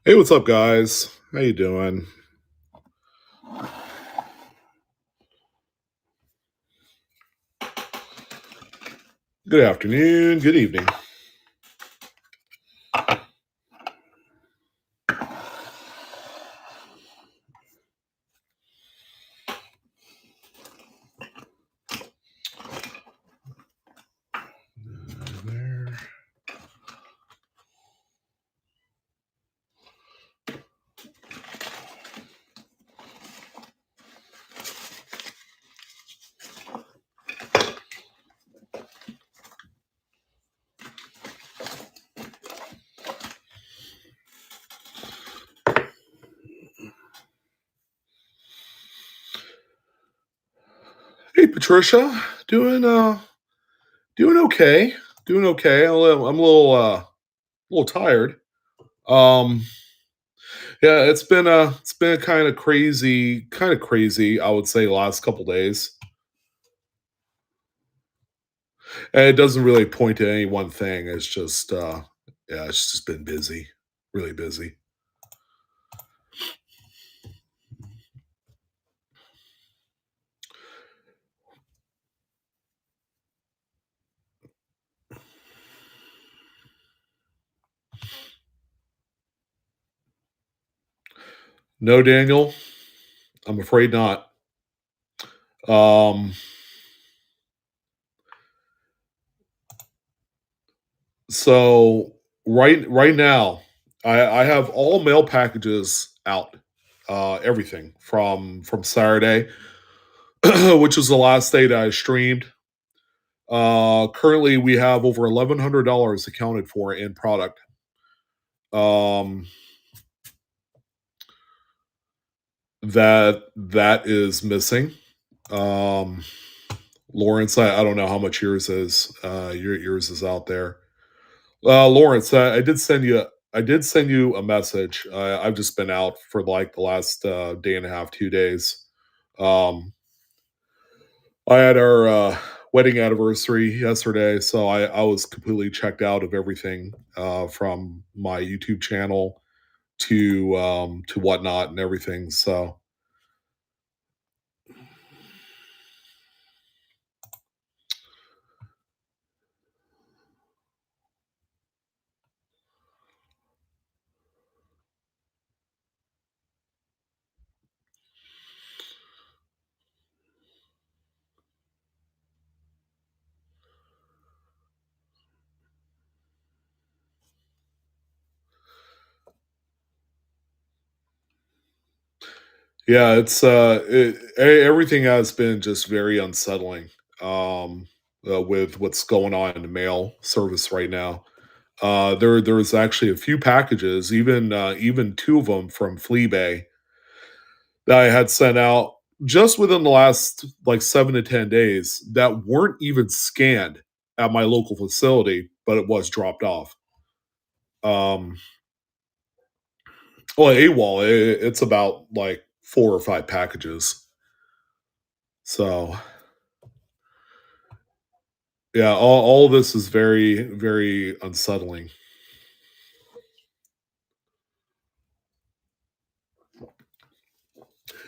Hey, what's up, guys? How you doing? Good afternoon. Good evening. There. Hey, Patricia. Doing okay. Doing okay. I'm a little tired. Um, yeah, it's been kind of crazy. I would say last couple days, and it doesn't really point to any one thing. Yeah, it's just been busy, really busy. No, Daniel, I'm afraid not. Um, So right now, I have all mail packages out. Everything from Saturday, which was the last day that I streamed. Currently, we have over $1,100 accounted for in product. Um, that is missing. Um, Lawrence, I don't know how much yours is. Yours is out there. Lawrence, I did send you a message. I've just been out for like the last day and a half, 2 days. Um, I had our wedding anniversary yesterday, so I was completely checked out of everything from my YouTube channel to whatnot and everything. So yeah, everything has been just very unsettling with what's going on in the mail service right now. There's actually a few packages, even two of them from Fleabay that I had sent out just within the last like 7 to 10 days that weren't even scanned at my local facility, but it was dropped off. Um, well, AWOL, it's about like 4 or 5 packages. So yeah, all of this is very, very unsettling.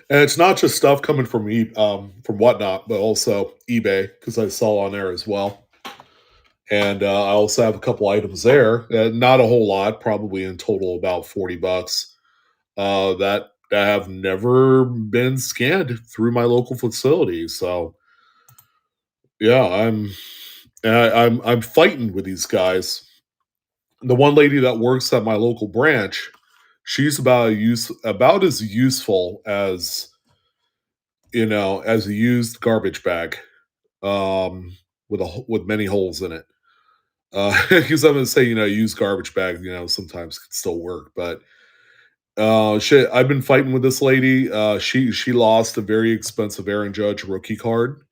And it's not just stuff coming from whatnot, but also eBay because I sell on there as well. And I also have a couple items there. Not a whole lot, probably in total about $40. That have never been scanned through my local facility. So yeah, I'm fighting with these guys. The one lady that works at my local branch, she's about as useful as as a used garbage bag, with many holes in it. Because I'm gonna say, used garbage bag, sometimes can still work, but shit, I've been fighting with this lady. She lost a very expensive Aaron Judge rookie card.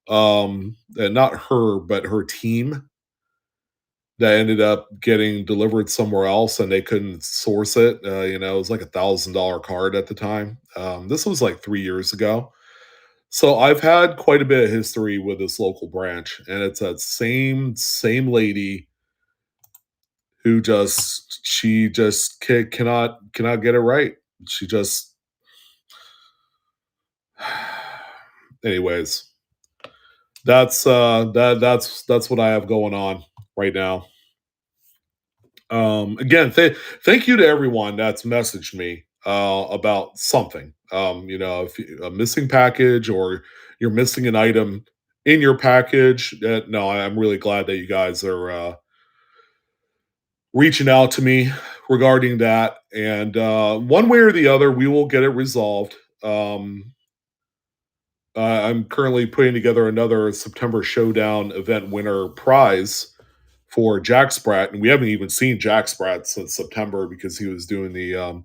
And not her, but her team that ended up getting delivered somewhere else, and they couldn't source it. It was like $1,000 card at the time. This was like 3 years ago. So I've had quite a bit of history with this local branch, and it's that same lady who just she just cannot get it right. She just anyways, that's what I have going on right now. Again, thank you to everyone that's messaged me about something. If a missing package or you're missing an item in your package, no, I'm really glad that you guys are reaching out to me regarding that. And one way or the other, we will get it resolved. I'm currently putting together another September Showdown event winner prize for Jack Sprat, and we haven't even seen Jack Sprat since September because he was doing the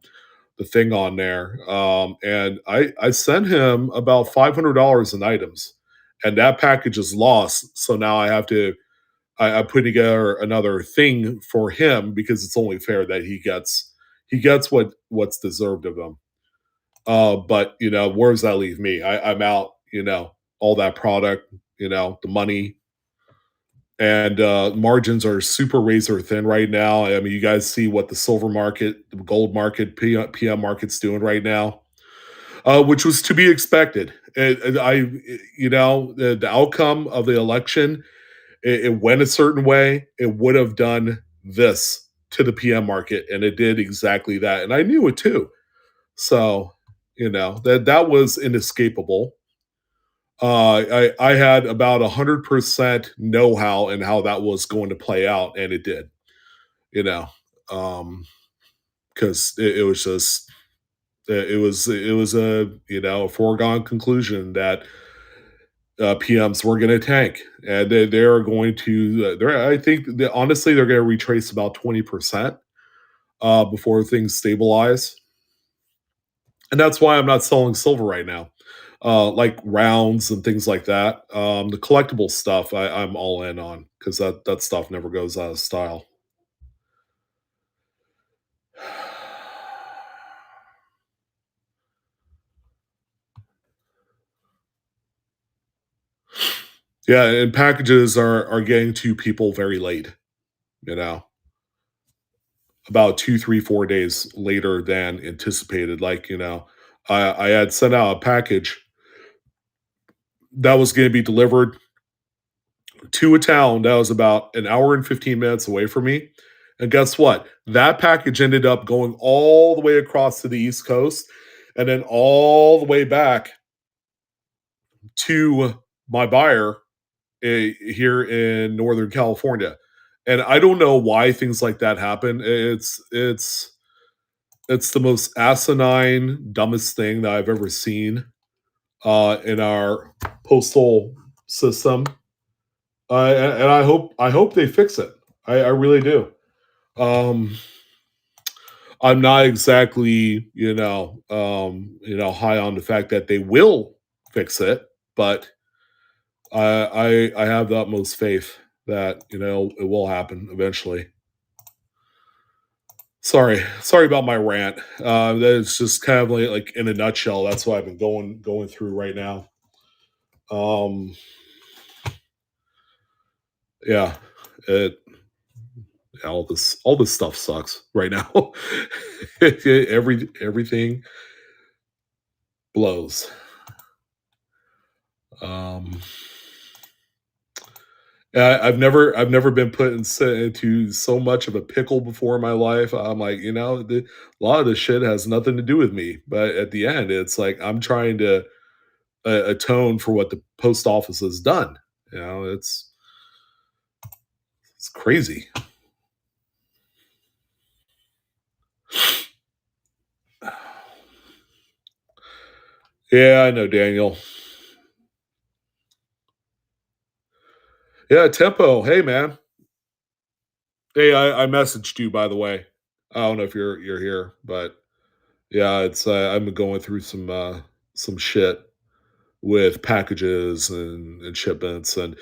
thing on there. And I sent him about $500 in items, and that package is lost. So now I have to I put together another thing for him because it's only fair that he gets what's deserved of him. But where does that leave me? I'm out. All that product. The money and margins are super razor thin right now. I mean, you guys see what the silver market, the gold market, PM market's doing right now, which was to be expected. The outcome of the election, it went a certain way. It would have done this to the PM market, and it did exactly that. And I knew it too. So, that was inescapable. I had about 100% know how and how that was going to play out, and it did. You know, um, because it was just it was a a foregone conclusion that PMs were going to tank, and they're going to. I think honestly they're going to retrace about 20% before things stabilize, and that's why I'm not selling silver right now. Like rounds and things like that. The collectible stuff I'm all in on because that stuff never goes out of style. Yeah, and packages are getting to people very late. You know, about 2, 3, 4 days later than anticipated. Like I had sent out a package that was going to be delivered to a town that was about an hour and 15 minutes away from me. And guess what? That package ended up going all the way across to the East Coast and then all the way back to my buyer here in Northern California. And I don't know why things like that happen. It's the most asinine, dumbest thing that I've ever seen in our postal system. And I hope they fix it. I really do. Um, I'm not exactly high on the fact that they will fix it, but I have the utmost faith that it will happen eventually. Sorry about my rant. That's just kind of like in a nutshell. That's what I've been going through right now. Um, yeah, it all this stuff sucks right now. Everything blows. Um, I've never been put into so much of a pickle before in my life. I'm like, a lot of this shit has nothing to do with me, but at the end, it's like I'm trying to atone for what the post office has done. It's crazy. Yeah, I know, Daniel. Yeah, Tempo. Hey, man. Hey, I messaged you by the way. I don't know if you're here, but yeah, it's I've been going through some shit with packages and shipments, and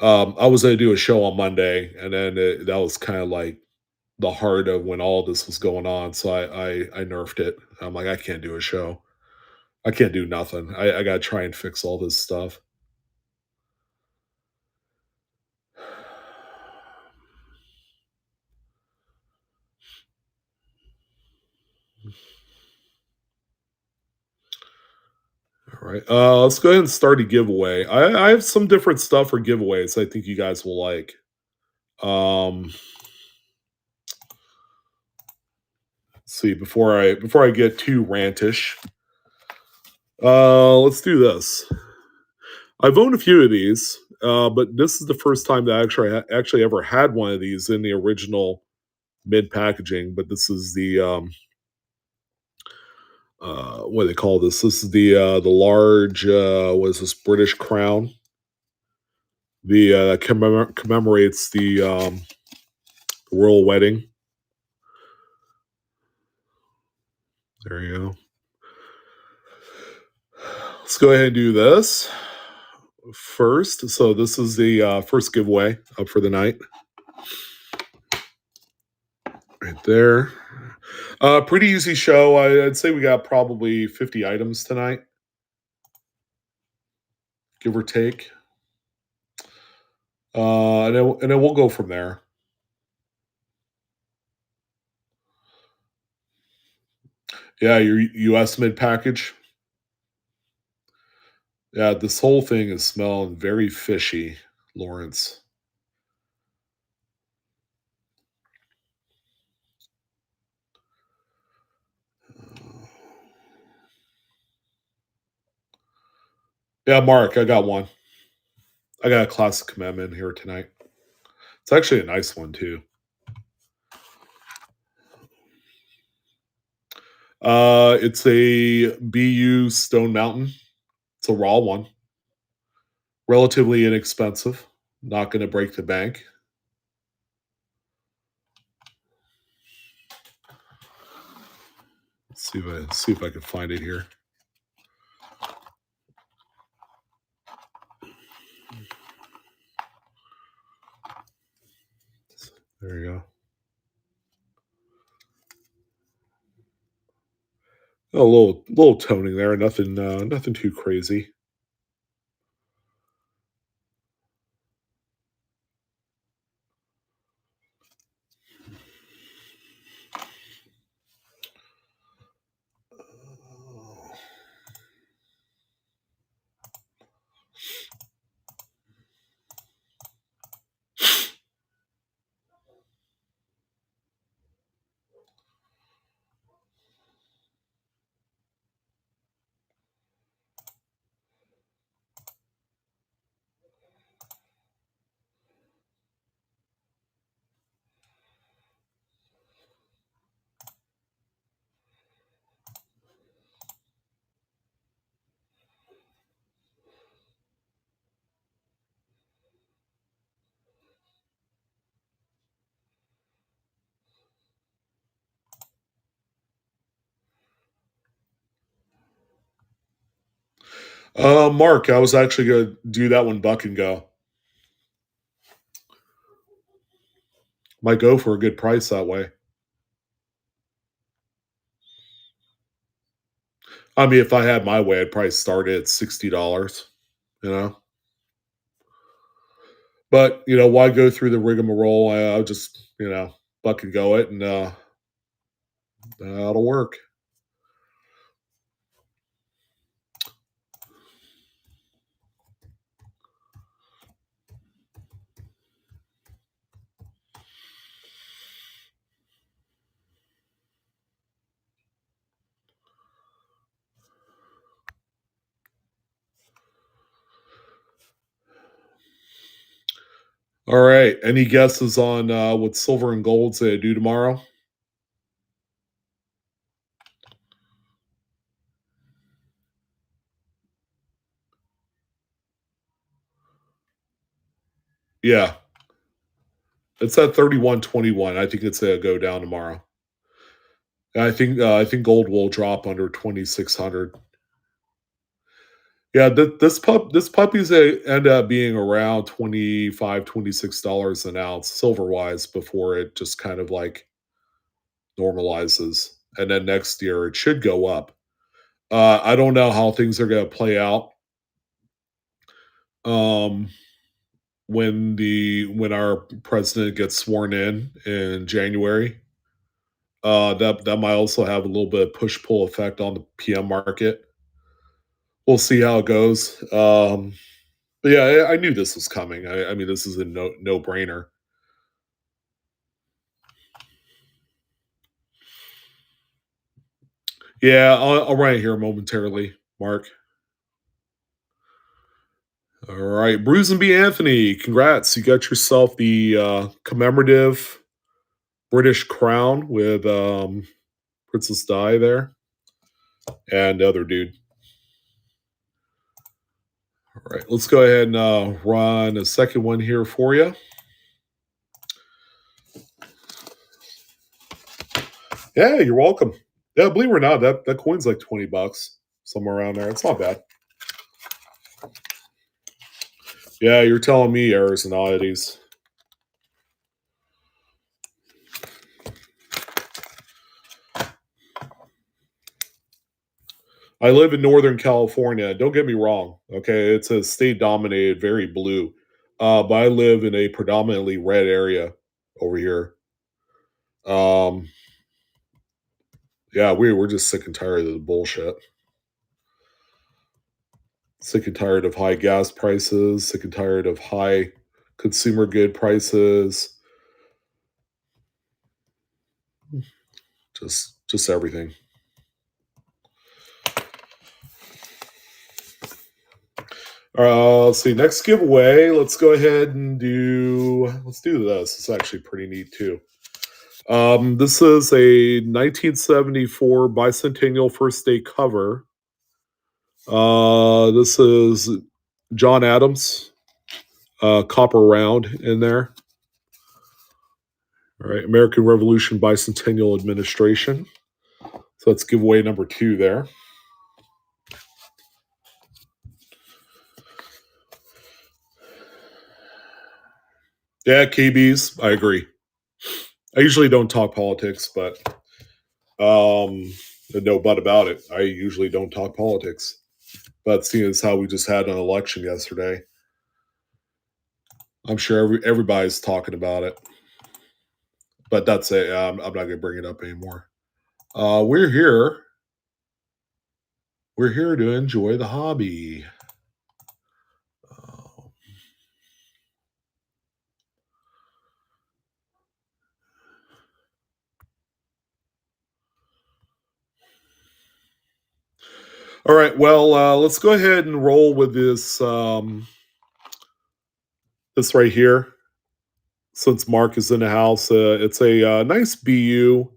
I was gonna do a show on Monday, and then that was kind of like the heart of when all this was going on. So I nerfed it. I'm like, I can't do a show. I can't do nothing. I gotta try and fix all this stuff. All right. Let's go ahead and start a giveaway. I have some different stuff for giveaways I think you guys will like. Um, let's see, before I get too rantish, let's do this. I've owned a few of these, but this is the first time that I actually ever had one of these in the original mid packaging. But this is the what do they call this? This is the large what is this, British crown? The commemorates the royal wedding. There you go. Let's go ahead and do this first. So this is the first giveaway up for the night, right there. Pretty easy show. I'd say we got probably 50 items tonight, give or take. And then we'll go from there. Yeah, your U.S. mid package. Yeah, this whole thing is smelling very fishy, Lawrence. Yeah, Mark, I got one. I got a classic commitment here tonight. It's actually a nice one too. It's a BU Stone Mountain. It's a raw one, relatively inexpensive. Not going to break the bank. Let's see if I can find it here. There you go. A little toning there. Nothing too crazy. Mark, I was actually gonna do that when Buck and go. Might go for a good price that way. I mean, if I had my way, I'd probably start it at $60. You know, but why go through the rigmarole? I'll just Buck and go it, and that'll work. All right. Any guesses on what silver and gold's they do tomorrow? Yeah, it's at 31.21. I think it's a go down tomorrow. And I think gold will drop under 2,600. Yeah, this puppy's end up being around 25, $26 an ounce silver wise before it just kind of like normalizes, and then next year it should go up. I don't know how things are going to play out. Um, when our president gets sworn in January. That might also have a little bit of push pull effect on the PM market. We'll see how it goes. But yeah, I knew this was coming. I mean, this is a no brainer. Yeah, I'll write here momentarily, Mark. All right, Bruce and B. Anthony, congrats! You got yourself the commemorative British crown with Princess Di there and the other dude. All right, let's go ahead and run a second one here for you. Yeah, you're welcome. Yeah, believe it or not, that coin's like $20, somewhere around there. It's not bad. Yeah, you're telling me errors and oddities. I live in Northern California. Don't get me wrong. Okay, it's a state dominated, very blue. But I live in a predominantly red area over here. Um, yeah, we're just sick and tired of the bullshit. Sick and tired of high gas prices. Sick and tired of high consumer good prices. Just everything. Let's see. Next giveaway. Let's go ahead and do. Let's do this. It's actually pretty neat too. This is a 1974 Bicentennial First Day cover. This is John Adams, copper round in there. All right, American Revolution Bicentennial Administration. So that's giveaway number 2 there. Yeah, KBs. I agree. I usually don't talk politics, but no but about it. I usually don't talk politics. But seeing as how we just had an election yesterday, I'm sure everybody's talking about it. But that's it. I'm not going to bring it up anymore. We're here. We're here to enjoy the hobby. Uh, all right. Well, let's go ahead and roll with this. This right here. Since Mark is in the house, it's a nice BU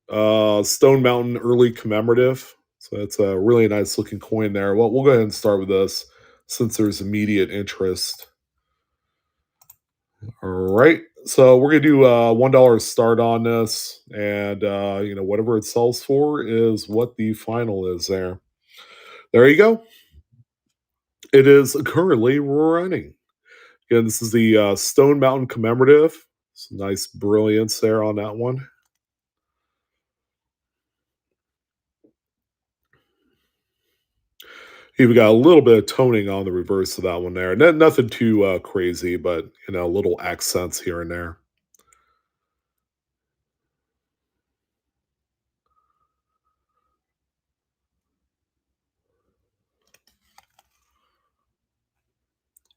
Stone Mountain early commemorative. So it's a really nice looking coin there. Well, we'll go ahead and start with this since there's immediate interest. All right. So we're gonna do $1 start on this, and whatever it sells for is what the final is there. There you go. It is currently running. Again, this is the Stone Mountain commemorative. Some nice brilliance there on that one. Even got a little bit of toning on the reverse of that one there. Nothing too crazy, but little accents here and there.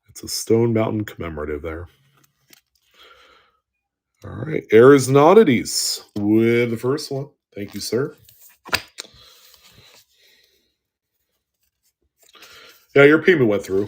It's a Stone Mountain commemorative there. All right, Errors and Oddities with the first one. Thank you, sir. Yeah, your payment went through.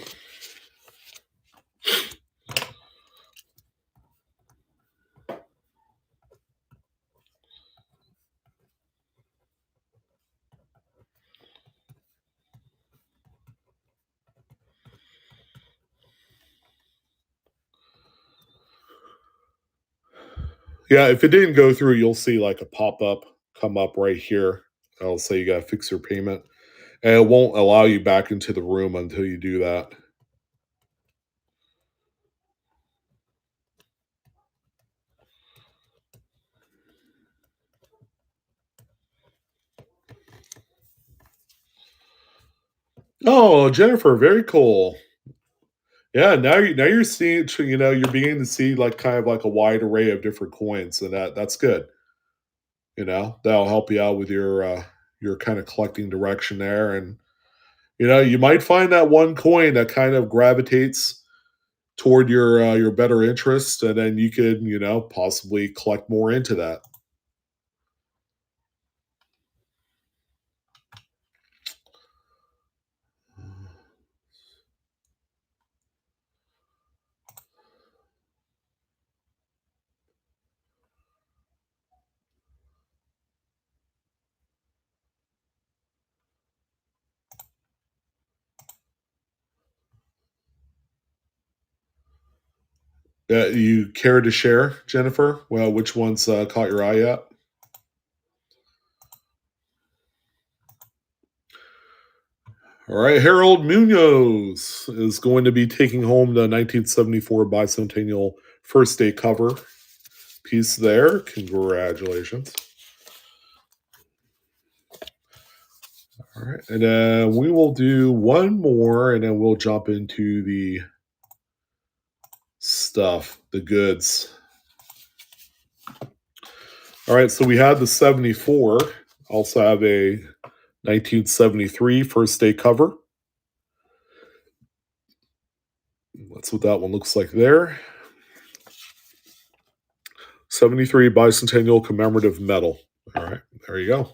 Yeah, if it didn't go through, you'll see like a pop up come up right here. I'll say you got to fix your payment, and it won't allow you back into the room until you do that. Oh, Jennifer, very cool. Yeah, now you're seeing, you're beginning to see like kind of like a wide array of different coins, and that's good. That'll help you out with your kind of collecting direction there, and you might find that one coin that kind of gravitates toward your better interest, and then you could possibly collect more into that. You care to share, Jennifer? Well, which ones caught your eye yet? All right, Harold Munoz is going to be taking home the 1974 Bicentennial First Day cover piece there. Congratulations. All right, and then we will do one more, and then we'll jump into the stuff, the goods. All right, so we had the 74. Also have a 1973 First Day cover. That's what that one looks like there. 73 Bicentennial Commemorative Medal. All right, there you go.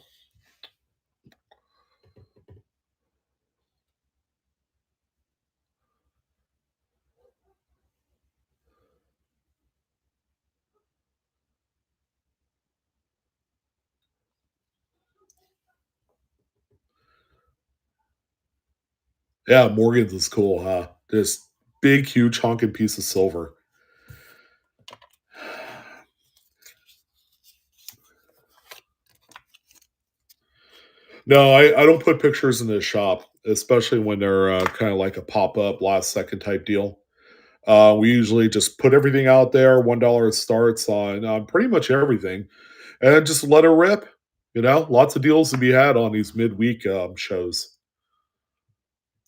Yeah, Morgan's is cool, huh? This big, huge honking piece of silver. No, I don't put pictures in the shop, especially when they're kind of like a pop up last second type deal. We usually just put everything out there. $1 starts on pretty much everything, and just let it rip. Lots of deals to be had on these midweek shows.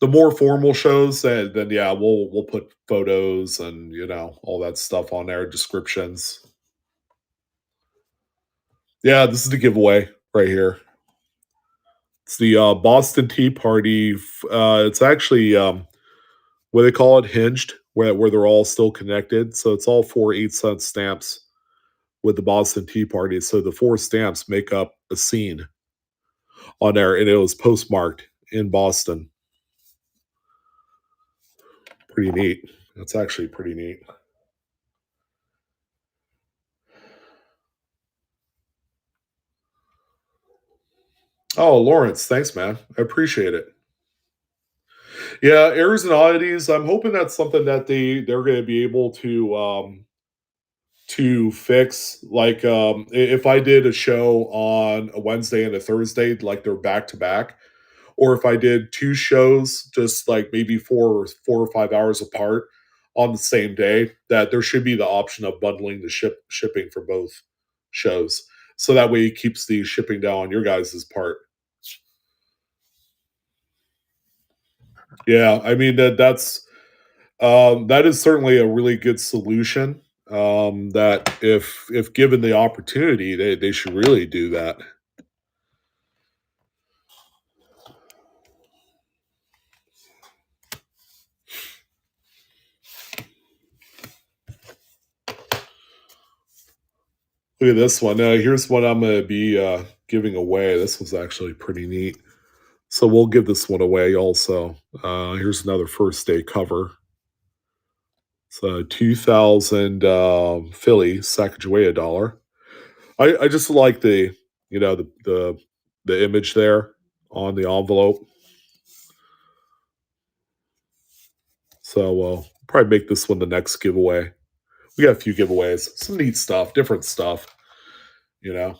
The more formal shows, then yeah, we'll put photos and all that stuff on there, descriptions. Yeah, this is the giveaway right here. It's the Boston Tea Party. It's actually what they call it, hinged, where they're all still connected. So it's all 4 8-cent stamps with the Boston Tea Party. So the four stamps make up a scene on there, and it was postmarked in Boston. Pretty neat. That's actually pretty neat. Oh, Lawrence, thanks, man. I appreciate it. Yeah, errors and oddities. I'm hoping that's something that they're going to be able to fix. Like, if I did a show on a Wednesday and a Thursday, like they're back to back, or if I did two shows, just like maybe 4 or 5 hours apart on the same day, that there should be the option of bundling the shipping for both shows, so that way it keeps the shipping down on your guys' part. Yeah, I mean that is certainly a really good solution. That if given the opportunity, they should really do that. Look at this one. Here's what I'm going to be giving away. This was actually pretty neat. So we'll give this one away also. Here's another first day cover. It's a 2000 Philly Sacagawea dollar. I just like the image there on the envelope. So we'll probably make this one the next giveaway. We got a few giveaways, some neat stuff, different stuff. You know,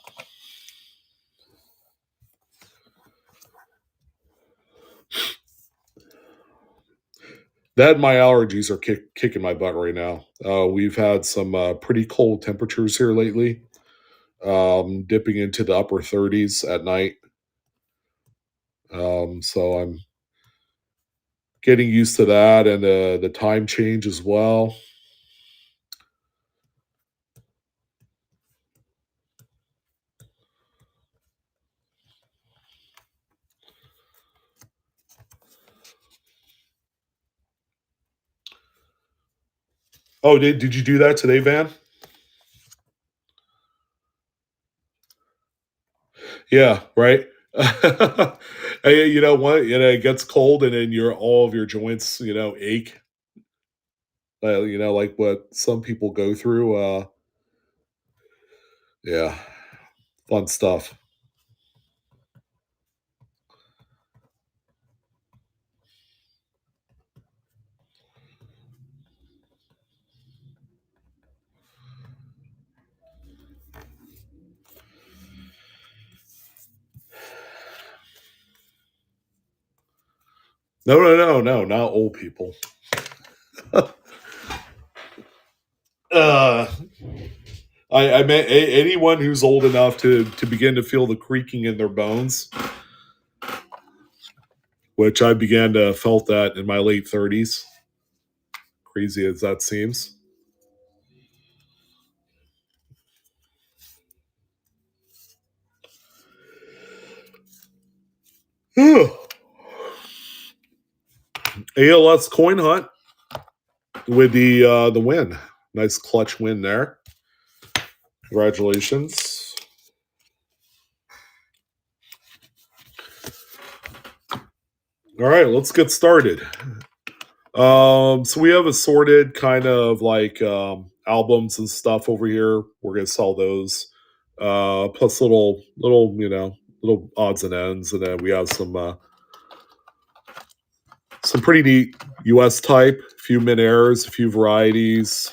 that my allergies are kicking my butt right now. We've had some pretty cold temperatures here lately, dipping into the upper 30s at night. So I'm getting used to that, and the time change as well. Oh, did you do that today, Van? Yeah, right. Hey, you know what? You know, it gets cold, and then your all of your joints, ache. Like what some people go through. Yeah, fun stuff. No, no, no, no, not old people. uh, I meant anyone who's old enough to begin to feel the creaking in their bones, which I began to felt that in my late 30s. Crazy as that seems. ALS coin hunt with the win. Nice clutch win there. Congratulations. All right, let's get started. So we have assorted kind of like albums and stuff over here. We're gonna sell those. Plus little, little odds and ends, and then we have some pretty neat US type, a few mid airs, a few varieties,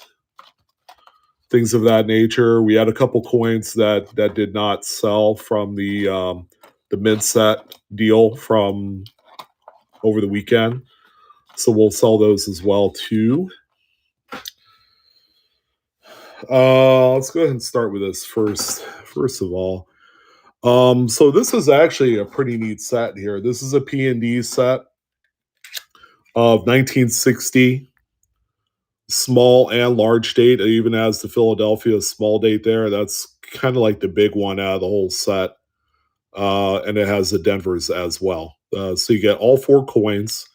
things of that nature. We had a couple coins that did not sell from the mid set deal from over the weekend. So we'll sell those as well too. Let's go ahead and start with this first. First of all, so this is actually a pretty neat set here. This is a P&D set of 1960, small and large date. It even has the Philadelphia small date there. That's kind of like the big one out of the whole set. And it has the Denvers as well. So you get all four coins.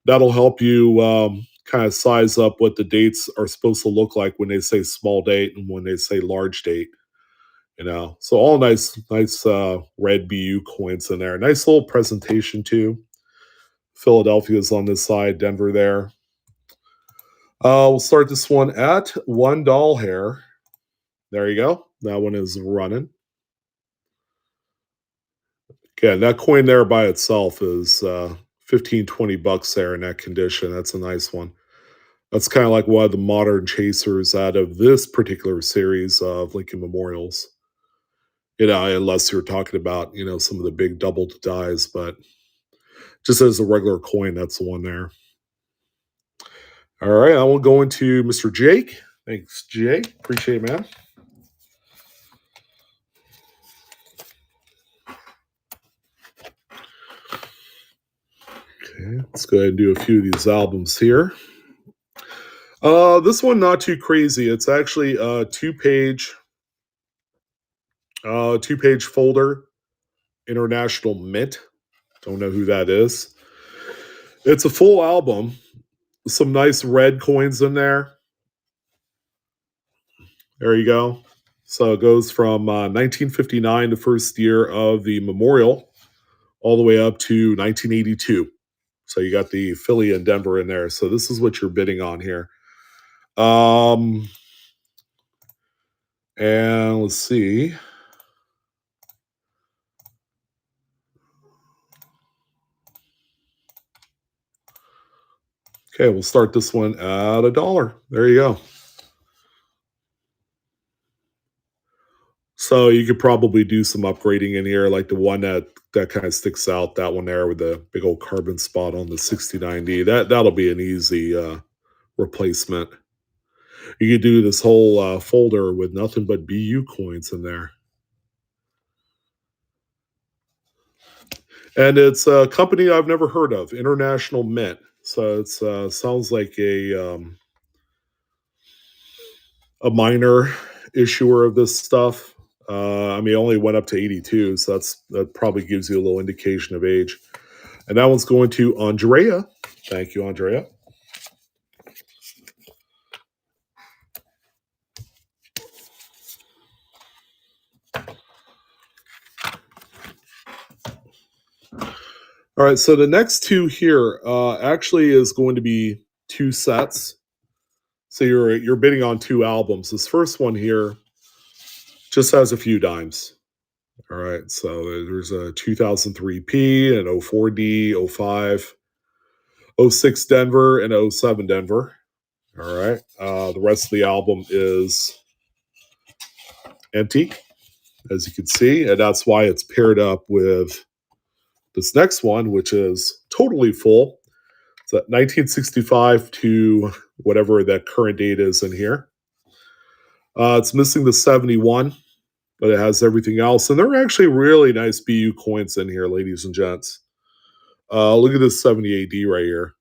That'll help you kind of size up what the dates are supposed to look like when they say small date and when they say large date. So all nice red BU coins in there. Nice little presentation too. Philadelphia's on this side, Denver there. We'll start this one at $1 hair. There you go. That one is running. Okay, that coin there by itself is 15, $20 there in that condition. That's a nice one. That's kind of like one of the modern chasers out of this particular series of Lincoln Memorials. Unless you're talking about, some of the big double to dies, but just as a regular coin, that's the one there. All right, I will go into Mr. Jake. Thanks, Jake. Appreciate it, man. Okay, let's go ahead and do a few of these albums here. This one not too crazy. It's actually a two page folder, International Mint. Don't know who that is. It's a full album. Some nice red coins in there. There you go. So it goes from 1959, the first year of the memorial, all the way up to 1982. So you got the Philly and Denver in there. So this is what you're bidding on here. Um, and let's see. Okay, we'll start this one at $1. There you go. So you could probably do some upgrading in here, like the one that kind of sticks out, that one there with the big old carbon spot on the 6090. That'll be an easy replacement. You could do this whole folder with nothing but BU coins in there. And it's a company I've never heard of, International Mint. So it's sounds like a minor issuer of this stuff. I mean, it only went up to 82, so that probably gives you a little indication of age. And that one's going to Andrea. Thank you, Andrea. All right, so the next two here actually is going to be two sets. So you're bidding on two albums. This first one here just has a few dimes. All right, so there's a 2003 P, an 04 D, 05, 06 Denver, and 07 Denver. All right, the rest of the album is empty, as you can see, and that's why it's paired up with this next one, which is totally full. So 1965 to whatever that current date is in here. It's missing the 71, but it has everything else. And there are actually really nice BU coins in here, ladies and gents. Look at this 70 AD right here.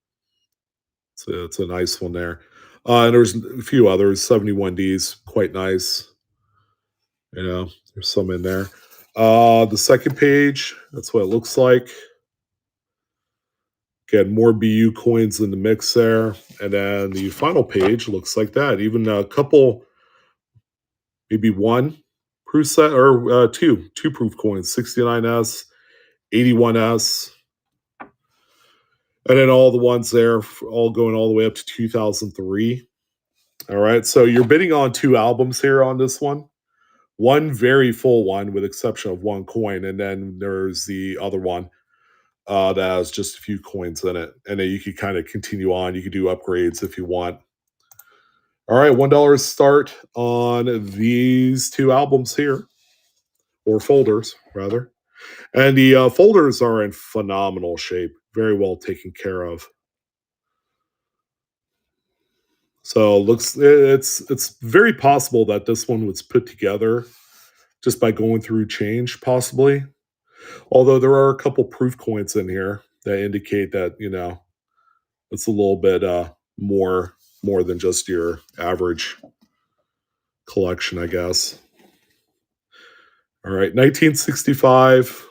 It's a nice one there. And there's a few others, 71Ds, quite nice. You know, there's some in there. The second page, that's what it looks like. Again, more BU coins in the mix there. And then the final page looks like that. Even a couple, maybe one proof set or two proof coins, 69S, 81S, and then all the ones there, all going all the way up to 2003. All right, so you're bidding on two albums here on this one. One very full one, with exception of one coin, and then there's the other one that has just a few coins in it, and then you can kind of continue on. You can do upgrades if you want. All right, $1 start on these two albums here, or folders rather. And the folders are in phenomenal shape, very well taken care of. So it's very possible that this one was put together just by going through change, possibly. Although there are a couple proof coins in here that indicate that it's a little bit more than just your average collection, I guess. All right, 1965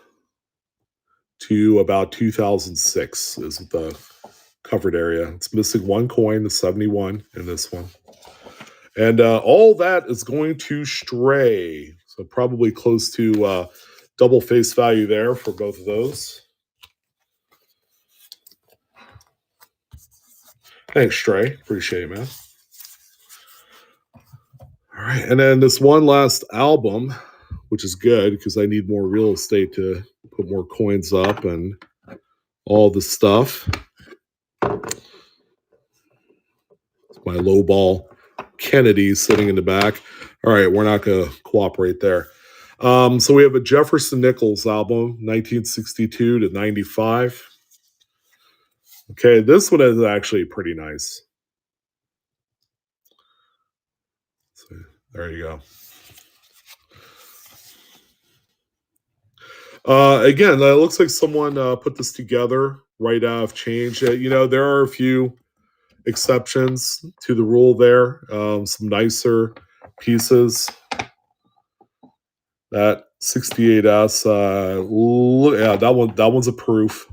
to about 2006 is the covered area. It's missing one coin, the 71 in this one. And all that is going to stray. So probably close to double face value there for both of those. Thanks, Stray. Appreciate it, man. All right. And then this one last album, which is good because I need more real estate to put more coins up and all the stuff. My low ball Kennedy sitting in the back. All right, we're not going to cooperate there. So we have a Jefferson Nichols album, 1962 to 95. Okay, this one is actually pretty nice. So there you go. Again, it looks like someone put this together right out of change. There are a few exceptions to the rule there. Some nicer pieces. That 68S, yeah, that one's a proof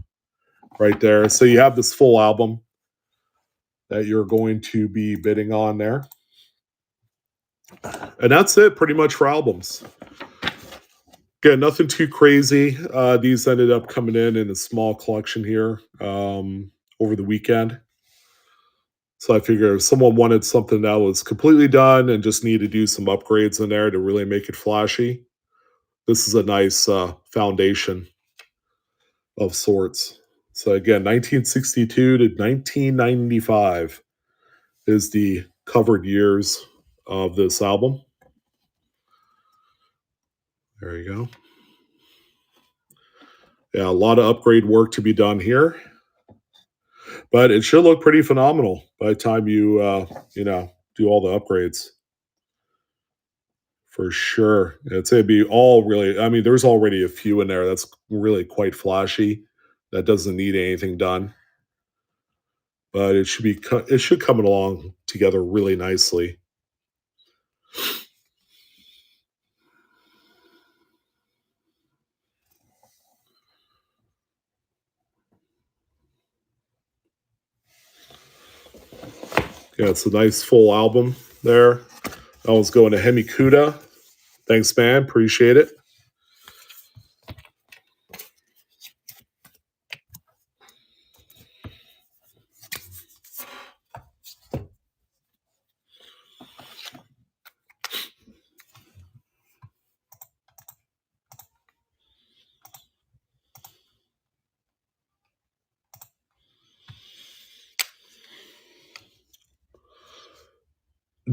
right there. So you have this full album that you're going to be bidding on there. And that's it pretty much for albums. Again, nothing too crazy. These ended up coming in a small collection here over the weekend. So I figure if someone wanted something that was completely done and just needed to do some upgrades in there to really make it flashy, this is a nice foundation of sorts. So again, 1962 to 1995 is the covered years of this album. There you go. Yeah, a lot of upgrade work to be done here, but it should look pretty phenomenal by the time you do all the upgrades. For sure, it's gonna be all really. I mean, there's already a few in there that's really quite flashy. That doesn't need anything done, but it should come along together really nicely. Yeah, it's a nice full album there. That one's going to Hemikuda. Thanks, man. Appreciate it.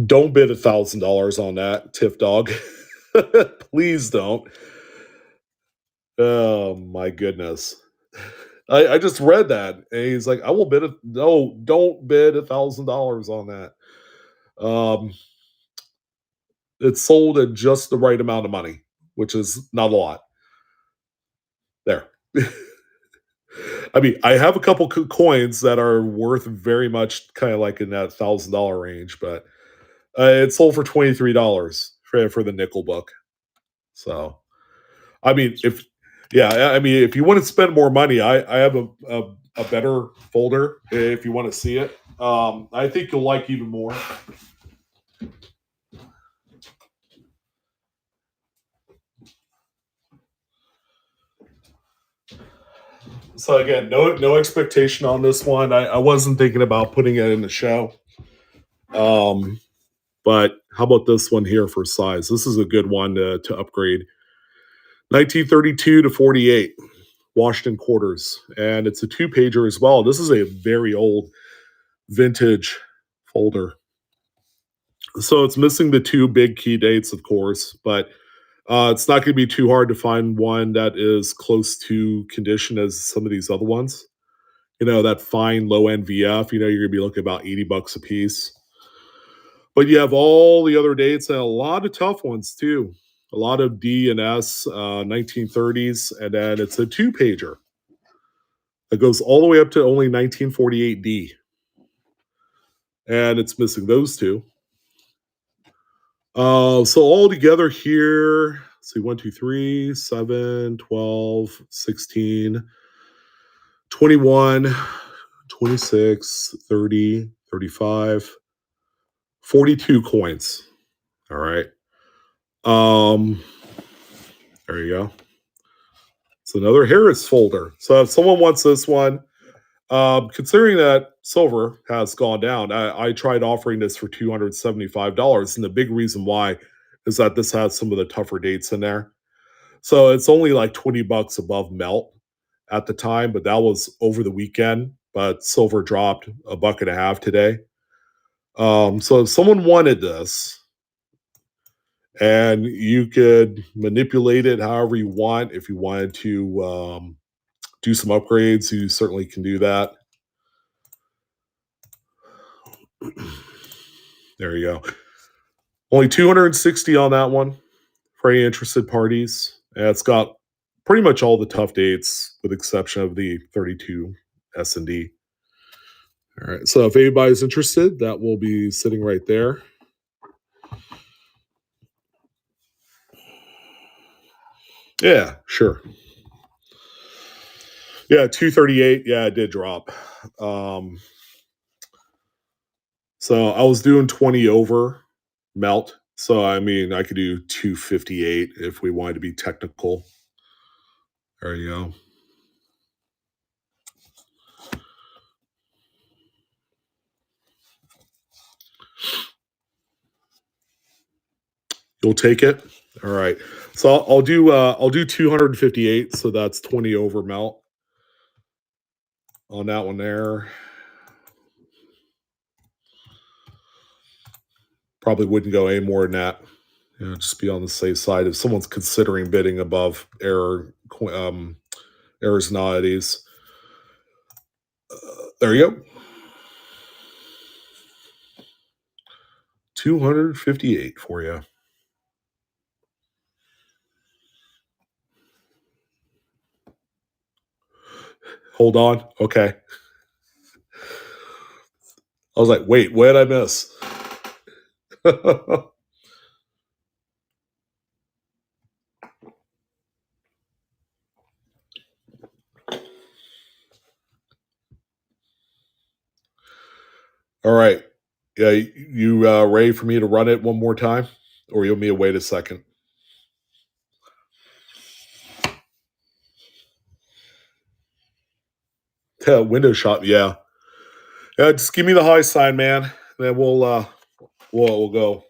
Don't bid $1,000 on that, Tiff Dog. Please don't. Oh my goodness. I just read that. And he's like, I will bid no, don't bid $1,000 on that. Um, it's sold at just the right amount of money, which is not a lot. There. I mean, I have a couple coins that are worth very much, kind of like in that $1,000 range, but it sold for $23 for the nickel book. So, I mean, if yeah, I mean, if you want to spend more money, I have a better folder if you want to see it. I think you'll like even more. So again, no expectation on this one. I wasn't thinking about putting it in the show. Um, but how about this one here for size? This is a good one to upgrade. 1932 to 48, Washington quarters, and it's a two pager as well. This is a very old vintage folder. So it's missing the two big key dates, of course, but it's not going to be too hard to find one that is close to condition as some of these other ones. You know, that fine low end VF, you know, you're going to be looking about $80 a piece. But you have all the other dates and a lot of tough ones too. A lot of D and S, 1930s, and then it's a two pager that goes all the way up to only 1948D. And it's missing those two. So all together here, let's see, 1, 2, 3, 7, 12, 16, 21, 26, 30, 35, 42 coins. All right. Um, there you go. It's another Harris folder. So if someone wants this one, considering that silver has gone down, I tried offering this for $275. And the big reason why is that this has some of the tougher dates in there. So it's only like $20 above melt at the time, but that was over the weekend. But silver dropped a buck and a half today. So if someone wanted this and you could manipulate it however you want, if you wanted to do some upgrades, you certainly can do that. There you go. Only 260 on that one for any interested parties. And it's got pretty much all the tough dates with exception of the 32 S&D. All right. So if anybody's interested, that will be sitting right there. Yeah, sure. Yeah, 238. Yeah, it did drop. Um, so I was doing 20 over melt. So I mean, I could do 258 if we wanted to be technical. There you go. You'll take it. All right. So I'll do 258. So that's 20 over melt on that one there. Probably wouldn't go any more than that. You know, just be on the safe side if someone's considering bidding above errors and oddities. There you go. 258 for you. Hold on. Okay. I was like, wait, what did I miss? All right. Yeah, you ready for me to run it one more time? Or you want me to wait a second? Yeah, window shop, yeah. Yeah, just give me the high sign, man. Then we'll go.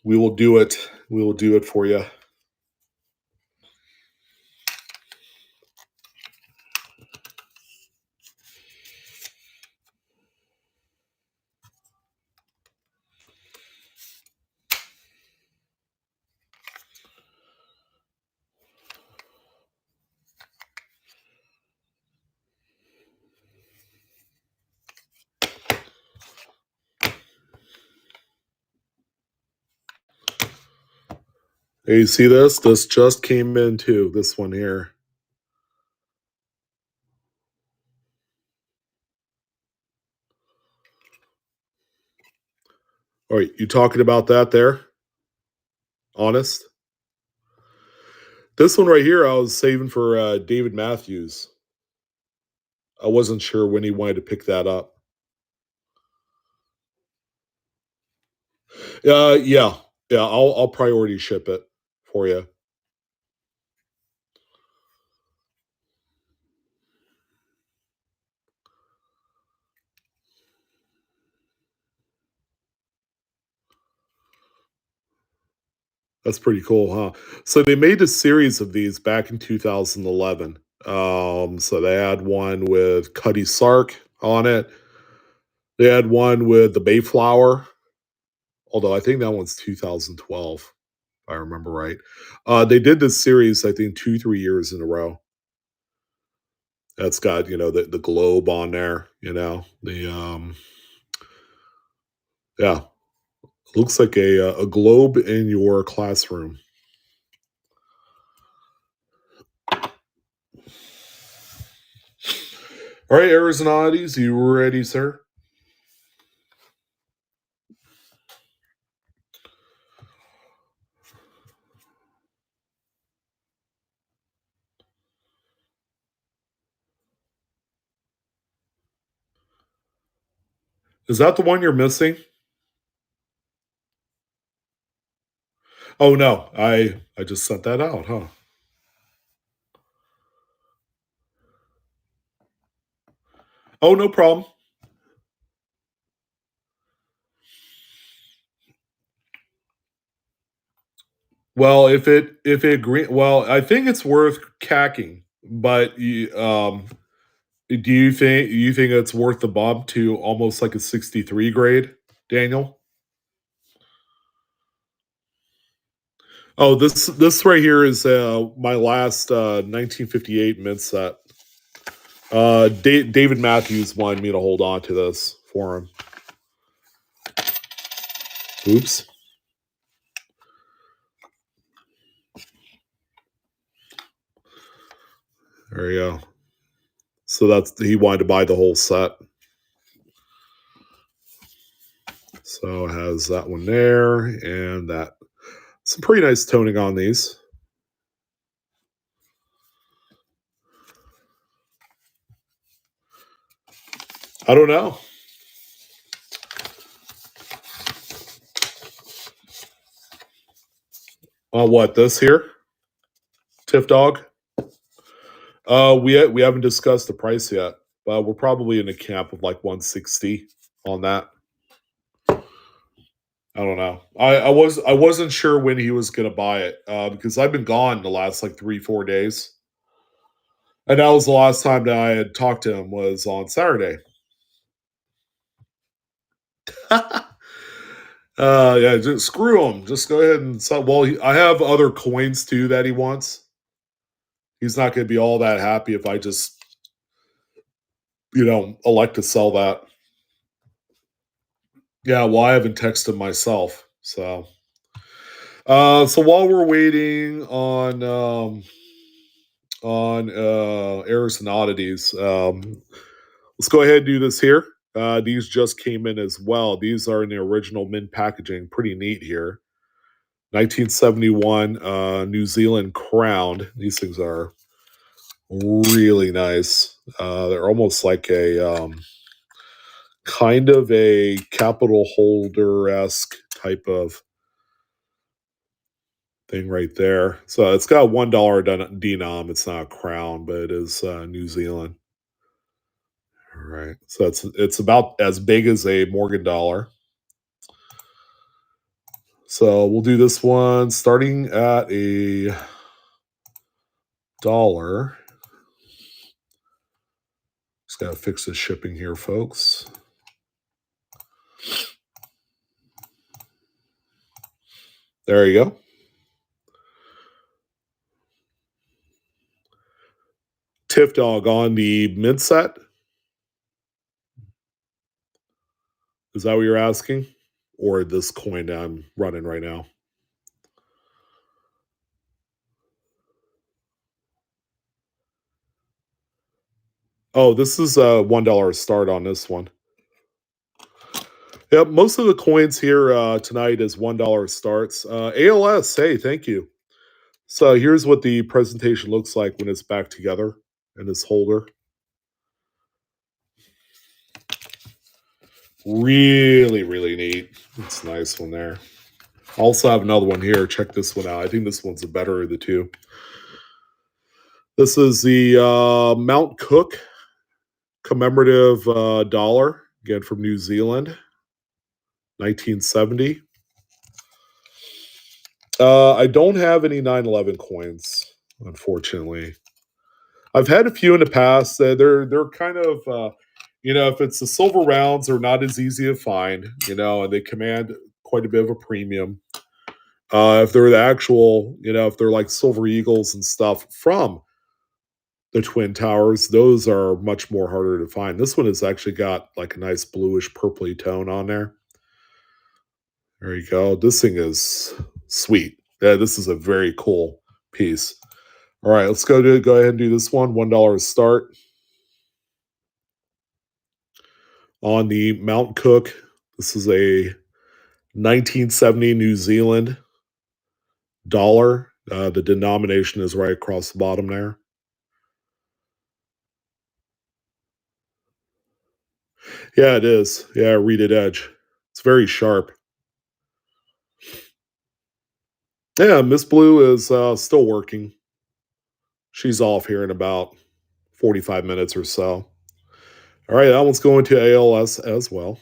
We will do it. We will do it for you. Hey, you see this? This just came in too. This one here. All right, you talking about that there? Honest? This one right here, I was saving for David Matthews. I wasn't sure when he wanted to pick that up. Yeah, yeah. I'll priority ship it for you. That's pretty cool, huh? So they made a series of these back in 2011. So they had one with Cuddy Sark on it. They had one with the Mayflower, although I think that one's 2012, if I remember right. They did this series, I think, 2, 3 years in a row. That's got the globe on there. Yeah, looks like a globe in your classroom. All right, Arizonauties, you ready, sir? Is that the one you're missing? Oh no, I just sent that out, huh? Oh, no problem. Well, if it green, well, I think it's worth cacking, but do you think it's worth the bump to almost like a 63 grade, Daniel? Oh, this right here is my last 1958 mid set. David Matthews wanted me to hold on to this for him. Oops. There you go. So he wanted to buy the whole set. So it has that one there and that. Some pretty nice toning on these. I don't know. What this here? Tiff Dog? We haven't discussed the price yet, but we're probably in a camp of like 160 on that. I don't know. I wasn't sure when he was gonna buy it because I've been gone the last like 3 4 days, and that was the last time that I had talked to him was on Saturday. Yeah, just screw him. Just go ahead and sell. Well, I have other coins too that he wants. He's not going to be all that happy if I just elect to sell that. Yeah, well, I haven't texted myself, so so while we're waiting on errors and oddities, let's go ahead and do this here. These just came in as well. These are in the original mint packaging. Pretty neat here. 1971 New Zealand crowned. These things are really nice. They're almost like a kind of a capital holder esque type of thing right there. So it's got $1 denom. It's not a crown, but it is New Zealand. All right. So it's about as big as a Morgan dollar. So we'll do this one starting at $1. Just gotta fix the shipping here, folks. There you go. Tiff Dog on the mid set. Is that what you're asking? Or this coin that I'm running right now? Oh, this is a $1 start on this one. Yep, most of the coins here tonight is $1 starts. ALS, hey, thank you. So here's what the presentation looks like when it's back together in this holder. Really, really neat. It's a nice one there. I also have another one here. Check this one out. I think this one's the better of the two. This is the Mount Cook commemorative dollar, again from New Zealand, 1970. I don't have any 9/11 coins, unfortunately. I've had a few in the past. They're kind of if it's the silver rounds, they're not as easy to find, and they command quite a bit of a premium. If they're the actual, if they're like silver eagles and stuff from the Twin Towers, those are much more harder to find. This one has actually got like a nice bluish purpley tone on there. There you go. This thing is sweet. Yeah, this is a very cool piece. All right, let's go ahead and do this one. $1 start on the Mount Cook. This is a 1970 New Zealand dollar. The denomination is right across the bottom there. Yeah, it is. Yeah, reeded edge. It's very sharp. Yeah, Miss Blue is still working. She's off here in about 45 minutes or so. All right, that one's going to ALS as well.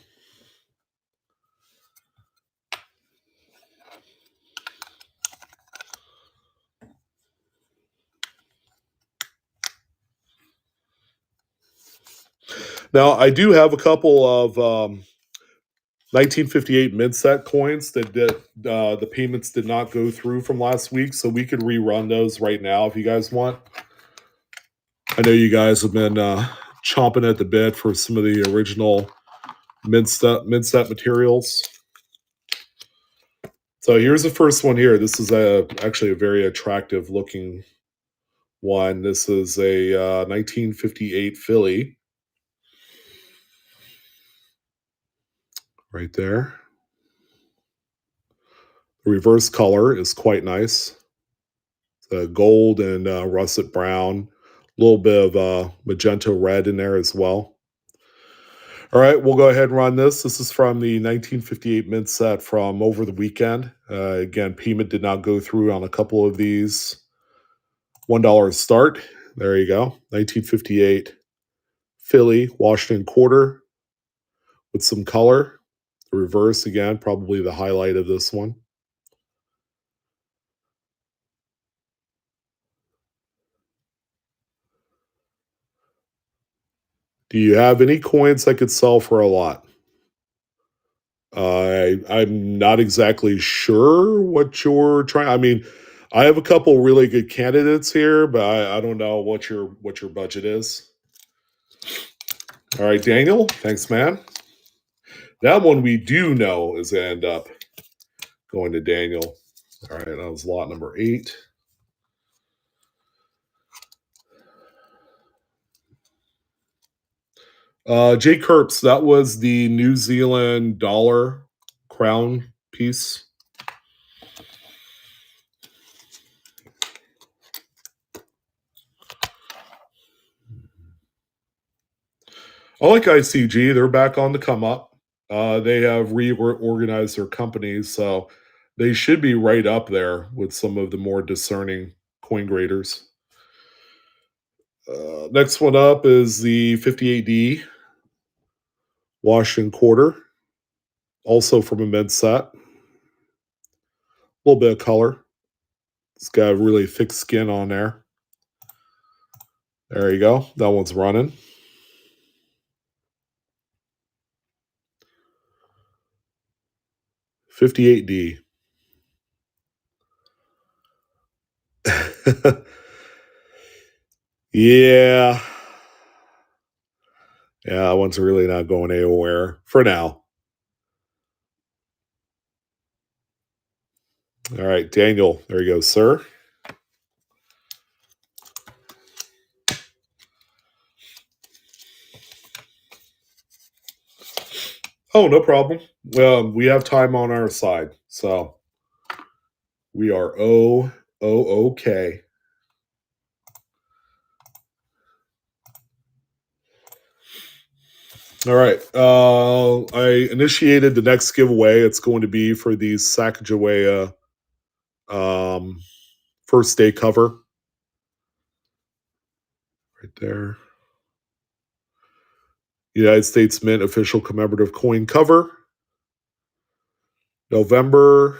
Now, I do have a couple of 1958 mint set coins the payments did not go through from last week, so we could rerun those right now if you guys want. I know you guys have been chomping at the bit for some of the original mint set materials. So here's the first one here. This is actually a very attractive looking one. This is a 1958 Philly. Right there. The reverse color is quite nice. The gold and russet brown. A little bit of magenta red in there as well. All right, we'll go ahead and run this. This is from the 1958 mint set from over the weekend. Again, payment did not go through on a couple of these. $1 start. There you go. 1958 Philly Washington quarter with some color. The reverse, again, probably the highlight of this one. Do you have any coins that could sell for a lot? I'm not exactly sure what you're trying. I mean, I have a couple really good candidates here, but I don't know what your budget is. All right, Daniel, thanks, man. That one we do know is gonna end up going to Daniel. All right, that was lot number 8. Jay Kurtz, that was the New Zealand dollar crown piece. I like ICG. They're back on the come up. They have reorganized their companies, so they should be right up there with some of the more discerning coin graders. Next one up is the 58D Washington quarter, also from a mid set. A little bit of color. It's got a really thick skin on there. There you go. That one's running. $58D. Yeah. Yeah, that one's really not going anywhere for now. All right, Daniel. There you go, sir. Oh, no problem. We have time on our side, so we are okay. All right. I initiated the next giveaway. It's going to be for the Sacagawea um, first day cover right there. United States Mint official commemorative coin cover, November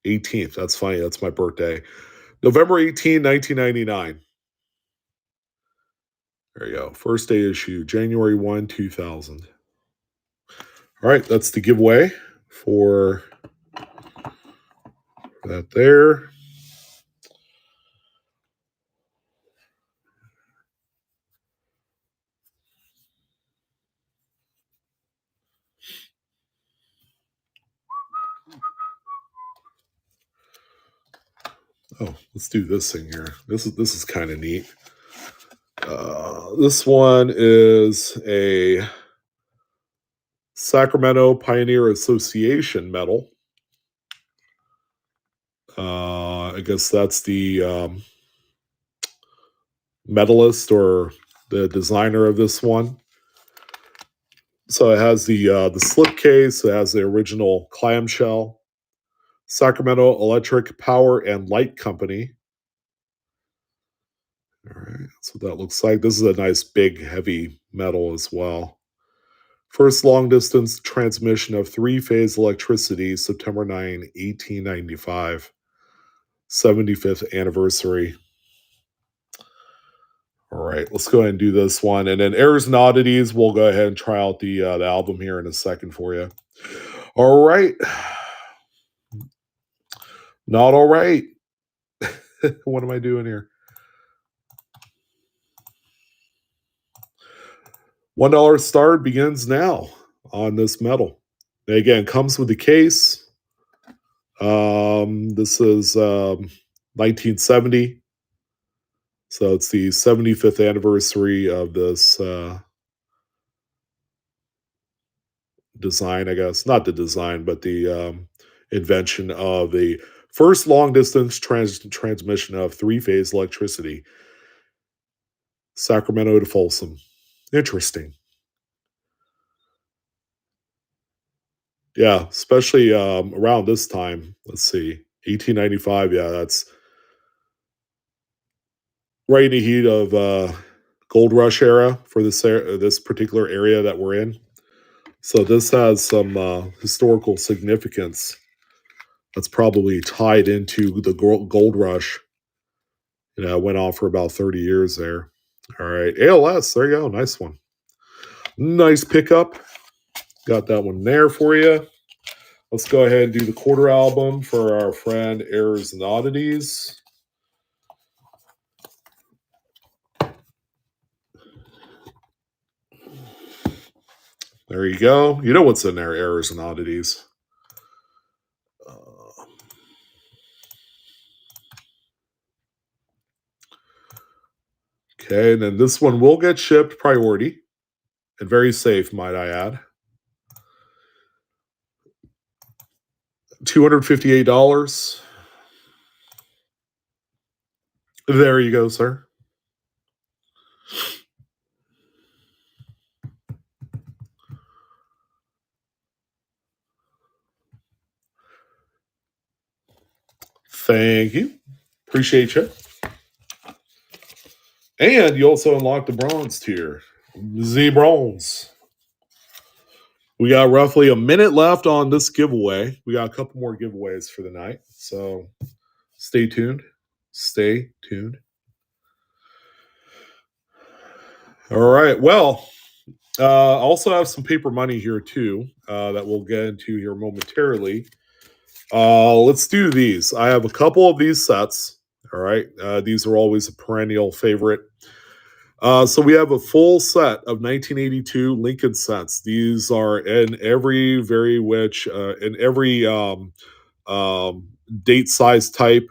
18th. That's funny. That's my birthday. November 18, 1999. There you go. First day issue, January 1, 2000. All right. That's the giveaway for that there. Oh, let's do this thing here. This is kind of neat. This one is a Sacramento Pioneer Association medal. I guess that's the medalist or the designer of this one. So it has the slipcase. It has the original clamshell. Sacramento Electric Power and Light Company. All right, that's what that looks like. This is a nice big heavy metal as well. First long distance transmission of three-phase electricity, September 9, 1895. 75th anniversary. All right, let's go ahead and do this one. And then Errors and Oddities, we'll go ahead and try out the album here in a second for you. All right. Not all right. What am I doing here? $1 start begins now on this medal. And again, comes with the case. This is 1970. So it's the 75th anniversary of this design, I guess. Not the design, but the invention of the first long distance transmission of three-phase electricity. Sacramento to Folsom. Interesting. Yeah, especially around this time. Let's see. 1895. Yeah, that's right in the heat of gold rush era for this particular area that we're in. So this has some historical significance that's probably tied into the gold rush. You know, went on for about 30 years there. All right, ALS. There you go. Nice one. Nice pickup. Got that one there for you. Let's go ahead and do the quarter album for our friend Errors and Oddities. There you go. You know what's in there, Errors and Oddities. Okay, and then this one will get shipped priority and very safe, might I add. $258. There you go, sir. Thank you. Appreciate you. And you also unlocked the bronze tier. The bronze. We got roughly a minute left on this giveaway. We got a couple more giveaways for the night. So stay tuned. Stay tuned. All right. Well, I also have some paper money here too that we'll get into here momentarily. Let's do these. I have a couple of these sets. All right. These are always a perennial favorite. So we have a full set of 1982 Lincoln cents. These are in every in every date size type,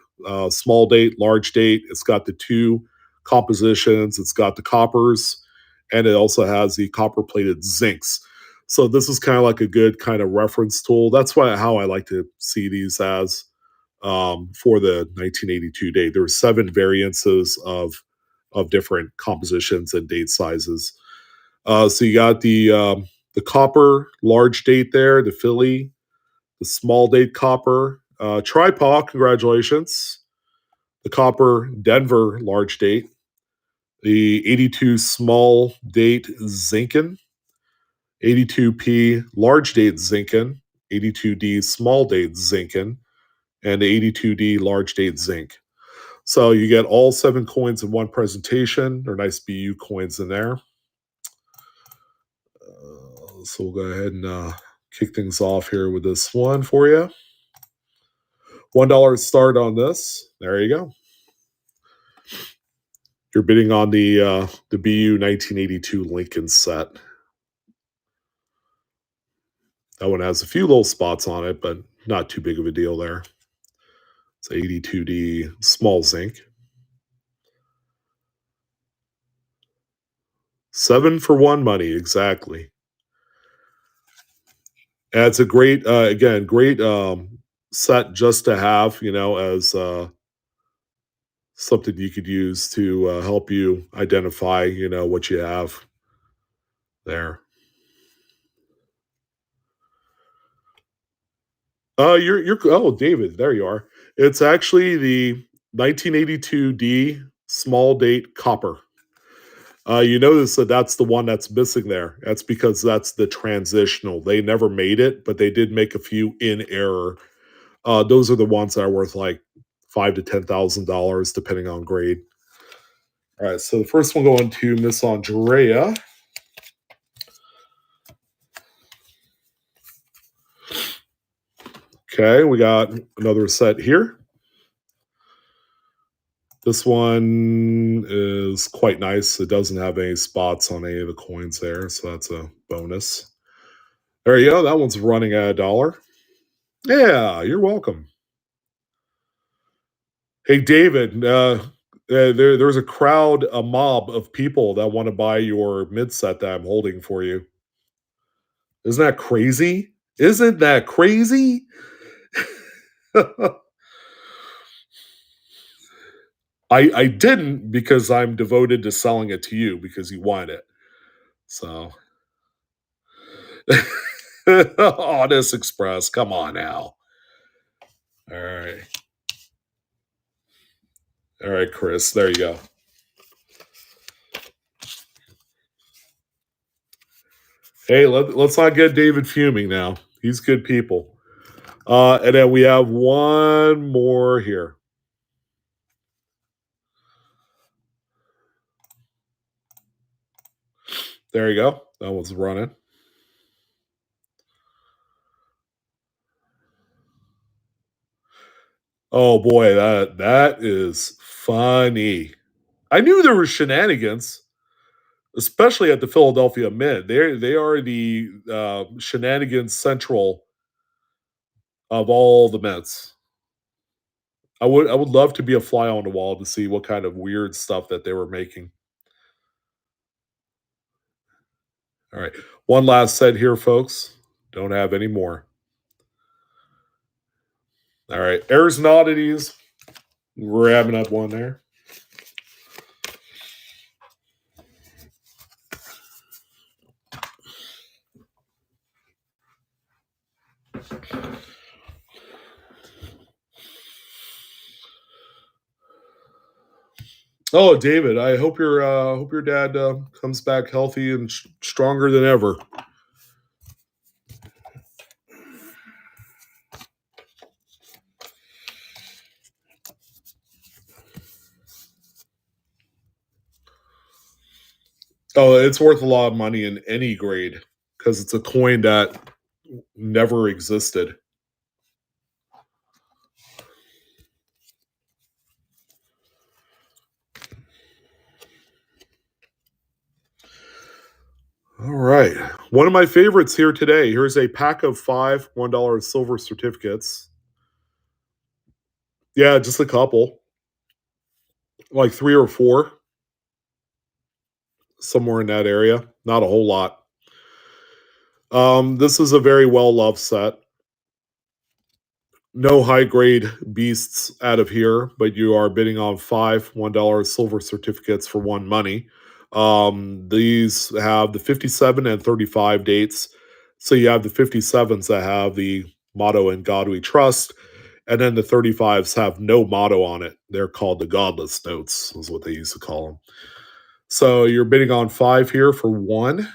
small date, large date. It's got the two compositions. It's got the coppers, and it also has the copper plated zincs. So this is kind of like a good kind of reference tool. That's why how I like to see these as for the 1982 date. There were seven variances of different compositions and date sizes. So you got the copper large date there, the Philly, the small date copper, Tripod, congratulations. The copper Denver large date, the 82 small date Zinken, 82P large date Zinken, 82D small date Zinken, and the 82D large date Zinc. So you get all seven coins in one presentation. They're nice BU coins in there. So we'll go ahead and kick things off here with this one for you. $1 start on this. There you go. You're bidding on the BU 1982 Lincoln set. That one has a few little spots on it, but not too big of a deal there. It's 82D small zinc. 7 for 1 money, exactly. And it's a great, again, great set just to have, as something you could use to help you identify, what you have there. You're oh, David, there you are. It's actually the 1982 D small date copper. You notice that that's the one that's missing there. That's because that's the transitional. They never made it, but they did make a few in error. Those are the ones that are worth like $5,000 to $10,000 depending on grade. All right, so the first one going to Miss Andrea. Okay, we got another set here. This one is quite nice. It doesn't have any spots on any of the coins there, so that's a bonus. There you go. That one's running at $1. Yeah, you're welcome. Hey, David, there's a crowd, a mob of people that want to buy your mid set that I'm holding for you. Isn't that crazy? Isn't that crazy? I didn't because I'm devoted to selling it to you because you want it. So, Honest Express, come on now. All right, Chris. There you go. Hey, let's not get David fuming now. He's good people. And then we have one more here. There you go. That one's running. Oh boy, that is funny. I knew there were shenanigans, especially at the Philadelphia Mint. They are the shenanigans central of all the Mets. I would love to be a fly on the wall to see what kind of weird stuff that they were making. All right, one last set here, folks. Don't have any more. All right, errors and oddities. We're wrapping up one there. Oh, David, I hope your dad comes back healthy and stronger than ever. Oh, it's worth a lot of money in any grade because it's a coin that never existed. All right. One of my favorites here today. Here's a pack of 5 $1 silver certificates. Yeah, just a couple. Like 3 or 4. Somewhere in that area. Not a whole lot. This is a very well loved set. No high grade beasts out of here, but you are bidding on five $1 silver certificates for one money. These have the 57 and 35 dates. So you have the 57s that have the motto "In God We Trust," and then the 35s have no motto on it. They're called the Godless Notes, is what they used to call them. So you're bidding on five here for one.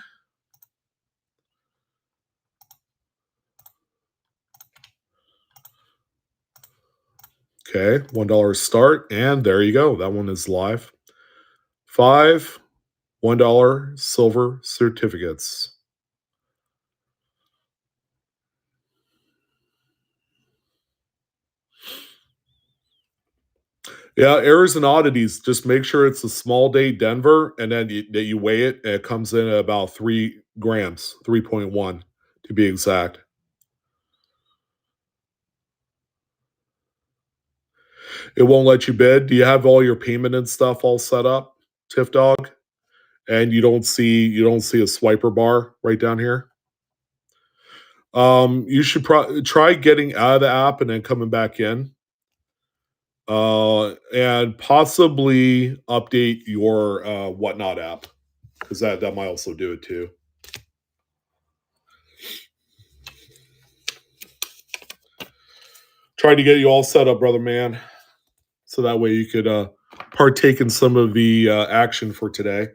Okay, $1 start, and there you go. That one is live. Five $1 silver certificates. Yeah, errors and oddities. Just make sure it's a small day Denver, and then that you weigh it, and it comes in at about 3 grams, 3.1 to be exact. It won't let you bid. Do you have all your payment and stuff all set up, Tiff Dog? And you don't see a swiper bar right down here. You should try getting out of the app and then coming back in, and possibly update your Whatnot app, because that might also do it too. Trying to get you all set up, brother man, so that way you could partake in some of the action for today.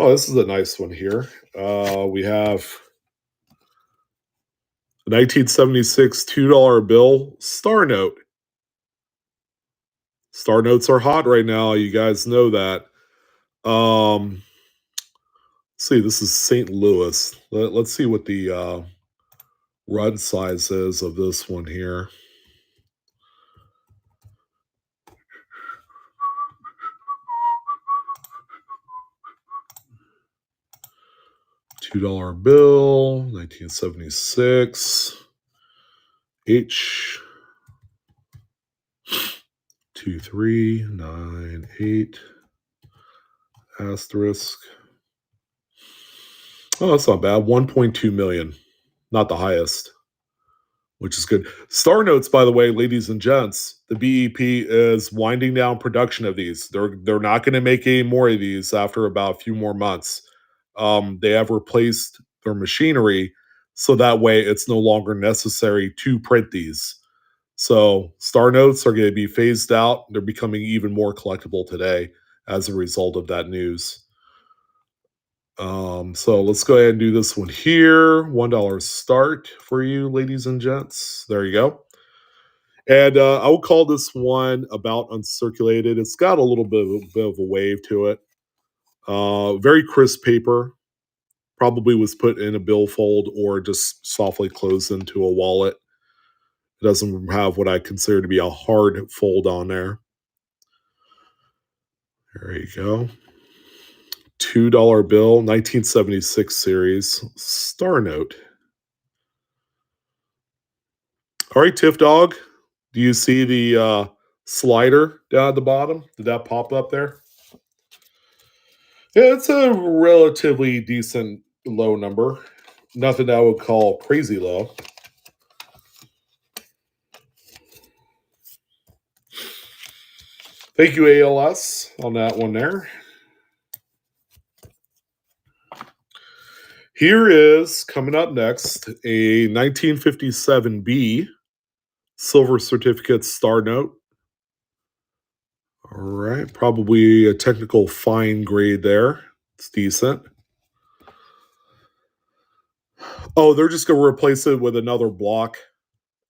Oh, this is a nice one here. We have a 1976 $2 bill Star Note. Star Notes are hot right now. You guys know that. Let's see, this is St. Louis. Let's see what the run size is of this one here. $2 bill, 1976. H 2398 asterisk. Oh, that's not bad. 1.2 million. Not the highest, which is good. Star Notes, by the way, ladies and gents, the BEP is winding down production of these. They're not going to make any more of these after about a few more months. They have replaced their machinery, so that way it's no longer necessary to print these. So Star Notes are going to be phased out. They're becoming even more collectible today as a result of that news. So let's go ahead and do this one here. $1 start for you, ladies and gents. There you go. And I will call this one about uncirculated. It's got a little bit of a wave to it. Very crisp paper. Probably was put in a billfold or just softly closed into a wallet. It doesn't have what I consider to be a hard fold on there. There you go. $2 bill, 1976 series, Star Note. All right, Tiff Dog. Do you see the slider down at the bottom? Did that pop up there? Yeah, it's a relatively decent low number. Nothing I would call crazy low. Thank you, ALS, on that one there. Here is coming up next a 1957B silver certificate Star Note. All right, probably a technical fine grade there. It's decent. Oh, they're just going to replace it with another block.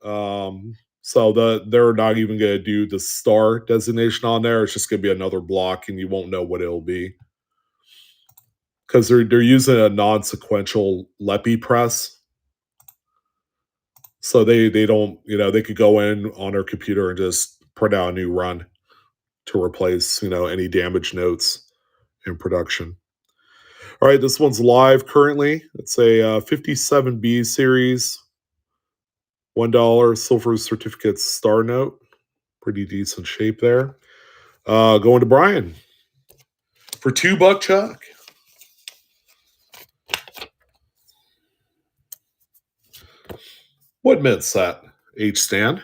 So they're not even going to do the star designation on there. It's just going to be another block, and you won't know what it'll be because they're using a non-sequential Lepi press. So they don't, they could go in on their computer and just print out a new run to replace, any damaged notes in production. All right, this one's live currently. It's a 57B series, $1 silver certificate Star Note. Pretty decent shape there. Going to Brian for $2 Chuck. What mint set? H stand?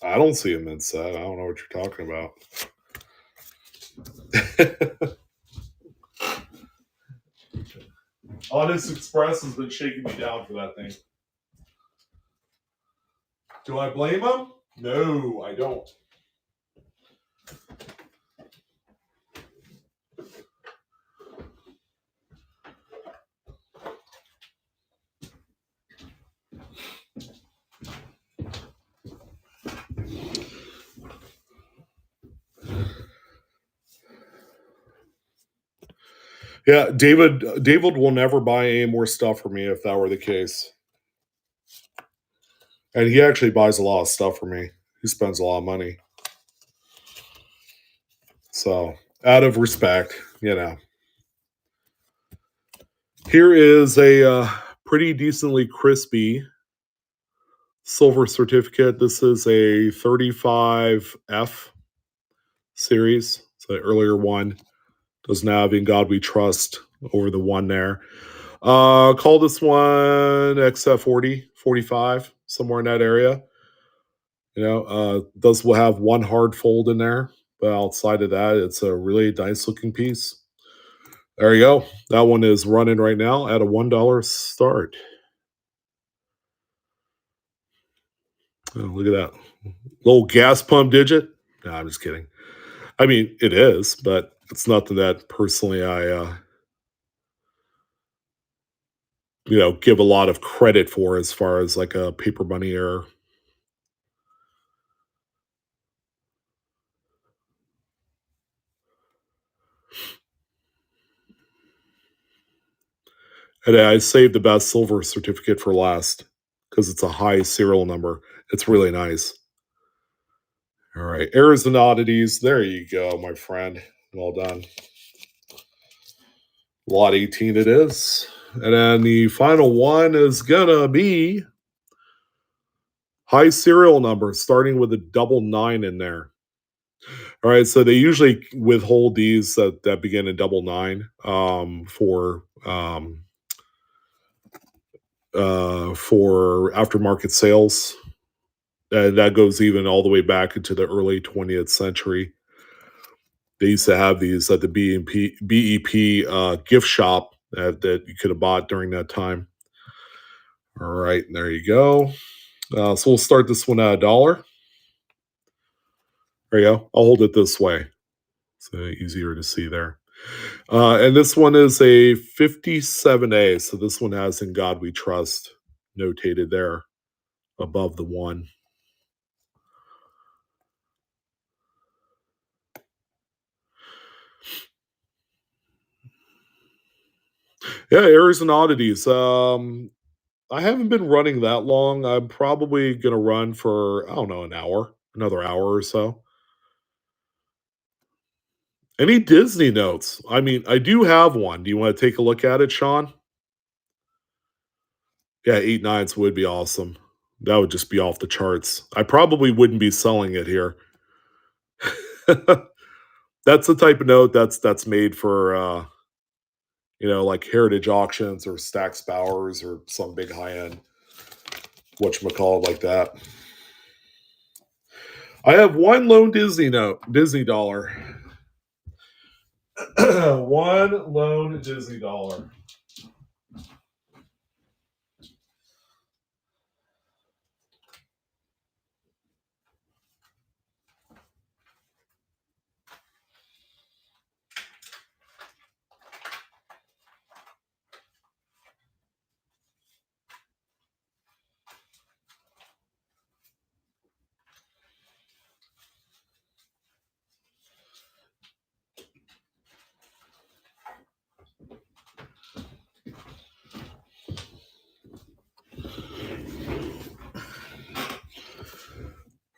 I don't see a mint set. I don't know what you're talking about. Honest Express has been shaking me down for that thing. Do I blame him? No, I don't. Yeah, David will never buy any more stuff for me if that were the case. And he actually buys a lot of stuff for me. He spends a lot of money. So, out of respect, you know. Here is a pretty decently crispy silver certificate. This is a 35F series. It's an earlier one. Doesn't have In God We Trust over the one there. Call this one XF40, 45, somewhere in that area. Does will have one hard fold in there, but outside of that, it's a really nice looking piece. There you go. That one is running right now at a $1 start. Oh, look at that little gas pump digit. No, I'm just kidding. I mean, it is, but it's nothing that personally I give a lot of credit for as far as like a paper money error. And I saved the best silver certificate for last because it's a high serial number. It's really nice. All right, errors and oddities. There you go, my friend. Well done. Lot 18 it is. And then the final one is gonna be high serial number, starting with a double nine in there. All right, so they usually withhold these that begin in double nine for aftermarket sales. That goes even all the way back into the early 20th century. They used to have these at the BEP gift shop that you could have bought during that time. All right, there you go. So we'll start this one at $1. There you go. I'll hold it this way. It's easier to see there. And this one is a 57A. So this one has In God We Trust notated there above the one. Yeah, errors and oddities. I haven't been running that long. I'm probably gonna run for I don't know another hour or so. Any Disney notes? I mean, I do have one. Do you want to take a look at it, Sean? Yeah, 8 nines would be awesome. That would just be off the charts. I probably wouldn't be selling it here. That's the type of note that's made for like heritage auctions or Stack's Bowers or some big high end whatchamacallit like that. I have one lone Disney note, Disney dollar. One lone Disney dollar.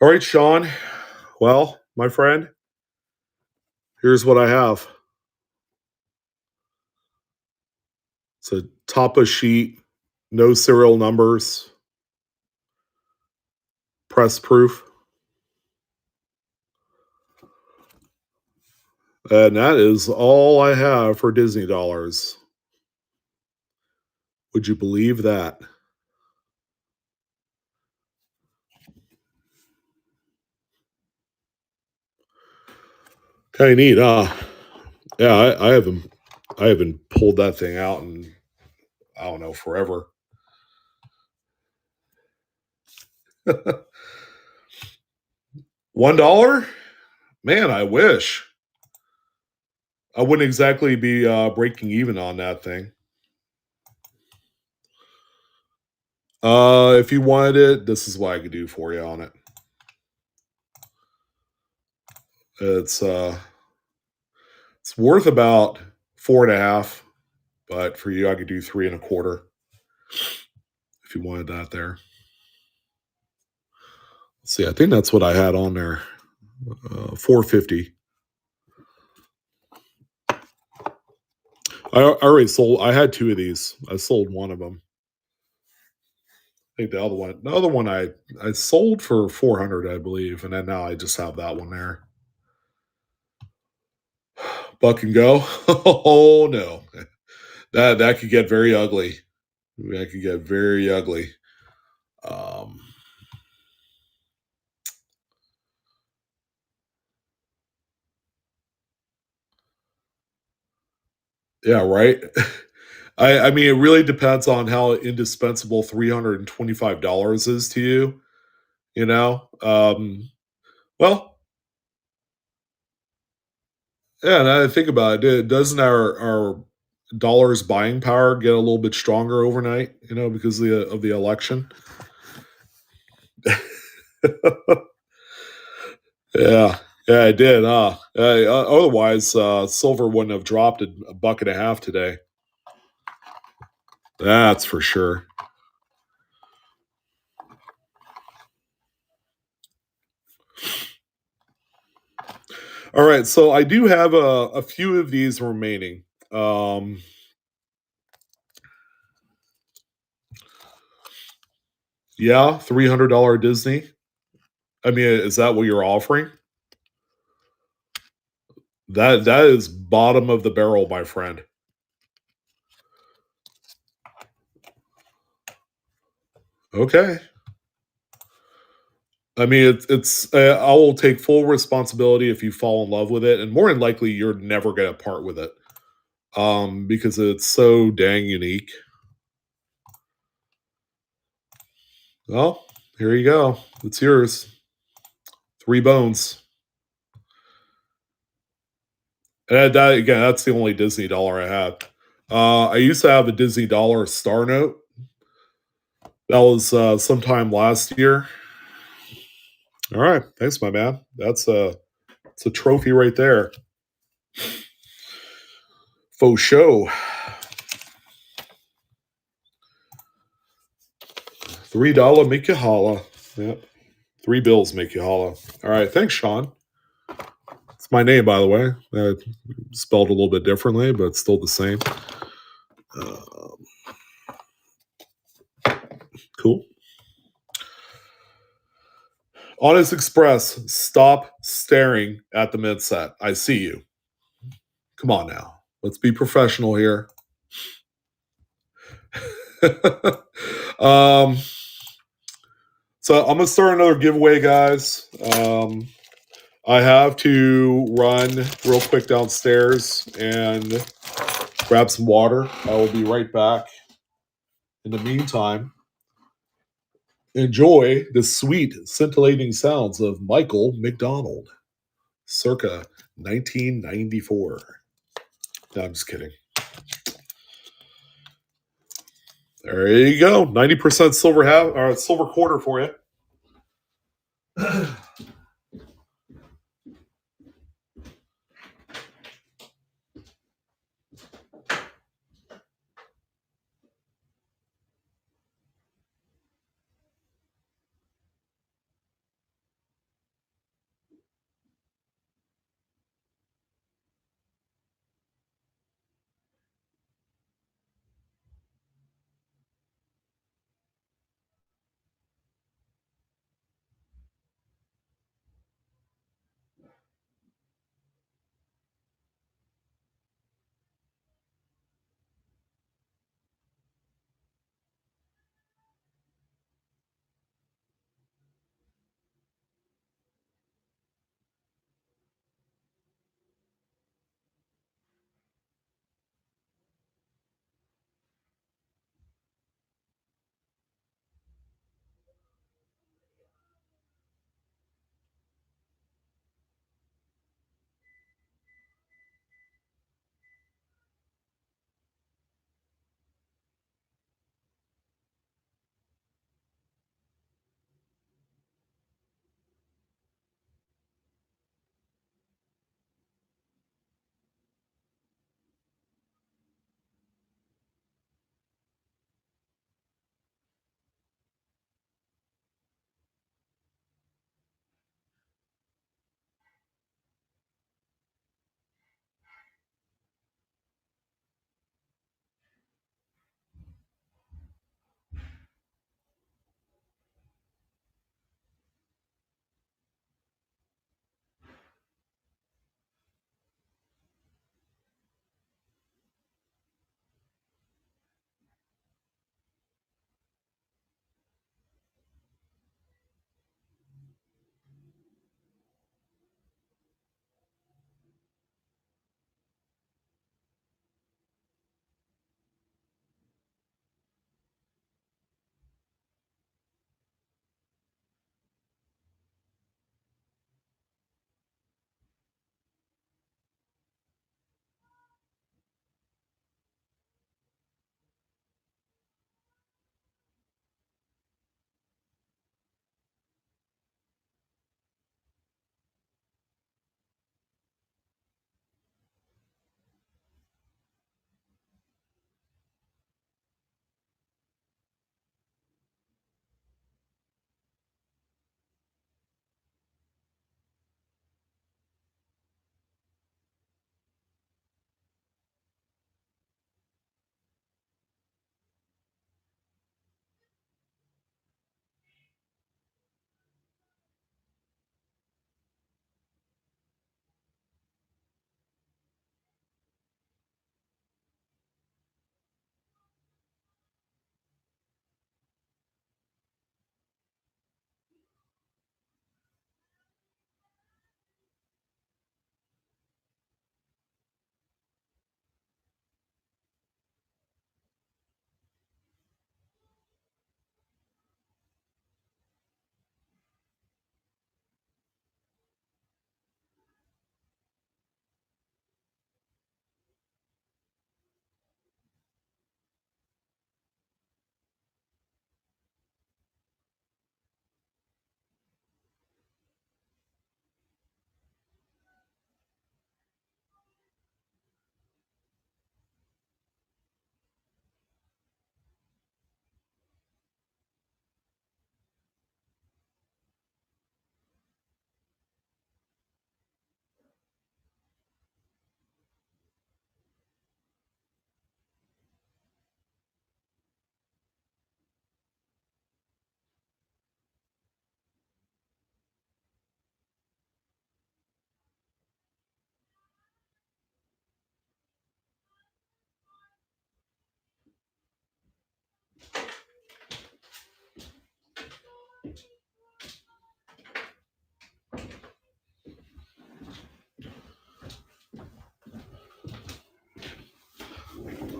All right, Sean. Well, my friend, here's what I have. It's a top of sheet, no serial numbers, press proof. And that is all I have for Disney dollars. Would you believe that? Kind of neat, huh? Yeah, I haven't pulled that thing out in I don't know forever. $1, man. I wish I wouldn't exactly be breaking even on that thing. If you wanted it, this is what I could do for you on it. It's it's worth about 4.5, but for you, I could do 3.25 if you wanted that there. Let's see, I think that's what I had on there. 450. I already sold. I had two of these. I sold one of them. I think the other one I sold for 400, I believe, and then now I just have that one there. Buck and go. Oh no, that could get very ugly. That could get very ugly. Um, yeah, right. I mean, it really depends on how indispensable $325 is to you. You know. Well, yeah, and I think about it. Doesn't our dollar's buying power get a little bit stronger overnight? Because of the election. Yeah, yeah, I did. Otherwise, silver wouldn't have dropped a buck and a half today. That's for sure. All right, so I do have a few of these remaining. Um, yeah, $300 Disney. I mean, is that what you're offering? That is bottom of the barrel, my friend. Okay. I mean, it's I will take full responsibility if you fall in love with it, and more than likely, you're never gonna part with it. Because it's so dang unique. Well, here you go. It's yours. Three bones. And that again, that's the only Disney dollar I have. I used to have a Disney dollar Star Note. That was sometime last year. All right, thanks, my man. It's a trophy right there. Faux show. $3 make you holla. Yep. Three bills make you holla. All right, thanks, Sean. It's my name, by the way. Spelled a little bit differently, but it's still the same. Uh, cool. Honest Express, stop staring at the mid set. I see you. Come on now. Let's be professional here. um, so I'm gonna start another giveaway, guys. I have to run real quick downstairs and grab some water. I will be right back. In the meantime, enjoy the sweet, scintillating sounds of Michael McDonald, circa 1994. No, I'm just kidding. There you go. 90% silver half or silver quarter for you.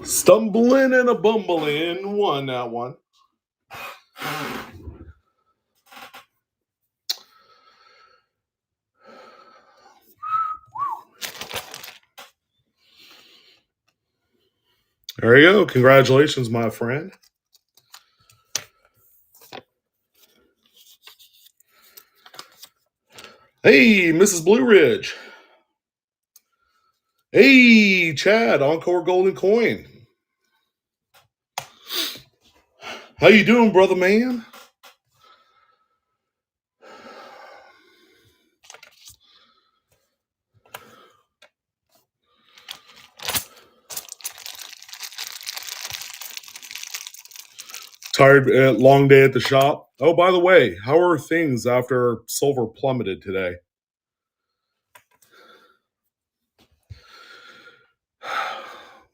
Stumbling and a bumbling, won that one. There you go. Congratulations, my friend. Hey, Mrs. Blue Ridge. Hey, Chad, Encore Golden Coin. How you doing, brother man? Tired, long day at the shop. Oh, by the way, how are things after silver plummeted today?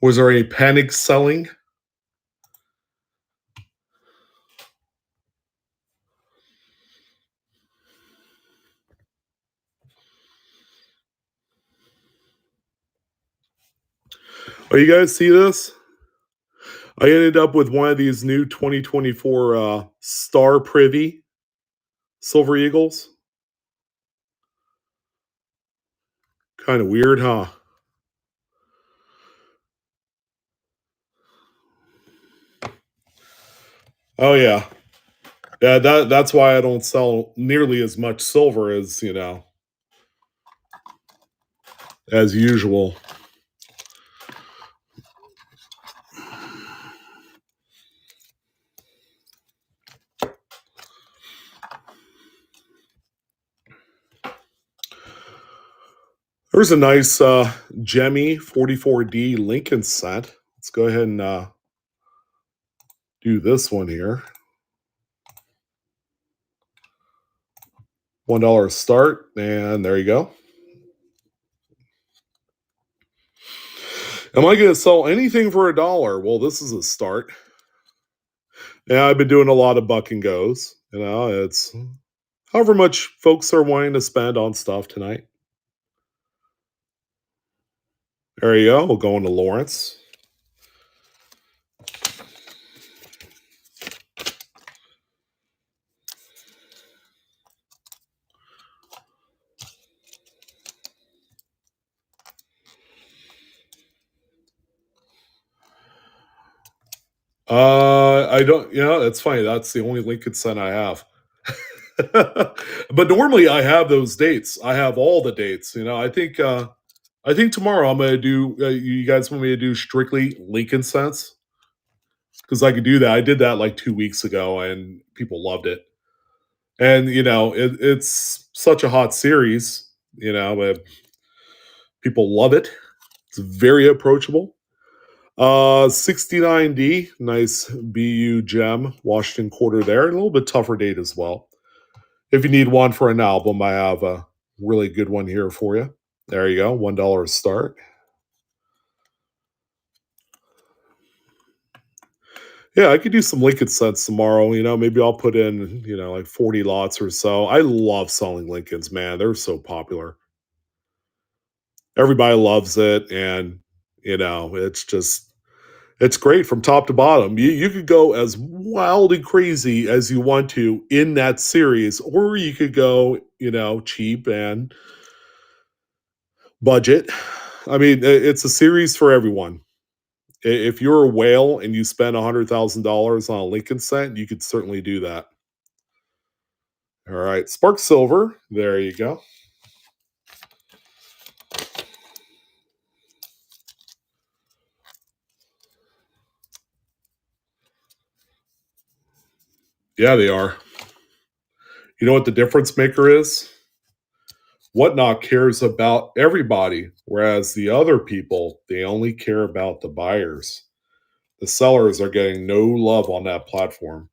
Was there any panic selling? Oh, you guys see this? I ended up with one of these new 2024 Star Privy Silver Eagles. Kind of weird, huh? Oh yeah. Yeah, that's why I don't sell nearly as much silver as, as usual. There's a nice Gemmy 44D Lincoln set. Let's go ahead and do this one here. $1 start, and there you go. Am I going to sell anything for $1? Well, this is a start. Yeah, I've been doing a lot of buck and goes. It's however much folks are wanting to spend on stuff tonight. There you go. We'll go into Lawrence. I don't. It's funny. That's the only Lincoln cent I have. But normally I have those dates. I have all the dates. I think tomorrow I'm gonna do. You guys want me to do strictly Lincoln cents? Because I could do that. I did that like 2 weeks ago, and people loved it. And it's such a hot series. But people love it. It's very approachable. 69D, nice BU gem, Washington quarter there, and a little bit tougher date as well. If you need one for an album, I have a really good one here for you. There you go, $1 start. Yeah, I could do some Lincoln sets tomorrow. Maybe I'll put in, like 40 lots or so. I love selling Lincolns, man. They're so popular. Everybody loves it. And, it's great from top to bottom. You could go as wild and crazy as you want to in that series, or you could go, cheap and budget. I mean, it's a series for everyone. If you're a whale and you spend $100,000 on a Lincoln set, you could certainly do that. All right, Spark Silver. There you go. Yeah, they are. You know what the difference maker is? Whatnot cares about everybody, whereas the other people, they only care about the buyers. The sellers are getting no love on that platform.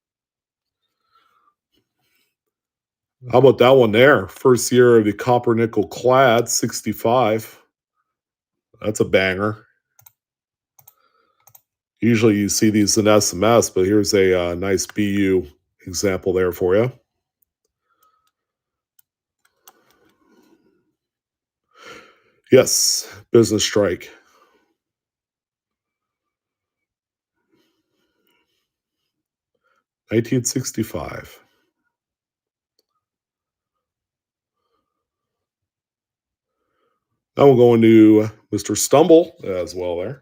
How about that one there? First year of the copper nickel clad 65. That's a banger. Usually you see these in SMS, but here's a nice BU example there for you. Yes, business strike. $1965. Now we'll go into Mr. Stumble as well there.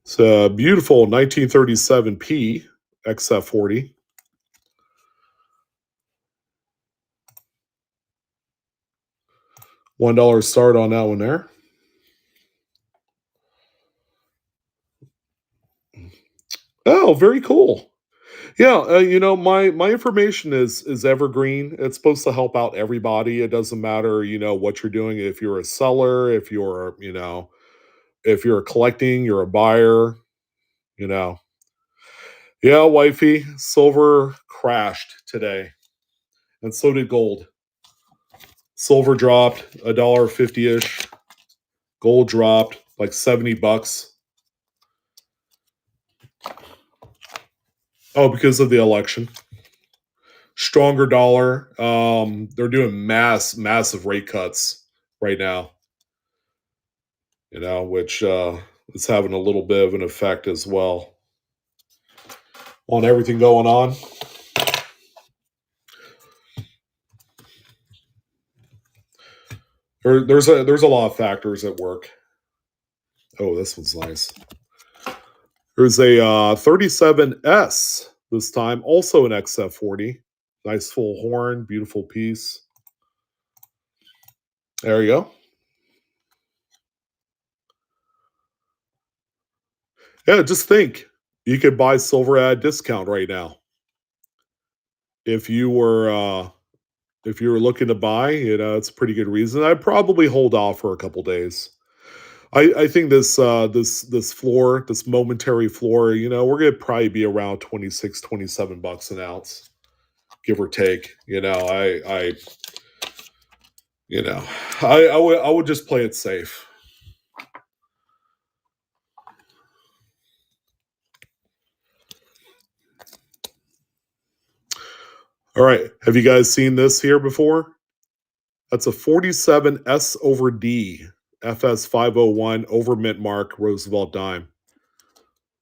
It's a beautiful 1937 P XF40. $1 start on that one there. Oh, very cool. Yeah, my information is evergreen. It's supposed to help out everybody. It doesn't matter, what you're doing. If you're a seller, if you're collecting, you're a buyer. You know, yeah, wifey, silver crashed today, and so did gold. Silver dropped $1.50 ish. Gold dropped like $70. Oh, because of the election. Stronger dollar. They're doing massive rate cuts right now. Which is having a little bit of an effect as well on everything going on. There's a lot of factors at work. Oh, this one's nice. There's a 37S this time, also an XF40. Nice full horn, beautiful piece. There you go. Yeah, just think, you could buy silver at a discount right now. If you were looking to buy, it's a pretty good reason. I'd probably hold off for a couple days. I think this floor, this momentary floor, we're gonna probably be around 26, $27 an ounce, give or take. I would just play it safe. All right. Have you guys seen this here before? That's a 47S over D, FS 501 over mint mark Roosevelt dime.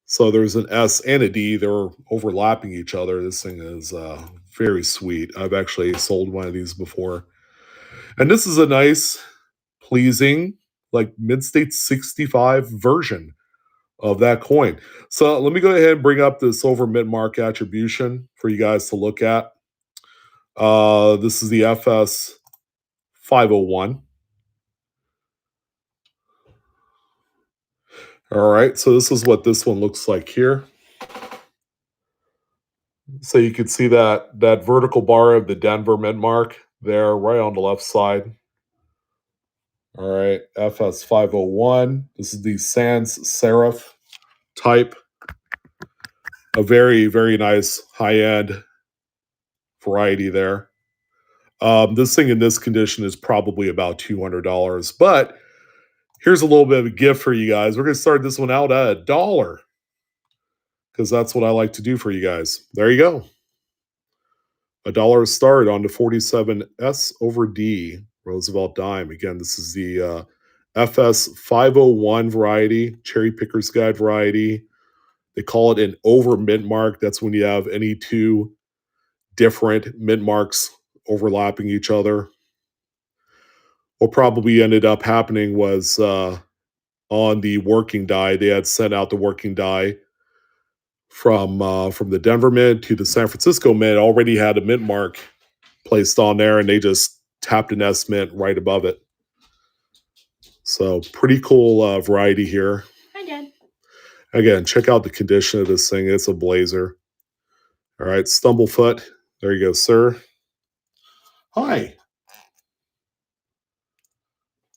So there's an S and a D. They're overlapping each other. This thing is very sweet. I've actually sold one of these before. And this is a nice, pleasing, like mid-state 65 version of that coin. So let me go ahead and bring up this over mint mark attribution for you guys to look at. This is the FS 501. All right, so this is what this one looks like here. So you can see that vertical bar of the Denver mint mark there, right on the left side. All right, FS 501. This is the sans serif type. A very, very nice high-end variety there. This thing in this condition is probably about $200. But here's a little bit of a gift for you guys. We're going to start this one out at $1 because that's what I like to do for you guys. There you go. $1 start on the 47S over D Roosevelt dime. Again, this is the FS 501 variety, cherry picker's guide variety. They call it an over mint mark. That's when you have any two different mint marks overlapping each other. What probably ended up happening was on the working die, they had sent out the working die from the Denver mint to the San Francisco mint. Already had a mint mark placed on there, and they just tapped an S mint right above it. So pretty cool variety here. Hi, Dad. Again, check out the condition of this thing. It's a blazer. All right, Stumblefoot. There you go, sir. Hi.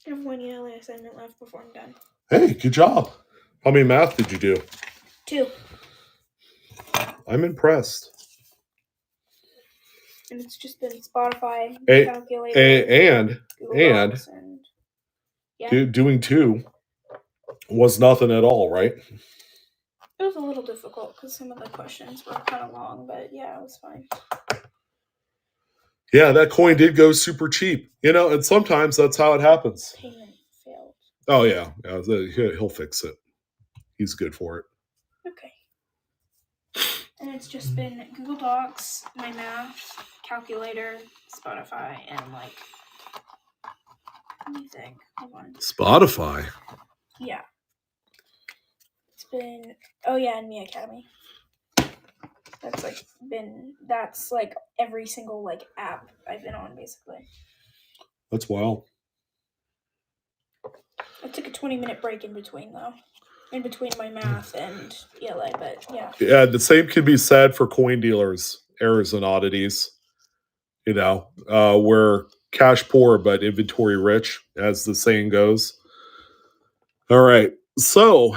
I have one only assignment left before I'm done. Hey, good job. How many math did you do? 2. I'm impressed. And it's just been Spotify, calculator, and yeah. doing 2 was nothing at all, right? It was a little difficult because some of the questions were kind of long, but yeah, it was fine. Yeah, that coin did go super cheap. And sometimes that's how it happens. Payment failed. Oh, yeah. He'll fix it. He's good for it. Okay. And it's just been Google Docs, my math, calculator, Spotify, and let me think. Hold on. Spotify? Yeah. It's been, and Me Academy. That's every single app I've been on basically. That's wild. I took a 20-minute break in between though. In between my math and ELA, but yeah. Yeah, the same can be said for coin dealers, errors and oddities. We're cash poor but inventory rich, as the saying goes. All right, so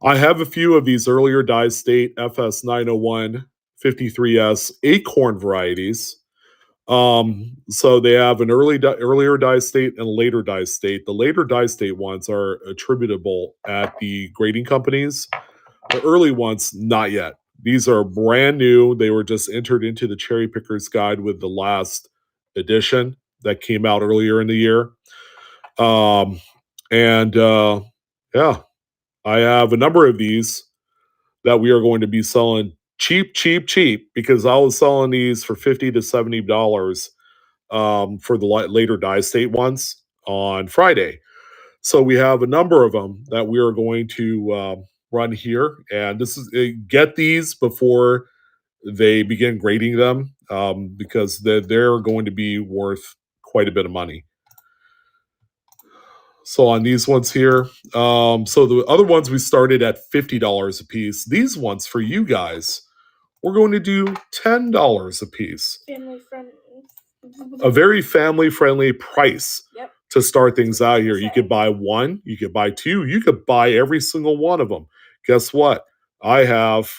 I have a few of these earlier die state FS 901 53S acorn varieties. So they have an earlier die state and a later die state. The later die state ones are attributable at the grading companies. The early ones, not yet. These are brand new. They were just entered into the Cherry Pickers Guide with the last edition that came out earlier in the year. And yeah, I have a number of these that we are going to be selling cheap, cheap, cheap, because I was selling these for $50 to $70 for the later die state ones on Friday. So we have a number of them that we are going to run here, and this is get these before they begin grading them because they're going to be worth quite a bit of money. So on these ones here, so the other ones we started at $50 a piece. These ones for you guys, we're going to do $10 a piece. Family friendly. A very family friendly price. Yep. To start things out here. You could buy one, you could buy two, you could buy every single one of them. Guess what? I have,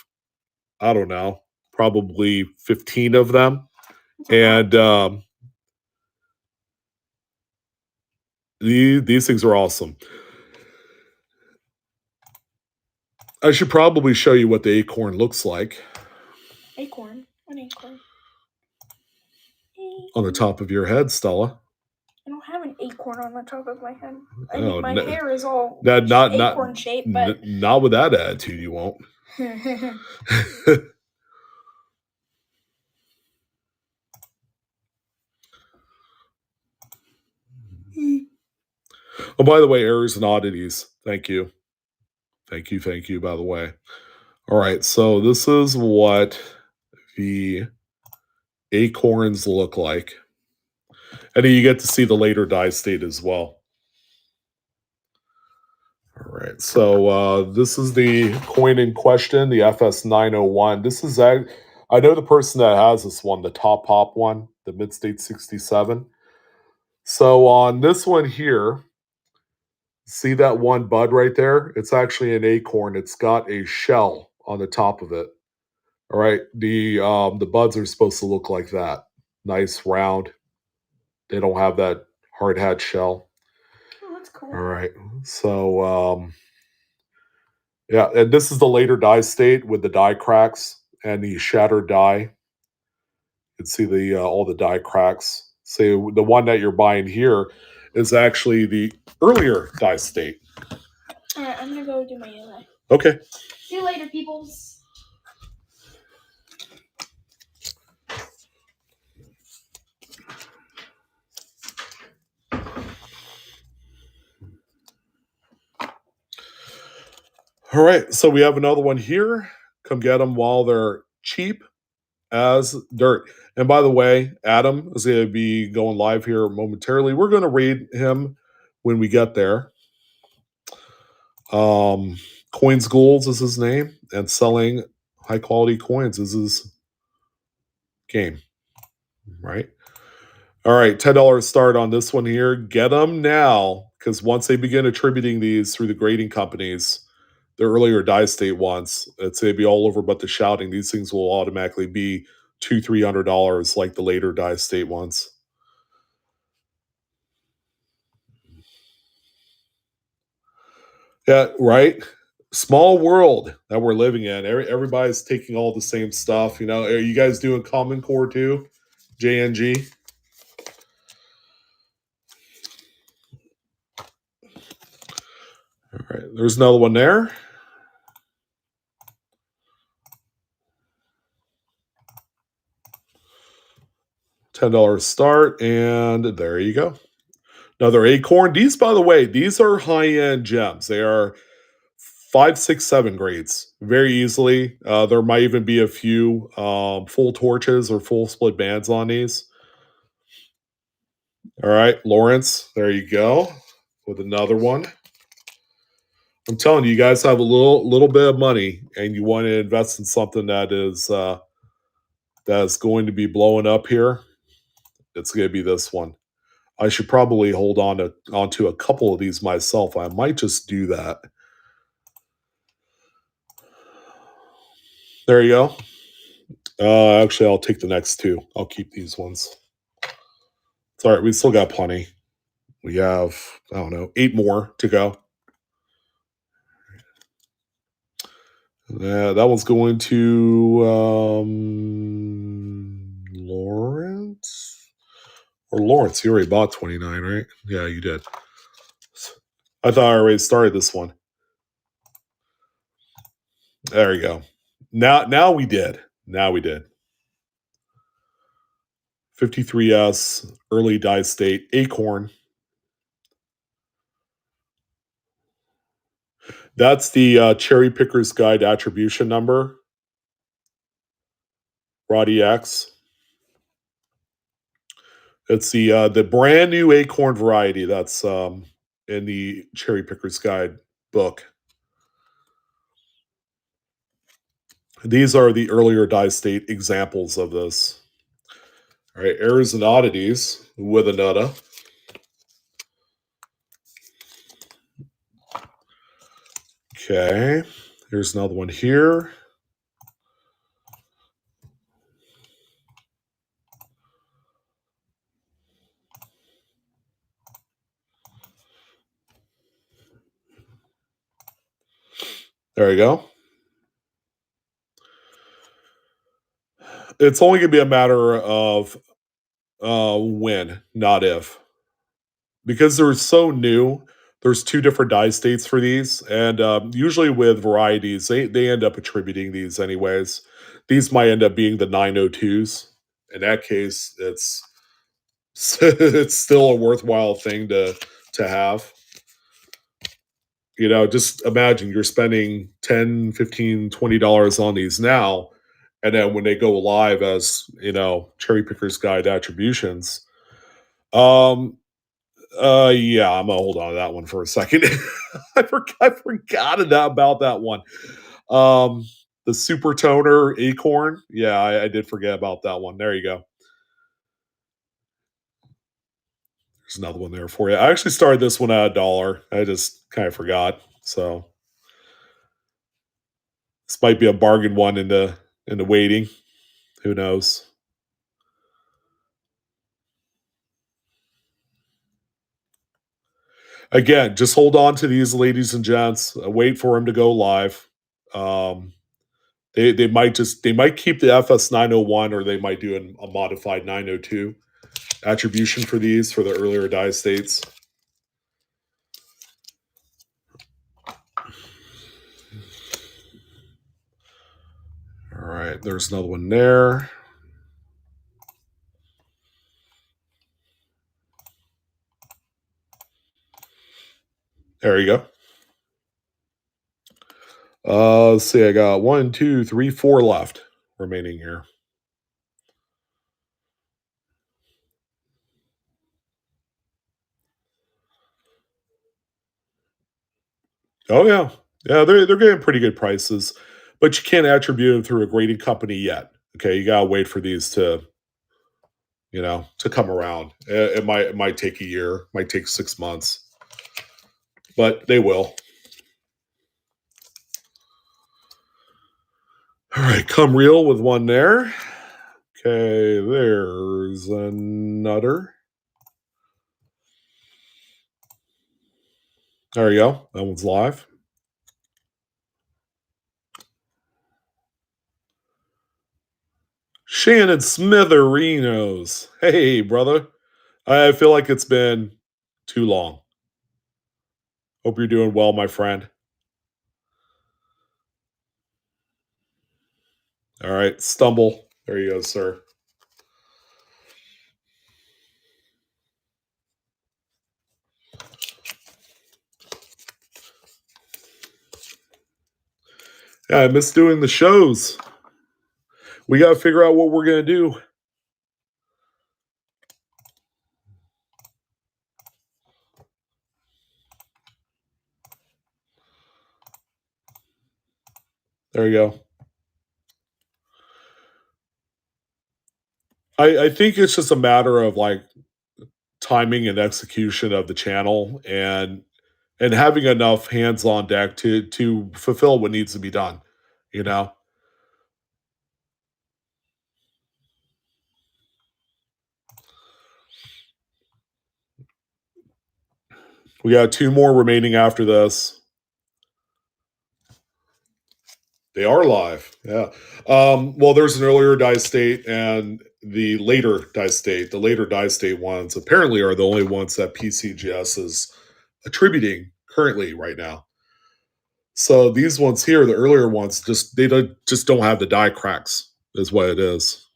I don't know, probably 15 of them. And these things are awesome. I should probably show you what the acorn looks like. Acorn? What acorn? On the top of your head, Stella. I don't have an acorn on the top of my head. My hair is all acorn shaped, but not with that attitude, you won't. Oh, by the way, errors and oddities. Thank you. Thank you, by the way. All right, so this is what the acorns look like. And then you get to see the later die state as well. All right, so this is the coin in question, the FS 901. This is, I know the person that has this one, the Top Pop one, the Mid-State 67. So on this one here, see that one bud right there? It's actually an acorn. It's got a shell on the top of it. All right, the buds are supposed to look like that, nice round. They don't have that hard hat shell. Oh, that's cool. All right, so yeah, and this is the later die state with the die cracks and the shattered die. You can see the all the die cracks. So the one that you're buying here is actually the earlier die state. All right, I'm gonna go do my ELA. Okay. See you later, peoples. All right, so we have another one here. Come get them while they're cheap as dirt. And by the way, Adam is going to be going live here momentarily. We're going to read him when we get there. Coins Ghouls is his name, and selling high quality coins is his game. Right? All right, $10 start on this one here. Get them now, because once they begin attributing these through the grading companies, the earlier die state ones, it's going to be all over but the shouting. These things will automatically be $200-$300 like the later die state ones. Yeah, right. Small world that we're living in. Everybody's taking all the same stuff. You know, are you guys doing Common Core too? JNG. All right, there's another one there. $10 start, and there you go. Another acorn. These, by the way, these are high-end gems. They are 5, 6, 7 grades very easily. There might even be a few full torches or full split bands on these. All right, Lawrence, there you go with another one. I'm telling you, you guys have a little bit of money and you want to invest in something that is going to be blowing up here. It's going to be this one. I should probably hold onto a couple of these myself. I might just do that. There you go. Actually, I'll take the next two. I'll keep these ones. It's all right. We still got plenty. We have, I don't know, 8 more to go. That one's going to Lawrence. Or Lawrence, you already bought 29, right? Yeah, you did. I thought I already started this one. There you go. Now we did. Now we did. 53S, early die state, acorn. That's the Cherry Picker's Guide attribution number. Roddy X. It's the brand new acorn variety that's in the Cherry Picker's Guide book. These are the earlier die state examples of this. All right, errors and oddities with a nutta. Okay, here's another one here. There you go. It's only going to be a matter of when, not if. Because they're so new, there's 2 different die states for these. And usually with varieties, they end up attributing these anyways. These might end up being the 902s. In that case, it's it's still a worthwhile thing to have. You know, just imagine you're spending 10, 15, $20 on these now, and then when they go live as, you know, Cherry Picker's Guide attributions, um yeah, I'm gonna hold on to that one for a second. I forgot about that one. The Super Toner Acorn. Yeah, I did forget about that one. There you go. There's another one there for you. I actually started this one at $1. I just kind of forgot. So this might be a bargain one in the waiting. Who knows? Again, just hold on to these, ladies and gents. Wait for them to go live. Um, they might keep the FS 901 or they might do a modified 902 attribution for these for the earlier die states. All right, there's another one there. There you go. Let's see. I got 1, 2, 3, 4 left remaining here. Oh yeah, yeah. They're getting pretty good prices, but you can't attribute them through a grading company yet. Okay, you gotta wait for these to to come around. It might take a year, might take 6 months, but they will. All right, come real with one there. Okay, there's another. There you go. That one's live. Shannon Smitherinos. Hey, brother. I feel like it's been too long. Hope you're doing well, my friend. All right, stumble. There you go, sir. Yeah, I miss doing the shows. We got to figure out what we're going to do. There you go. I think it's just a matter of like timing and execution of the channel and having enough hands on deck to fulfill what needs to be done. You know, we got two more remaining after this. They are live. Yeah. Well, there's an earlier die state and the later die state. The later die state ones apparently are the only ones that PCGS is attributing currently right now. So these ones here, the earlier ones, just don't have the die cracks. Is what it is.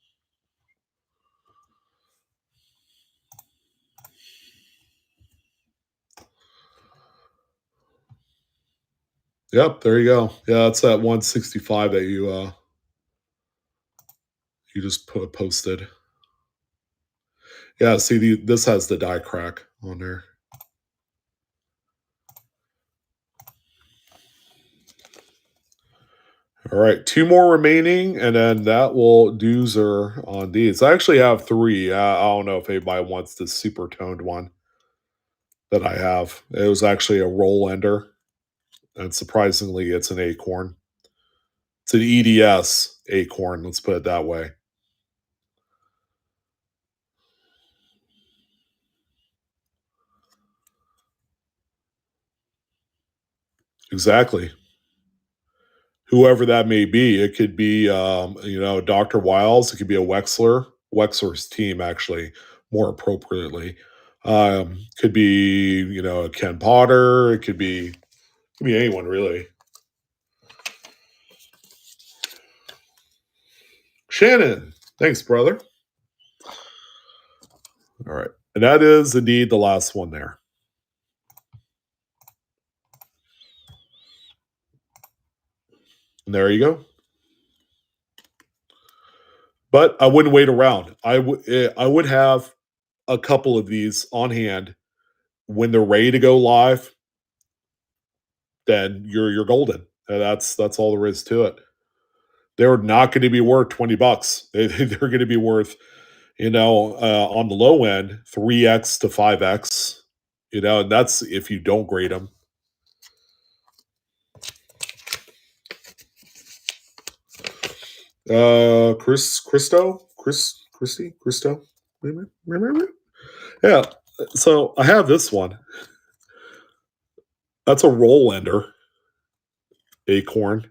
Yep, there you go. Yeah, that's that 165 that you just posted. Yeah, see this has the die crack on there. All right, two more remaining, and then that will doozer on these. I actually have three. I don't know if anybody wants the super toned one that I have. It was actually a roll ender, and surprisingly, it's an acorn. It's an EDS acorn. Let's put it that way. Exactly. Whoever that may be, it could be Dr. Wiles. It could be a Wexler's team actually, more appropriately. Could be a Ken Potter. It could be anyone really. Shannon, thanks, brother. All right, and that is indeed the last one there. And there you go. But I wouldn't wait around. I would have a couple of these on hand when they're ready to go live. Then you're golden. And that's all there is to it. They're not going to be worth $20. They're going to be worth, on the low end, 3x to 5x. And that's if you don't grade them. Christo. Yeah. So I have this one. That's a roll ender. Acorn.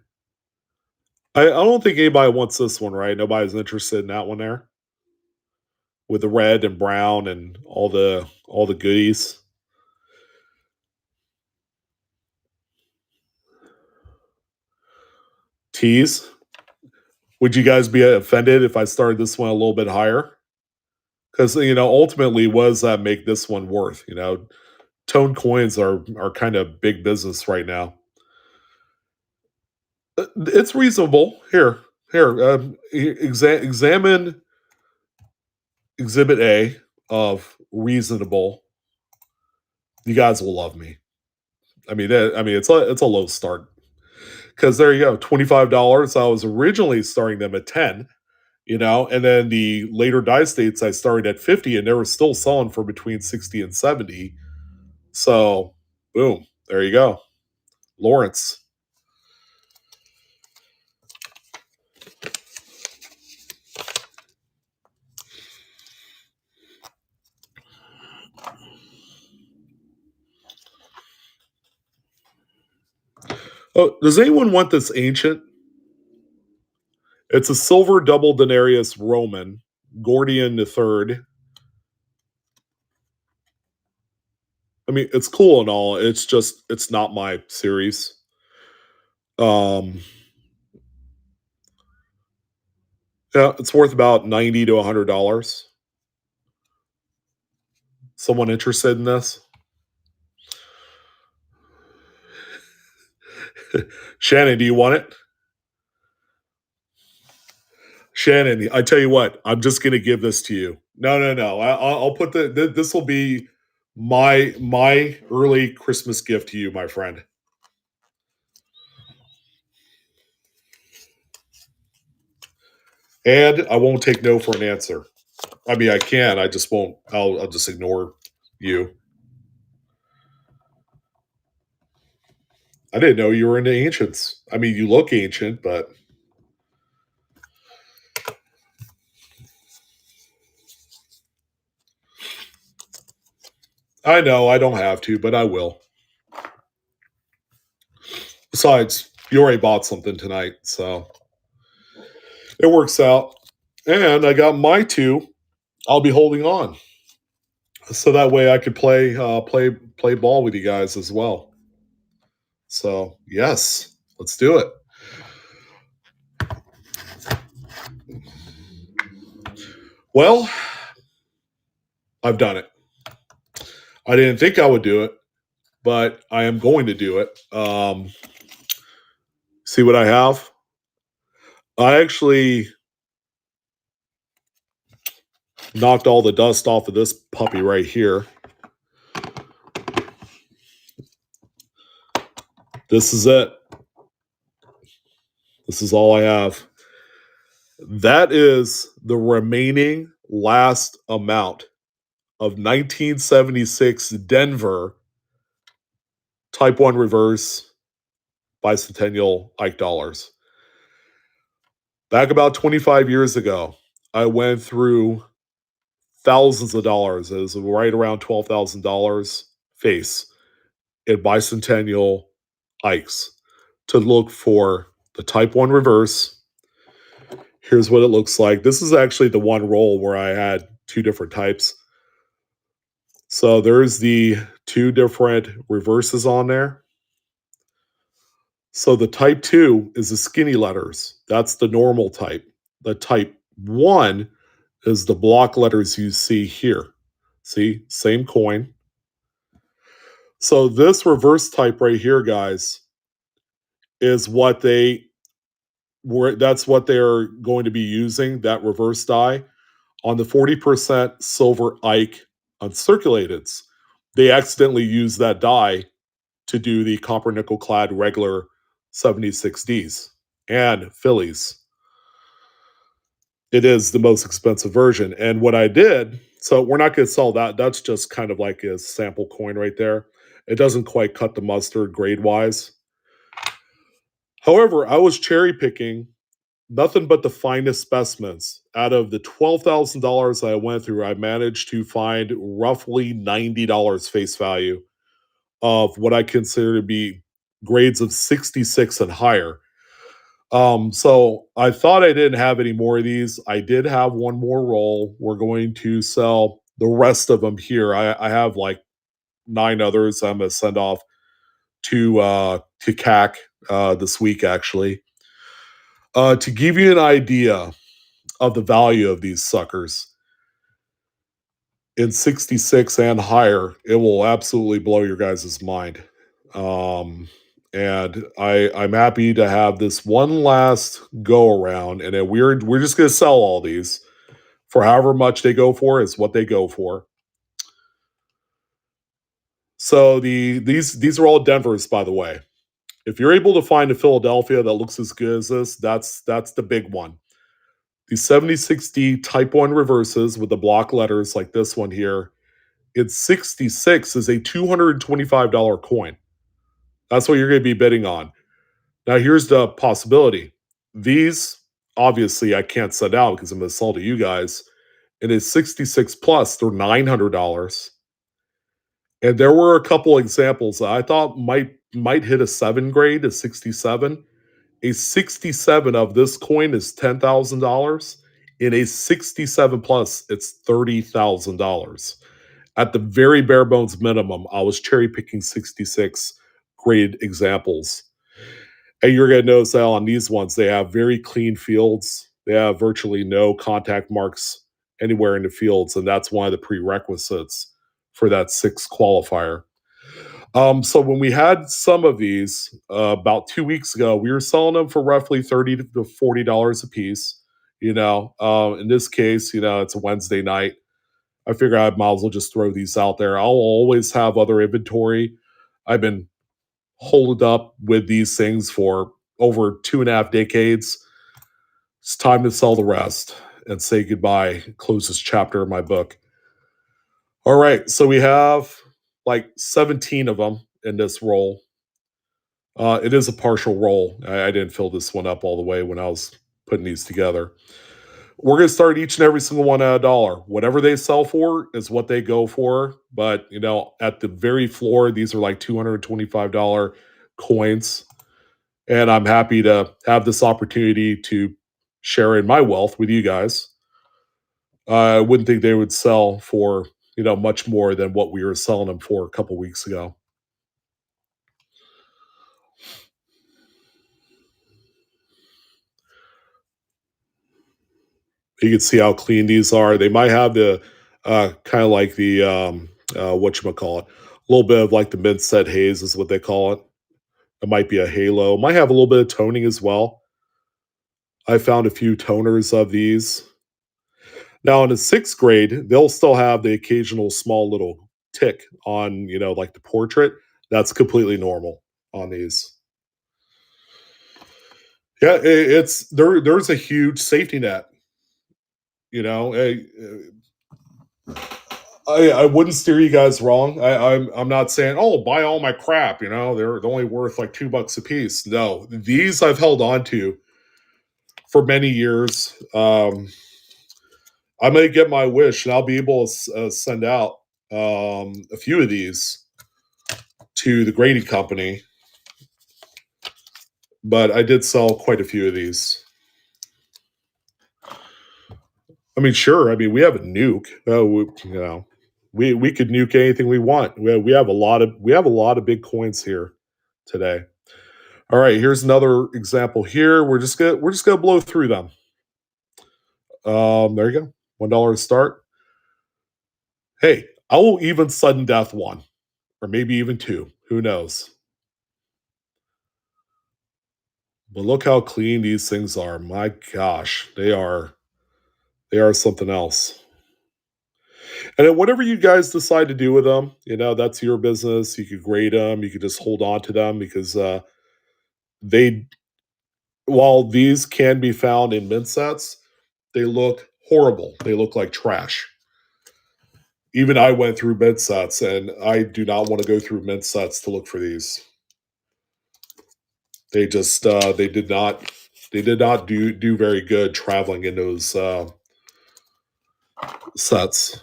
I don't think anybody wants this one, right? Nobody's interested in that one there. With the red and brown and all the goodies. Tease. Would you guys be offended if I started this one a little bit higher? Because ultimately, what does that make this one worth? Tone coins are kind of big business right now. It's reasonable. Here, examine Exhibit A of reasonable. You guys will love me. It's a low start because there you go, $25. I was originally starting them at 10. And then the later die states I started at 50 and they were still selling for between 60 and 70. So boom, there you go. Lawrence. Oh, does anyone want this ancient? It's a silver double denarius Roman, Gordian III. I mean, it's cool and all. It's just it's not my series. Um, yeah, it's worth about $90 to $100. Someone interested in this? Shannon, do you want it? Shannon, I tell you what, I'm just going to give this to you. No. I'll put this will be my early Christmas gift to you, my friend. And I won't take no for an answer. I mean, I can. I just won't. I'll just ignore you. I didn't know you were into ancients. I mean, you look ancient, but I know I don't have to, but I will. Besides, you already bought something tonight, so it works out. And I got my two. I'll be holding on, so that way I could play ball with you guys as well. So yes, let's do it. Well, I've done it. I didn't think I would do it, but I am going to do it. See what I have? I actually knocked all the dust off of this puppy right here. This is it. This is all I have. That is the remaining last amount of 1976 Denver Type 1 reverse Bicentennial Ike dollars. Back about 25 years ago, I went through thousands of dollars. It was right around $12,000 face in Bicentennial Ikes to look for the Type 1 reverse. Here's what it looks like. This is actually the one roll where I had two different types. So there's the two different reverses on there. So the type 2 is the skinny letters. That's the normal type. The type 1 is the block letters you see here. See, same coin. So this reverse type right here, guys, is what that's what they're going to be using, that reverse die on the 40% silver Ike uncirculateds. They accidentally used that die to do the copper nickel clad regular 76Ds and Phillies. It is the most expensive version. And what I did, so we're not going to sell that. That's just kind of like a sample coin right there. It doesn't quite cut the mustard grade wise. However, I was cherry picking nothing but the finest specimens. Out of the $12,000 I went through, I managed to find roughly $90 face value of what I consider to be grades of 66 and higher. So I thought I didn't have any more of these. I did have one more roll. We're going to sell the rest of them here. I have like 9 others I'm going to send off to CAC this week, actually. To give you an idea of the value of these suckers, in 66 and higher, it will absolutely blow your guys' mind. And I'm happy to have this one last go around, and then we're just going to sell all these for however much they go for is what they go for. So these are all Denvers, by the way. If you're able to find a Philadelphia that looks as good as this, that's the big one. The 76D Type 1 reverses with the block letters like this one here, it's 66 is a $225 coin. That's what you're going to be bidding on. Now, here's the possibility. These, obviously, I can't send out because I'm going to sell to you guys. It is 66 plus, they're $900. And there were a couple examples that I thought might hit a 7 grade, a 67. A 67 of this coin is $10,000. In a 67 plus, it's $30,000. At the very bare bones minimum, I was cherry picking 66 great examples. And you're going to notice that on these ones, they have very clean fields. They have virtually no contact marks anywhere in the fields. And that's one of the prerequisites for that six qualifier. So when we had some of these about 2 weeks ago, we were selling them for roughly $30 to $40 a piece. In this case, it's a Wednesday night. I figure I might as well just throw these out there. I'll always have other inventory. I've been holed up with these things for over 2.5 decades. It's time to sell the rest and say goodbye, close this chapter of my book. All right, so we have like 17 of them in this roll. It is a partial roll. I didn't fill this one up all the way when I was putting these together. We're going to start each and every single one at $1. Whatever they sell for is what they go for. But, at the very floor, these are like $225 coins. And I'm happy to have this opportunity to share in my wealth with you guys. I wouldn't think they would sell for, much more than what we were selling them for a couple weeks ago. You can see how clean these are. They might have the kind of like the whatchamacallit, a little bit of like the mint set haze is what they call it. It might be a halo. It might have a little bit of toning as well. I found a few toners of these. Now in the sixth grade, they'll still have the occasional small little tick on, like the portrait. That's completely normal on these. Yeah, it's there. There's a huge safety net. I wouldn't steer you guys wrong. I'm not saying, oh, buy all my crap. They're only worth like $2 a piece. No, these I've held on to for many years. I may get my wish, and I'll be able to send out a few of these to the Grady Company. But I did sell quite a few of these. I mean, sure. I mean, we have a nuke. We could nuke anything we want. We have a lot of big coins here today. All right, here's another example here. We're just gonna blow through them. There you go. $1 to start. Hey, I will even sudden death one, or maybe even two. Who knows? But look how clean these things are. My gosh, they are something else. And then whatever you guys decide to do with them, that's your business. You could grade them. You could just hold on to them because they, while these can be found in mint sets, they look horrible. They look like trash. Even I went through mint sets, and I do not want to go through mint sets to look for these. They just they did not do very good traveling in those sets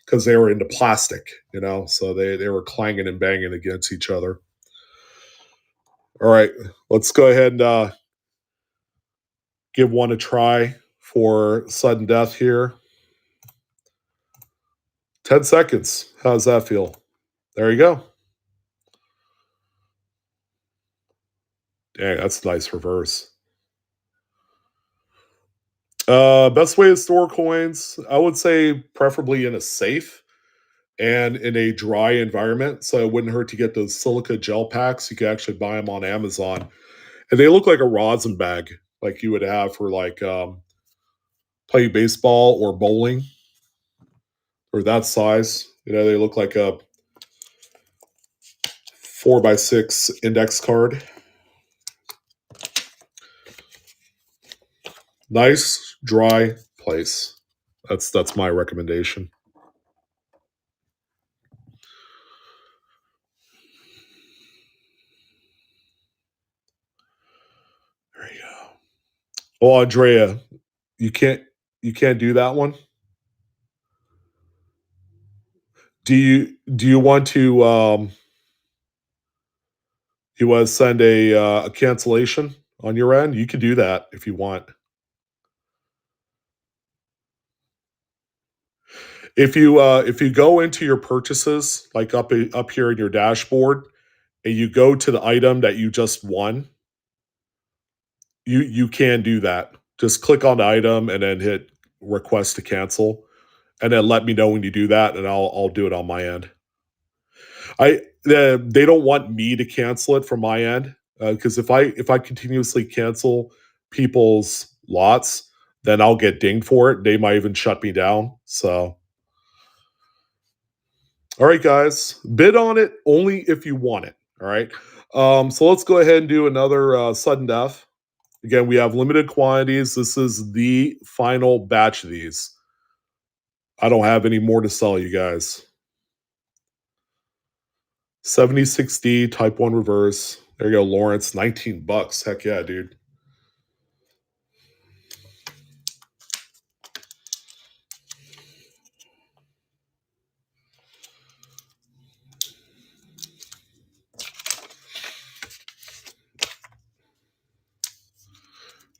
because they were into plastic, so they were clanging and banging against each other. All right, let's go ahead and give one a try for sudden death here. 10 seconds. How does that feel? There you go. Dang, that's a nice reverse. Best way to store coins, I would say preferably in a safe and in a dry environment. So it wouldn't hurt to get those silica gel packs. You can actually buy them on Amazon. And they look like a rosin bag, like you would have for like playing baseball or bowling, or that size. They look like a 4x6 index card. Nice, dry place. That's my recommendation. There you go. Oh, Andrea, you can't do that one. Do you want to send a cancellation on your end, you can do that if you want. If you go into your purchases, like up here in your dashboard, and you go to the item that you just won, you can do that. Just click on the item and then hit request to cancel, and then let me know when you do that, and I'll do it on my end. They don't want me to cancel it from my end because if I continuously cancel people's lots, then I'll get dinged for it. They might even shut me down. So, all right, guys, bid on it only if you want it. All right. So let's go ahead and do another sudden death. Again, we have limited quantities. This is the final batch of these. I don't have any more to sell you guys. 76D Type 1 reverse. There you go, Lawrence. $19. Heck yeah, dude.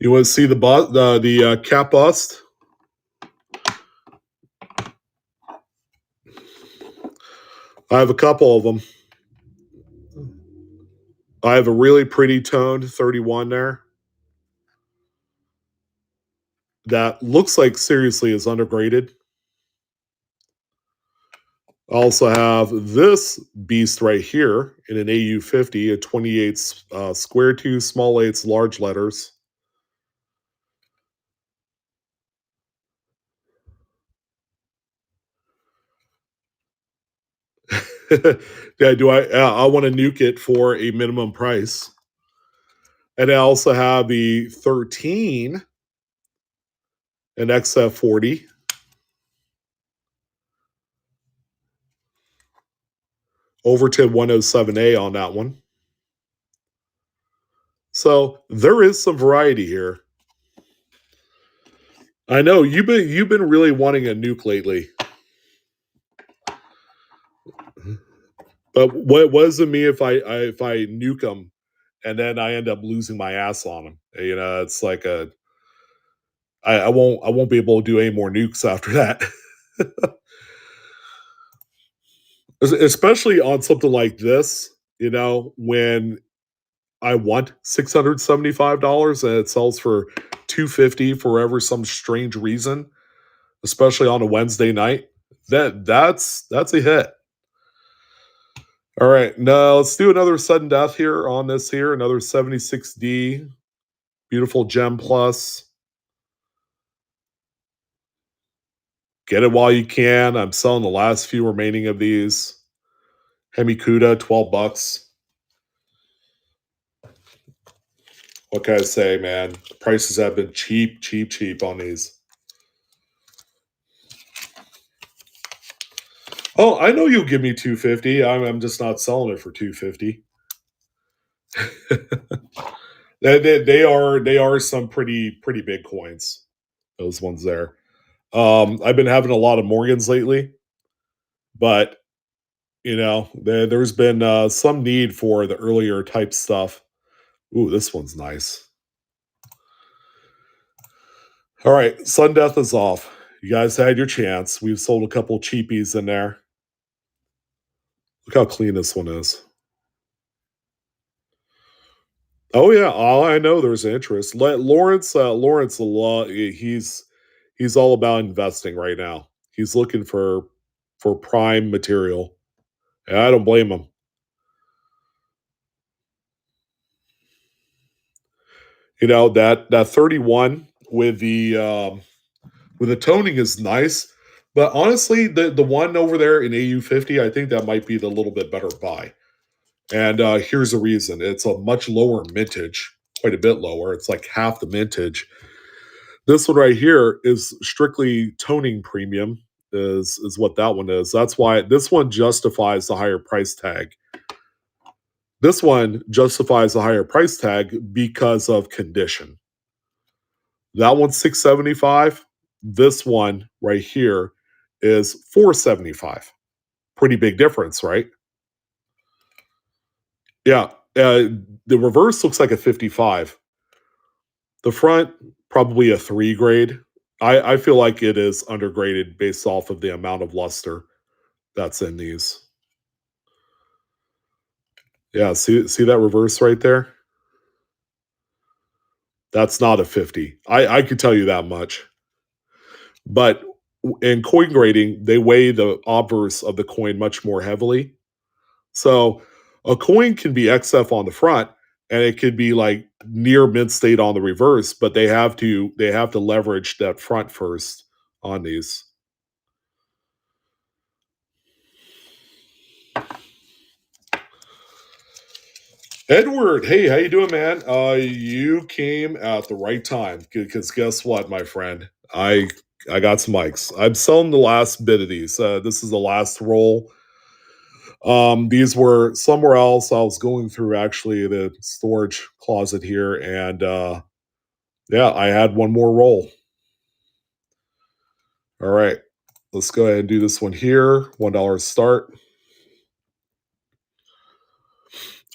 You want to see the cap bust? I have a couple of them. I have a really pretty toned 31 there that looks like seriously is undergraded. I also have this beast right here in an AU50, a 28 square 2, small 8s, large letters. Yeah, do I want to nuke it for a minimum price. And I also have the 13 an XF40. Overton 107A on that one. So there is some variety here. I know you've been really wanting a nuke lately. But what was it me if I nuke them and then I end up losing my ass on them? You know, it's like I won't be able to do any more nukes after that. Especially on something like this, you know, when I want $675 and it sells for $250 for ever some strange reason, especially on a Wednesday night. That's a hit. All right, now let's do another sudden death here on this here. Another 76D, beautiful gem plus. Get it while you can. I'm selling the last few remaining of these. Hemikuda, $12. What can I say, man? Prices have been cheap, cheap, cheap on these. Oh, I know you'll give me $250. I'm just not selling it for $250. They are some pretty big coins. Those ones there. I've been having a lot of Morgans lately, but you know there's been some need for the earlier type stuff. Ooh, this one's nice. All right, Sun Death is off. You guys had your chance. We've sold a couple cheapies in there. Look how clean this one is. Oh yeah, all I know there's interest. Lawrence a lot. He's all about investing right now. He's looking for prime material, and I don't blame him. You know that 31 with the toning is nice, but honestly, the one over there in AU50, I think that might be the little bit better buy. And here's the reason: it's a much lower mintage, quite a bit lower. It's like half the mintage. This one right here is strictly toning premium. Is what that one is. That's why this one justifies the higher price tag. This one justifies the higher price tag because of condition. That one's 675. This one right here is 475. Pretty big difference, right? Yeah. The reverse looks like a 55. The front, probably a 3 grade. I feel like it is undergraded based off of the amount of luster that's in these. Yeah, see that reverse right there? That's not a 50. I could tell you that much. But in coin grading, they weigh the obverse of the coin much more heavily. So a coin can be XF on the front and it could be like near mint state on the reverse, but they have to leverage that front first on these. Edward, hey, how you doing, man? You came at the right time because guess what, my friend? I got some mics. I'm selling the last bit of these. This is the last roll. These were somewhere else. I was going through actually the storage closet here, and yeah, I had one more roll. All right, let's go ahead and do this one here. $1 start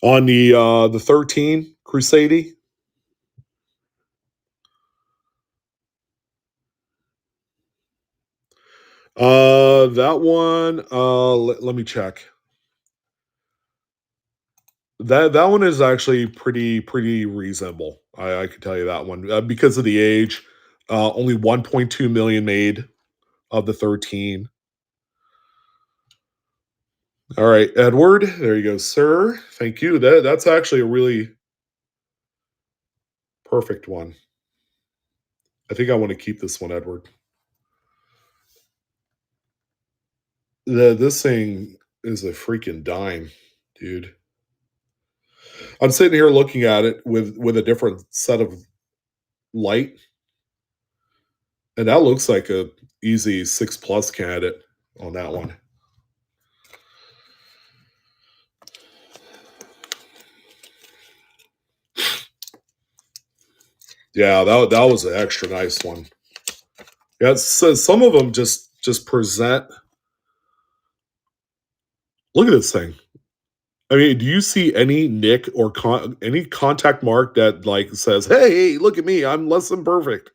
on the 13 Crusade. That one. Let me check. That one is actually pretty reasonable. I can tell you that one because of the age. Only 1.2 million made of the 13. All right, Edward. There you go, sir. Thank you. That's actually a really perfect one. I think I want to keep this one, Edward. This thing is a freaking dime, dude. I'm sitting here looking at it with a different set of light, and that looks like a easy 6+ candidate on that one. Yeah, that was an extra nice one. Yeah, so some of them just present. Look at this thing. I mean, do you see any nick or any contact mark that like says, "Hey, look at me, I'm less than perfect"?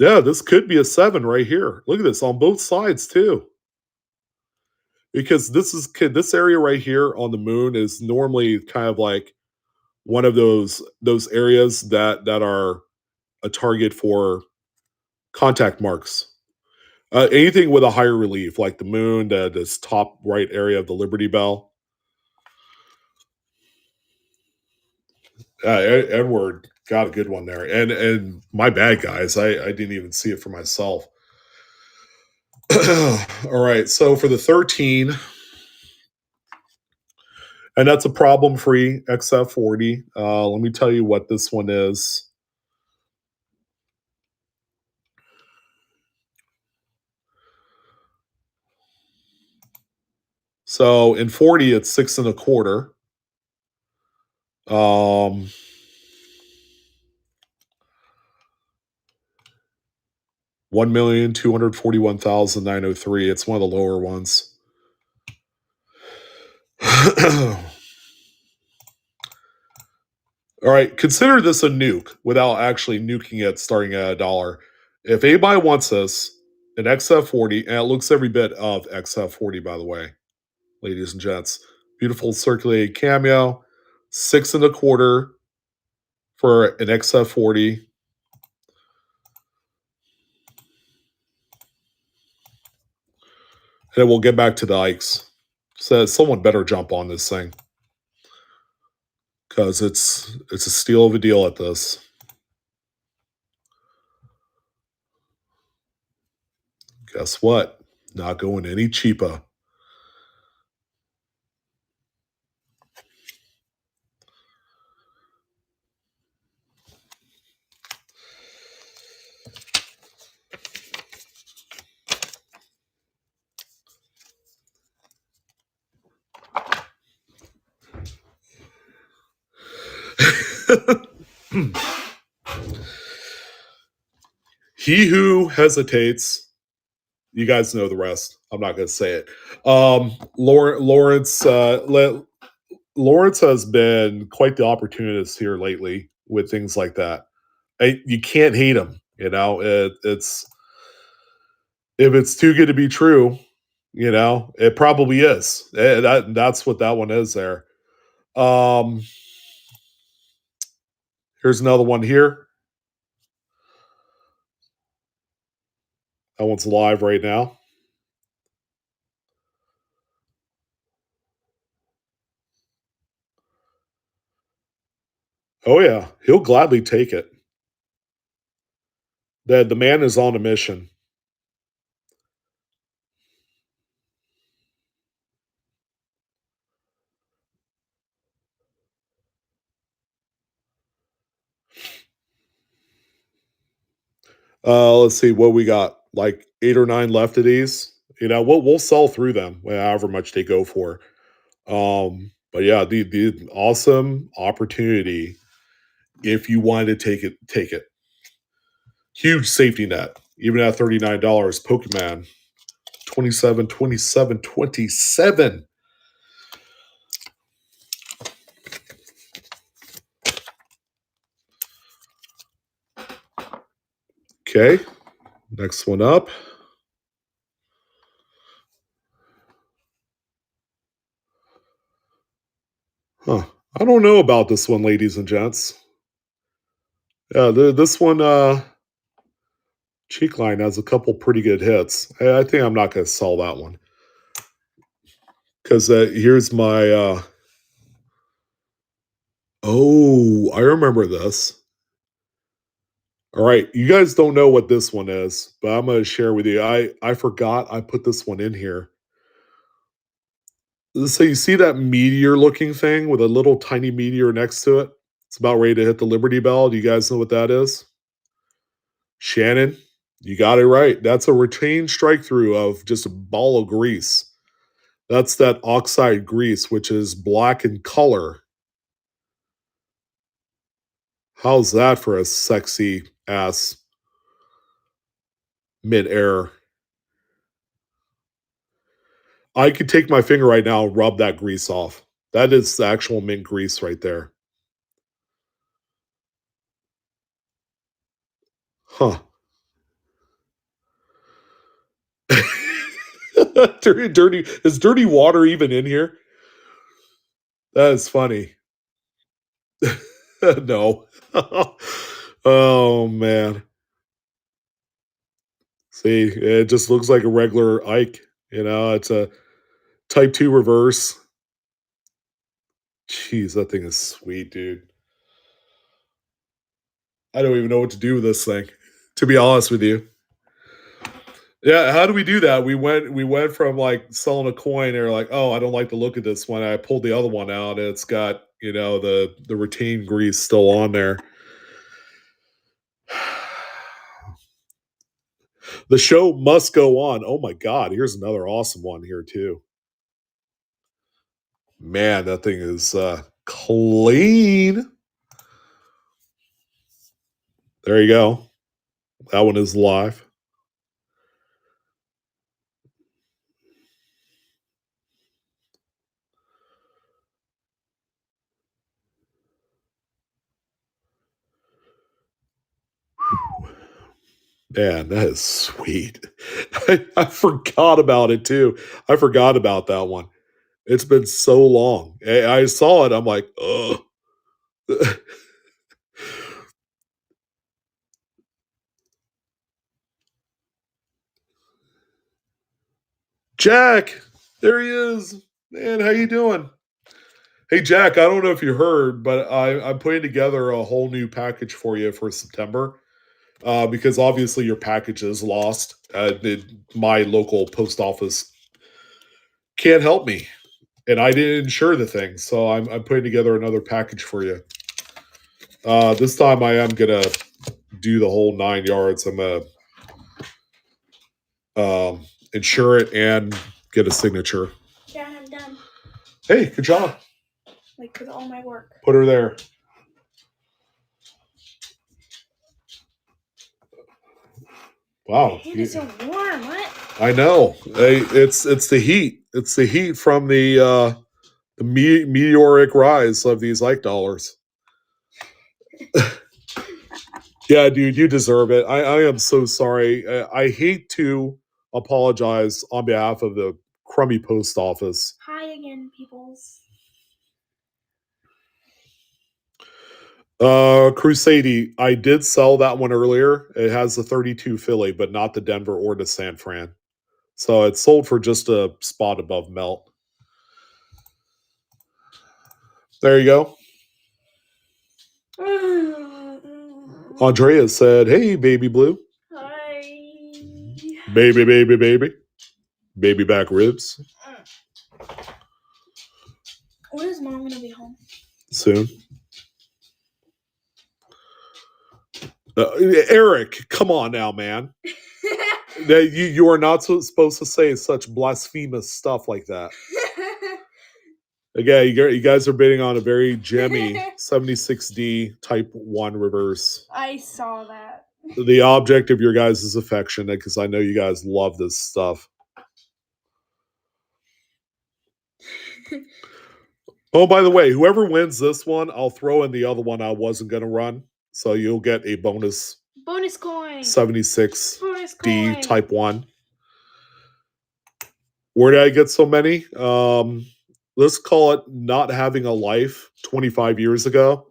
Yeah, this could be a 7 right here. Look at this on both sides too. Because this area right here on the moon is normally kind of like one of those areas that are a target for contact marks. Anything with a higher relief, like the moon, this top right area of the Liberty Bell. Edward got a good one there, and my bad, guys. I didn't even see it for myself. All right, so for the 13, and that's a problem-free XF40. Let me tell you what this one is. So in 40, it's 6.25. 1,241,903. It's one of the lower ones. All right, consider this a nuke without actually nuking it starting at $1. If anybody wants this, an XF40, and it looks every bit of XF40, by the way, ladies and gents. Beautiful circulated cameo, 6.25 for an XF40. And we'll get back to the Ikes. So someone better jump on this thing. Because it's a steal of a deal at this. Guess what? Not going any cheaper. He who hesitates, you guys know the rest. I'm not going to say it. Lawrence has been quite the opportunist here lately. with things like that. You can't hate them. It's if it's too good to be true, it probably is. That's what that one is there. Um, Here's another one here. That one's live right now. Oh yeah, he'll gladly take it. The man is on a mission. Let's see what we got. Like 8 or 9 left of these. We'll sell through them, however much they go for. But yeah, the awesome opportunity. If you wanted to take it, take it. Huge safety net, even at $39. Pokemon 27, 27, 27. Okay, next one up. Huh. I don't know about this one, ladies and gents. Yeah, this one, Cheekline has a couple pretty good hits. I think I'm not going to sell that one. Because here's my. Oh, I remember this. All right, you guys don't know what this one is, but I'm going to share with you. I forgot I put this one in here. So you see that meteor looking thing with a little tiny meteor next to it? It's about ready to hit the Liberty Bell. Do you guys know what that is? Shannon, you got it right. That's a retained strike through of just a ball of grease. That's that oxide grease, which is black in color. How's that for a sexy ass mid-air? I could take my finger right now and rub that grease off. That is the actual mint grease right there. Huh. dirty. Is dirty water even in here? That is funny. No. Oh man. See, it just looks like a regular Ike. It's a Type 2 reverse. Jeez, that thing is sweet, dude. I don't even know what to do with this thing, to be honest with you. Yeah, how do we do that? We went from like selling a coin or like, oh, I don't like the look of this one. I pulled the other one out and it's got, the retained grease still on there. The show must go on. Oh my god, here's another awesome one here too. Man, that thing is clean. There you go. That one is live. Man, that is sweet. I forgot about it too. I forgot about that one. It's been so long. I saw it. I'm like, ugh. Jack, there he is. Man, how you doing? Hey, Jack. I don't know if you heard, but I'm putting together a whole new package for you for September. Because obviously your package is lost. My local post office can't help me, and I didn't insure the thing, so I'm putting together another package for you. This time I am gonna do the whole 9 yards. I'm gonna insure it and get a signature. Yeah, I'm done. Hey, good job. Like with all my work. Put her there. Wow, it's so warm. What? I know. It's the heat. It's the heat from the meteoric rise of these Ike dollars. Yeah, dude, you deserve it. I am so sorry. I hate to apologize on behalf of the crummy post office. Hi again, peoples. Crusade, I did sell that one earlier. It has the 32 Philly, but not the Denver or the San Fran. So it's sold for just a spot above melt. There you go. Andrea said, "Hey, baby blue." Hi. Baby, baby, baby. Baby back ribs. When is mom gonna be home? Soon. Eric, come on now, man. You are not supposed to say such blasphemous stuff like that. Again, you guys are bidding on a very gemmy 76D Type 1 reverse. I saw that. The object of your guys' affection, because I know you guys love this stuff. Oh, by the way, whoever wins this one, I'll throw in the other one I wasn't going to run. So you'll get a bonus coin. 76D Bonus coin. Type 1. Where did I get so many? Let's call it not having a life 25 years ago.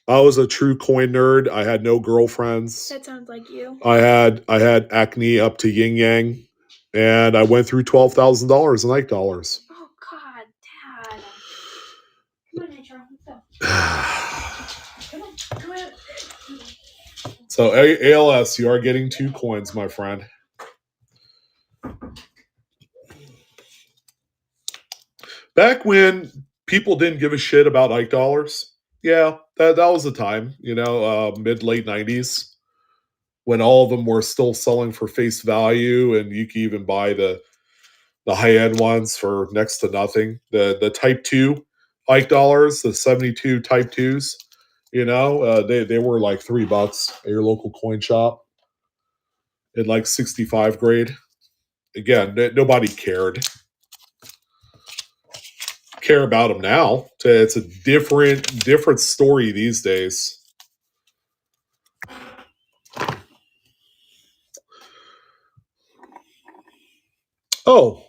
I was a true coin nerd. I had no girlfriends. That sounds like you. I had acne up to yin yang, and I went through $12,000 in Ike dollars. Oh God, Dad! Come on, Nature. Let's go. Come on. So ALS, you are getting 2 coins, my friend. Back when people didn't give a shit about Ike dollars, yeah, that was the time, mid late 90s, when all of them were still selling for face value, and you could even buy the high end ones for next to nothing. The Type 2 Ike dollars, the 72 Type 2s, they were like $3 at your local coin shop in like 65 grade. Again, nobody cared. Care about them now. It's a different story these days. Oh,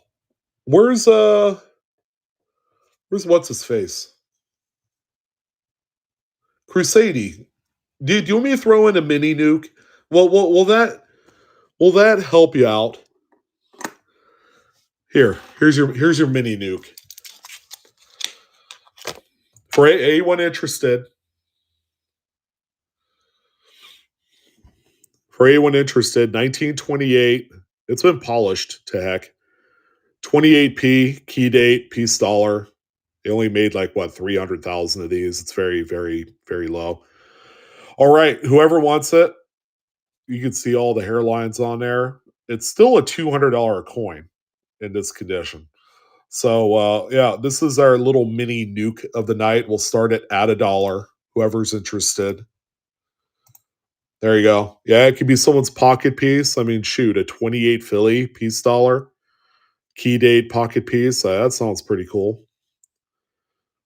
where's what's his face? Crusade. Do you want me to throw in a mini nuke? Well, will that help you out? Here's your mini nuke. For anyone interested, For anyone interested, 1928. It's been polished to heck. 28p key date, piece dollar. They only made like 300,000 of these. It's very, very, very low. All right, whoever wants it, you can see all the hairlines on there. It's still a $200 coin in this condition. So yeah, this is our little mini nuke of the night. We'll start it at $1. Whoever's interested. There you go. Yeah, it could be someone's pocket piece. I mean, shoot, a 28 Philly piece dollar, key date pocket piece. That sounds pretty cool.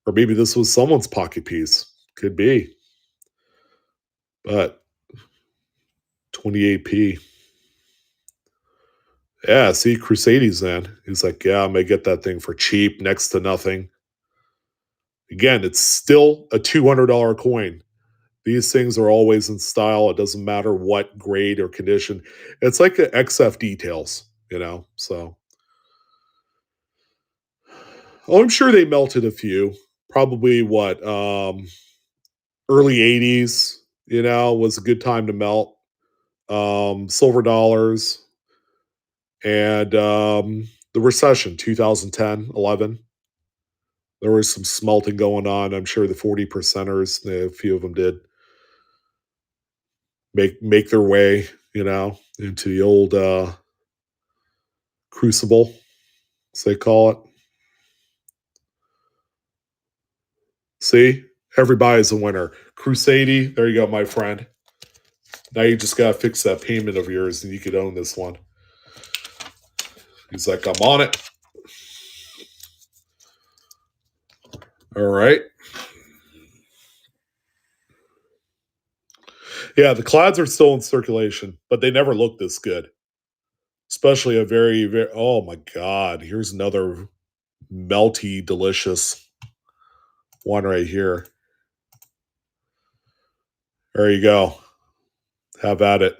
Or maybe this was someone's pocket piece. Could be. But 28p. Yeah, see, Crusades then. He's like, yeah, I'm going to get that thing for cheap, next to nothing. Again, it's still a $200 coin. These things are always in style. It doesn't matter what grade or condition. It's like a XF details, so. Oh, I'm sure they melted a few. Probably early 80s, was a good time to melt. Silver dollars. And the recession, 2010, 11. There was some smelting going on. I'm sure the 40 percenters, a few of them did make their way, into the old crucible, as they call it. See, everybody's a winner. Crusade, there you go, my friend. Now you just gotta fix that payment of yours, and you could own this one. He's like, I'm on it. All right. Yeah, the clouds are still in circulation, but they never look this good. Especially a very, very, oh my God, here's another melty, delicious one right here. There you go. Have at it.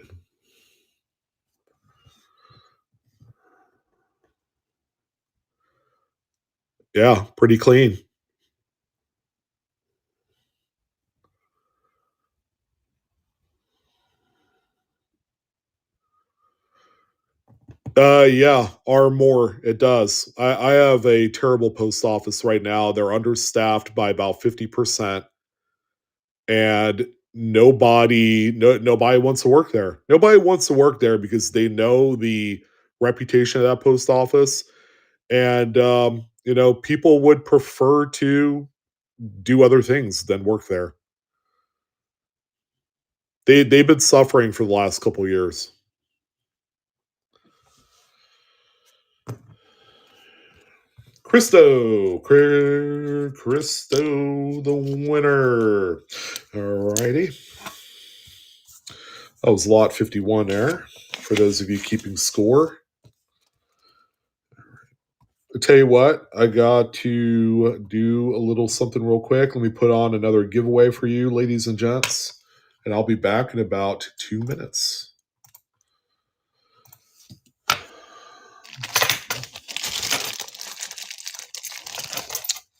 Yeah, pretty clean. Yeah, or more. It does. I have a terrible post office right now. They're understaffed by about 50%, and nobody wants to work there. Nobody wants to work there because they know the reputation of that post office, and people would prefer to do other things than work there. They've been suffering for the last couple years. Christo, the winner. Alrighty, that was lot 51 there. For those of you keeping score, I tell you what, I got to do a little something real quick. Let me put on another giveaway for you, ladies and gents, and I'll be back in about 2 minutes.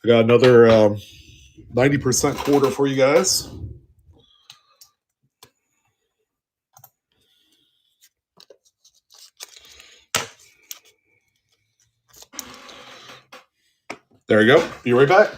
I got another 90% quarter for you guys. There you go. Be right back.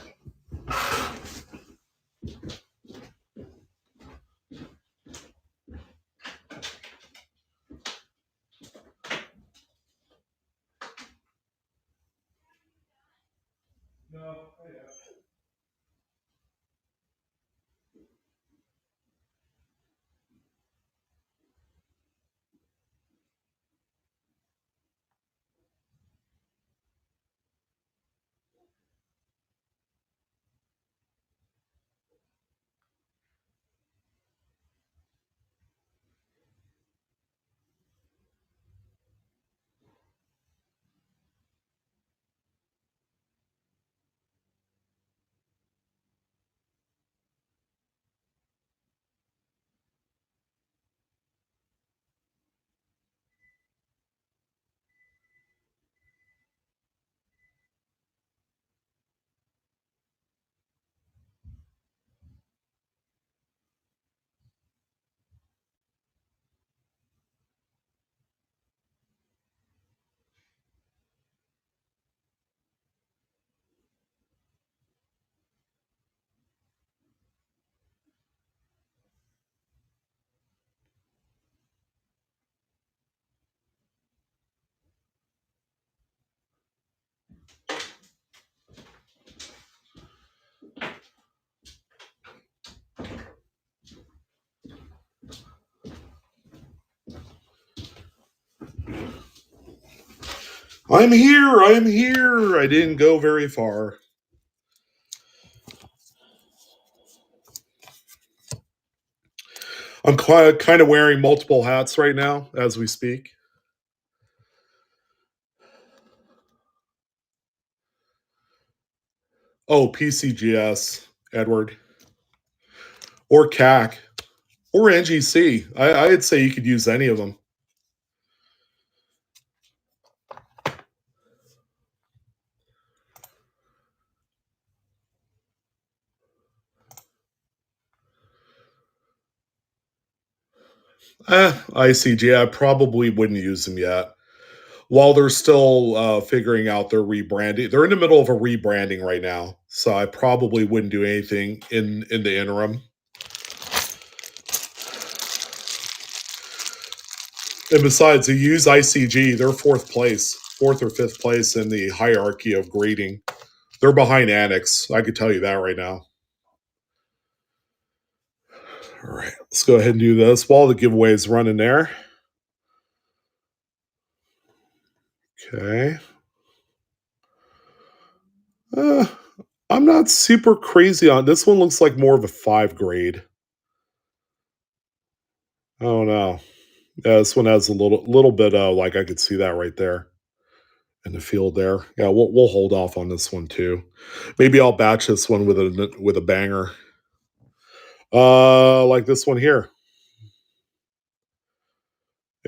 I'm here. I'm here. I didn't go very far. I'm kind of wearing multiple hats right now as we speak. Oh, PCGS, Edward, or CAC, or NGC. I'd say you could use any of them. ICG, I probably wouldn't use them yet. While they're still figuring out their rebranding, they're in the middle of a rebranding right now. So I probably wouldn't do anything in the interim. And besides, they use ICG. They're fourth or fifth place in the hierarchy of grading. They're behind Annex. I could tell you that right now. All right, let's go ahead and do this while the giveaway is running there. Okay. Uh, I'm not super crazy on this one. Looks like more of a 5 grade. I don't know. Yeah, this one has a little bit of like I could see that right there in the field there. Yeah, we'll hold off on this one too. Maybe I'll batch this one with a banger. Like this one here.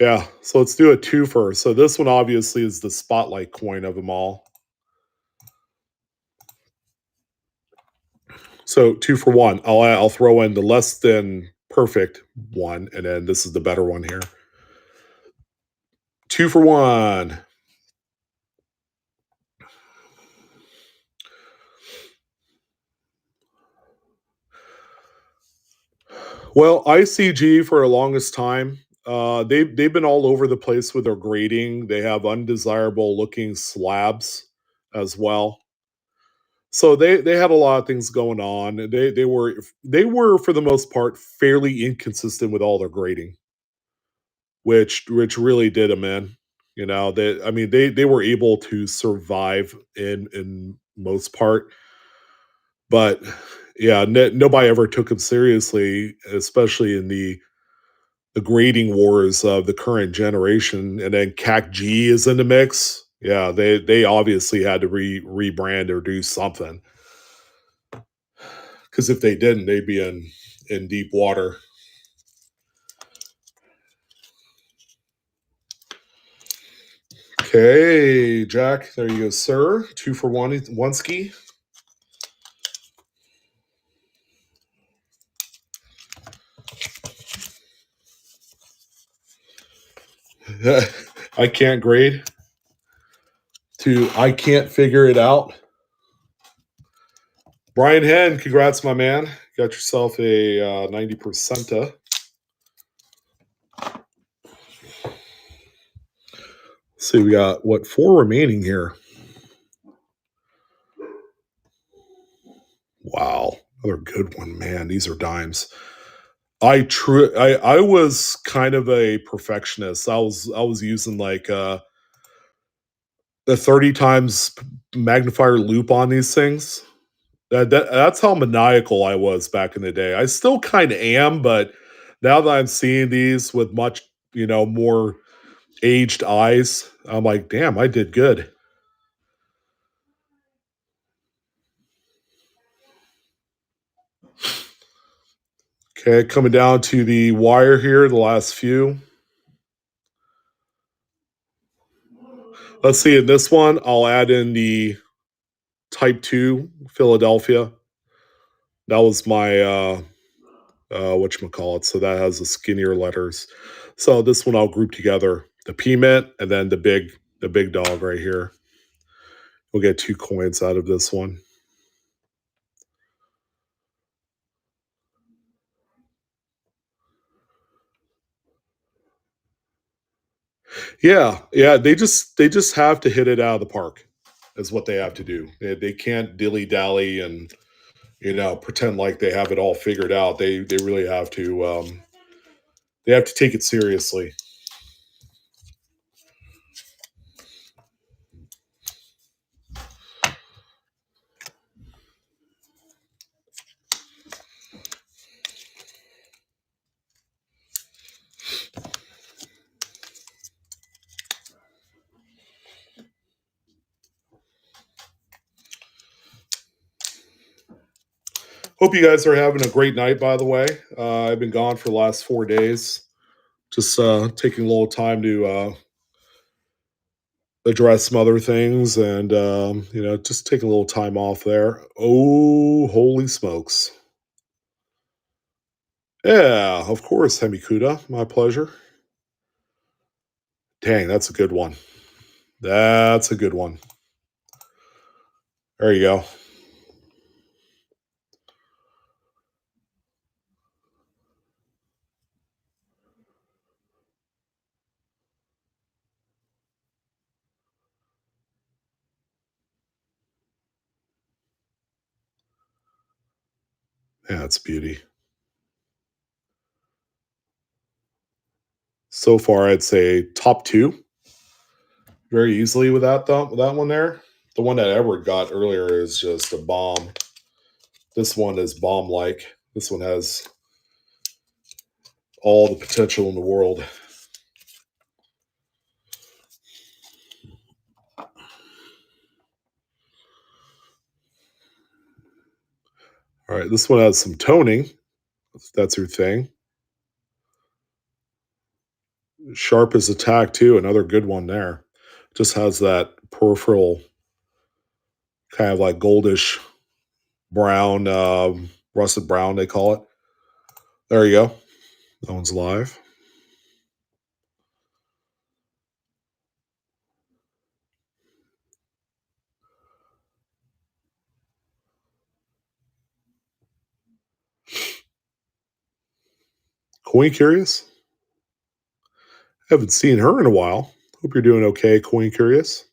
Yeah, so let's do a two first. So this one obviously is the spotlight coin of them all. So 2 for 1. I'll throw in the less than perfect one, and then this is the better one here. 2 for 1. Well, ICG for the longest time, they've been all over the place with their grading. They have undesirable looking slabs as well. So they had a lot of things going on. They were for the most part fairly inconsistent with all their grading, which really did them in. You know, they were able to survive in most part, but yeah, nobody ever took them seriously, especially in the grading wars of the current generation. And then CAC G is in the mix. Yeah, they obviously had to rebrand or do something, because if they didn't, they'd be in deep water. Okay, Jack, there you go, sir. 2 for 1 ski. I can't grade to I can't figure it out. Brian Hen, congrats, my man. Got yourself a 90%. See, we got what, 4 remaining here. Wow, another good one, man. These are dimes. I was kind of a perfectionist. I was using like the 30 times magnifier loop on these things. That's how maniacal I was back in the day. I still kind of am, but now that I'm seeing these with much, more aged eyes, I'm like, damn, I did good. Okay, coming down to the wire here, the last few. Let's see, in this one, I'll add in the Type 2 Philadelphia. That was my whatchamacallit. So that has the skinnier letters. So this one I'll group together. The P Mint and then the big dog right here. We'll get 2 coins out of this one. Yeah. They just have to hit it out of the park. Is what they have to do. They can't dilly dally and pretend like they have it all figured out. They really have to. They have to take it seriously. Hope you guys are having a great night. By the way, I've been gone for the last 4 days. Just taking a little time to address some other things, and just take a little time off there. Oh, holy smokes! Yeah, of course, Hemikuda. My pleasure. Dang, that's a good one. That's a good one. There you go. Yeah, it's beauty. So far, I'd say top two very easily with that one there. The one that Edward got earlier is just a bomb. This one is bomb like. This one has all the potential in the world. All right, this one has some toning. That's your thing. Sharp as attack too. Another good one there. Just has that peripheral kind of like goldish brown, russet brown, they call it. There you go. That one's live. Coin Curious? Haven't seen her in a while. Hope you're doing okay, Coin Curious.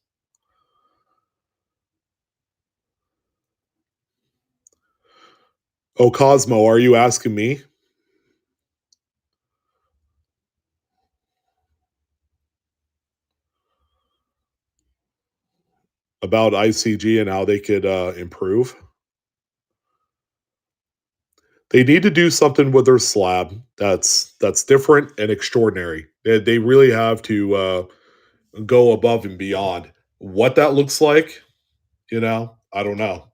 Oh, Cosmo, are you asking me? About ICG and how they could improve? They need to do something with their slab that's different and extraordinary. They really have to go above and beyond. What that looks like, I don't know.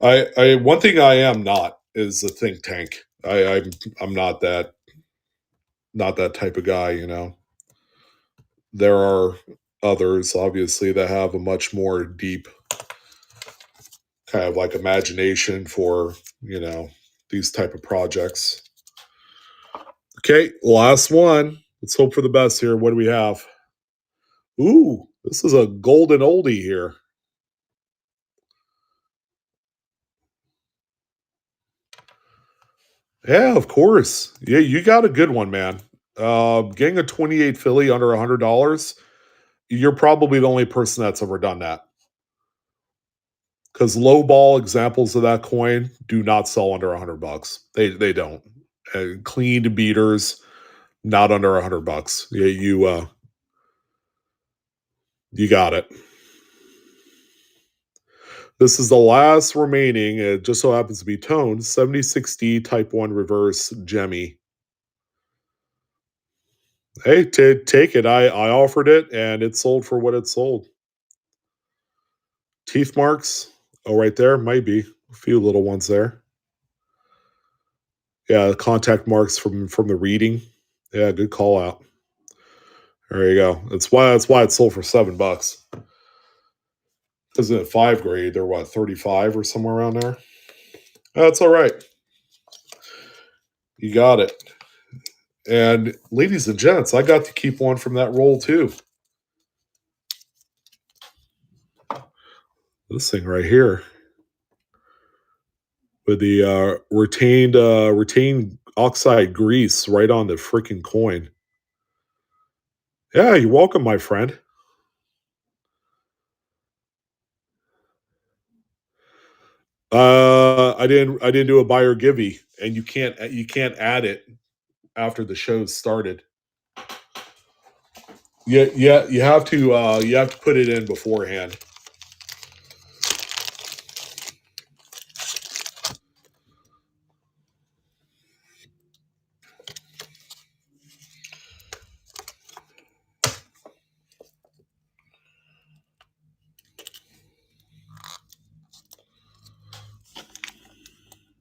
I one thing I am not is a think tank. I'm not that type of guy. There are others obviously that have a much more deep kind of like imagination for these type of projects. Okay, last one. Let's hope for the best here. What do we have? Ooh, this is a golden oldie here. Yeah, of course. Yeah, you got a good one, man. Getting a 28 Philly under $100, you're probably the only person that's ever done that. Because low ball examples of that coin do not sell under $100. They don't. Cleaned beaters, not under $100. Yeah, you got it. This is the last remaining. It just so happens to be toned 7060 Type 1 reverse Gemmy. Hey, take it. I offered it and it sold for what it sold. Teeth marks. Oh, right there. Might be a few little ones there. Yeah, contact marks from the reading. Yeah, good call out. There you go. That's why it sold for $7. Because in 5 grade, they're what, 35 or somewhere around there? That's all right. You got it. And ladies and gents, I got to keep one from that roll too. This thing right here with the retained oxide grease right on the freaking coin. Yeah, you're welcome, my friend. I didn't do a buy or givey, and you can't add it after the show started. Yeah, you have to put it in beforehand.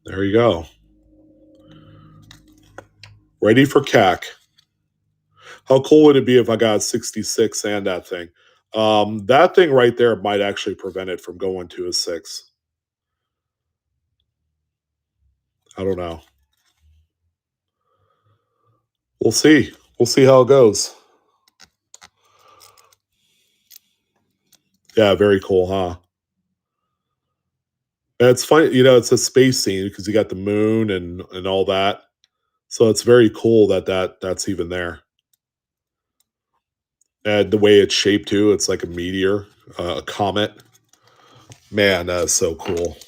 There you go. Ready for CAC. How cool would it be if I got 66 and that thing? That thing right there might actually prevent it from going to a 6. I don't know. We'll see. We'll see how it goes. Yeah, very cool, huh? And it's funny, it's a space scene because you got the moon and all that. So it's very cool that's even there. And the way it's shaped too, it's like a meteor, a comet. Man, that's so cool.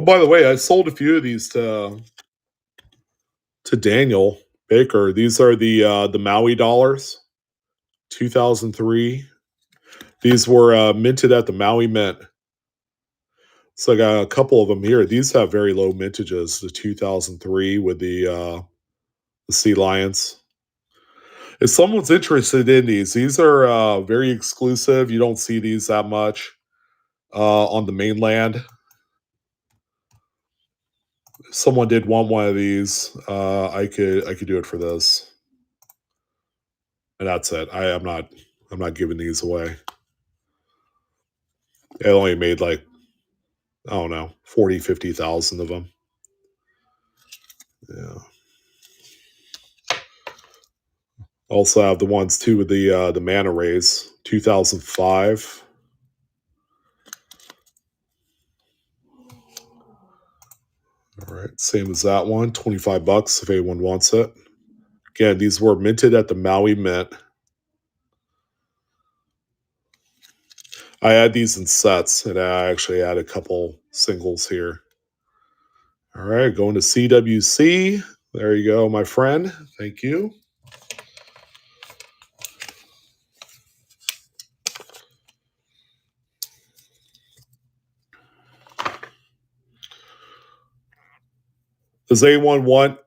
by the way, I sold a few of these to Daniel Baker. These are the Maui dollars, 2003. These were minted at the Maui Mint. So I got a couple of them here. These have very low mintages. The 2003 with the sea lions. If someone's interested in these are very exclusive. You don't see these that much on the mainland. If someone did want one of these, I could do it for this, and that's it. I'm not giving these away. I only made like, I don't know, 40, 50,000 of them. Yeah. Also have the ones too with the mana rays, 2005. All right, same as that one, $25 if anyone wants it. Again, these were minted at the Maui Mint. I had these in sets, and I actually had a couple singles here. All right, going to CWC. There you go, my friend. Thank you. Does anyone want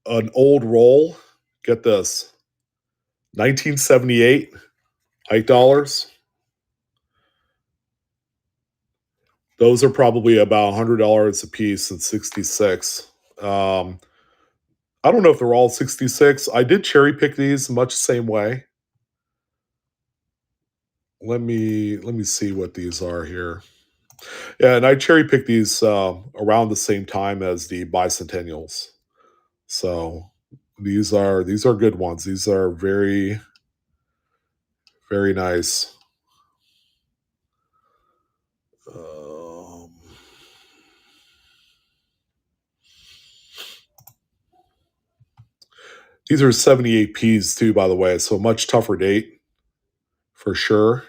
an old roll? Get this. 1978 Ike dollars. Those are probably about $100 a piece and 66. I don't know if they're all 66. I did cherry pick these much the same way. Let me see what these are here. Yeah, and I cherry picked these around the same time as the bicentennials. So these are good ones. These are very, very nice. Um, these are 78 Ps too, by the way. So much tougher date for sure.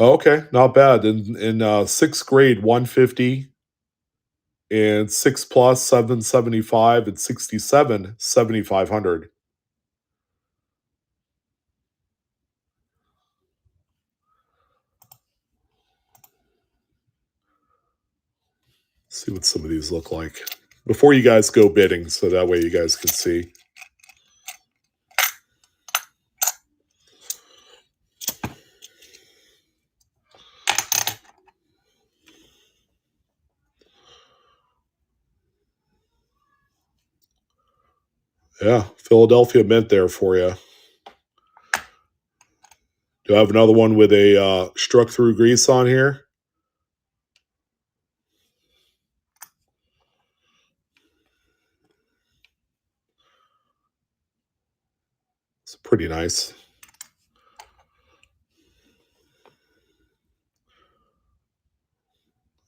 Oh, okay, not bad. In sixth grade, 150, and 6 plus 775, and 67 7,500. See what some of these look like before you guys go bidding, so that way you guys can see. Yeah, Philadelphia Mint there for you. Do I have another one with a struck through grease on here? It's pretty nice.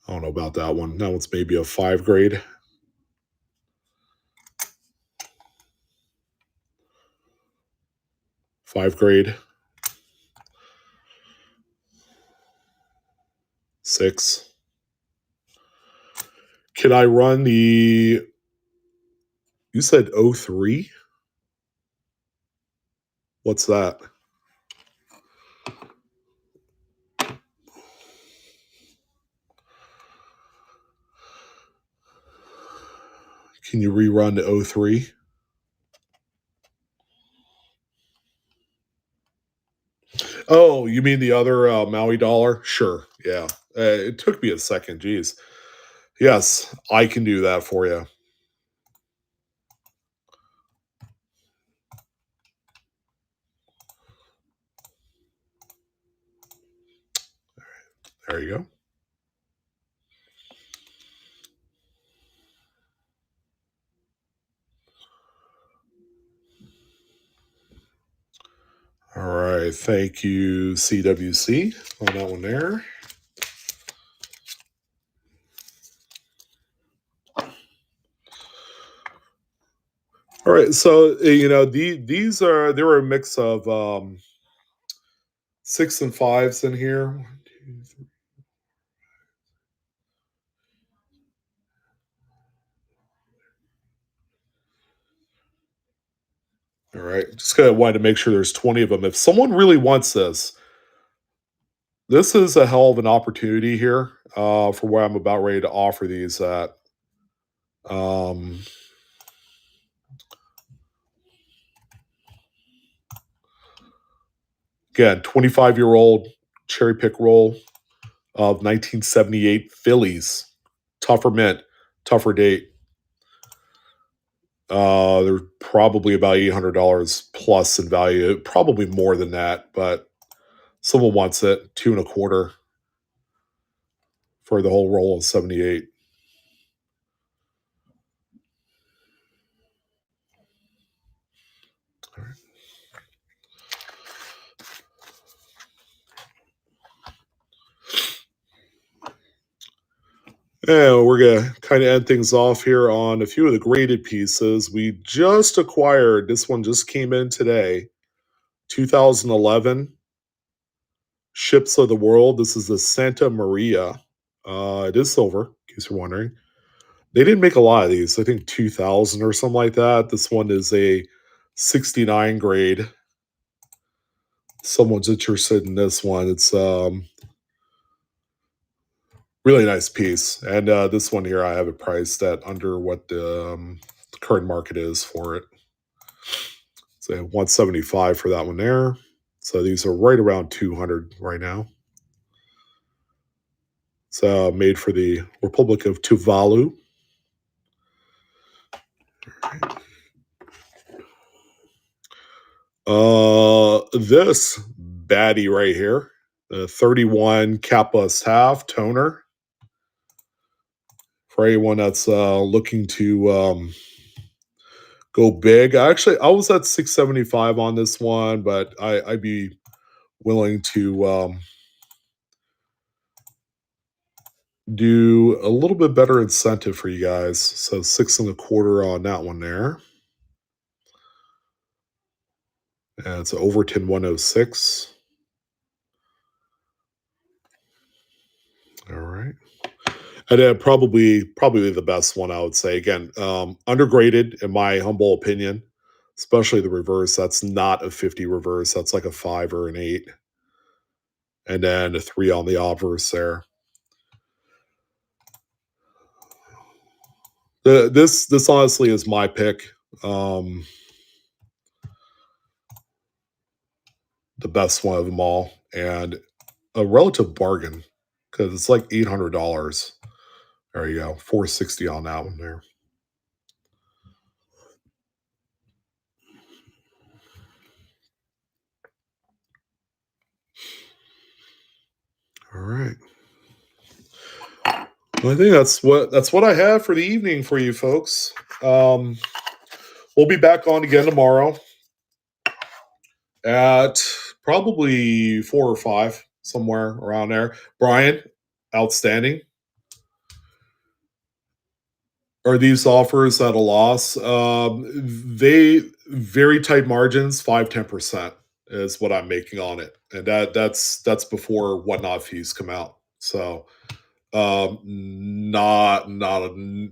I don't know about that one. That one's maybe a 5 grade. Five grade. 6. Can I run the, you said 03? What's that? Can you rerun the 03? Oh, you mean the other Maui dollar? Sure. Yeah. It took me a second. Geez. Yes, I can do that for you. There you go. All right. Thank you, CWC, on that one there. All right. So, these are, they were a mix of 6 and 5s in here. 1, 2, 3. All right, just kind of wanted to make sure there's 20 of them. If someone really wants this is a hell of an opportunity here for where I'm about ready to offer these at. Again, 25-year-old cherry pick roll of 1978 Phillies. Tougher mint, tougher date. They're probably about $800 plus in value, probably more than that, but someone wants it. 2.25 for the whole roll of 78. All right. And we're going to kind of end things off here on a few of the graded pieces. We just acquired, this one just came in today, 2011 Ships of the World. This is the Santa Maria. It is silver, in case you're wondering. They didn't make a lot of these. I think 2,000 or something like that. This one is a 69 grade. Someone's interested in this one. It's really nice piece. And this one here, I have it priced at under what the current market is for it. So 175 for that one there. So these are right around 200 right now. It's made for the Republic of Tuvalu. This baddie right here, the 31 Kappa's half toner. For anyone that's looking to go big. Actually, I was at 675 on this one, but I'd be willing to do a little bit better incentive for you guys. So 6.25 on that one there. And it's Overton 106. All right. And then probably the best one, I would say. Again, undergraded in my humble opinion, especially the reverse. That's not a 50 reverse. That's like a 5 or an 8. And then a 3 on the obverse there. This honestly is my pick. The best one of them all. And a relative bargain because it's like $800. There you go. 460 on that one there. All right. Well, I think that's what I have for the evening for you folks. We'll be back on again tomorrow at probably 4 or 5, somewhere around there. Brian, outstanding. Are these offers at a loss? They very tight margins, 5-10% is what I'm making on it, and that's before whatnot fees come out. So not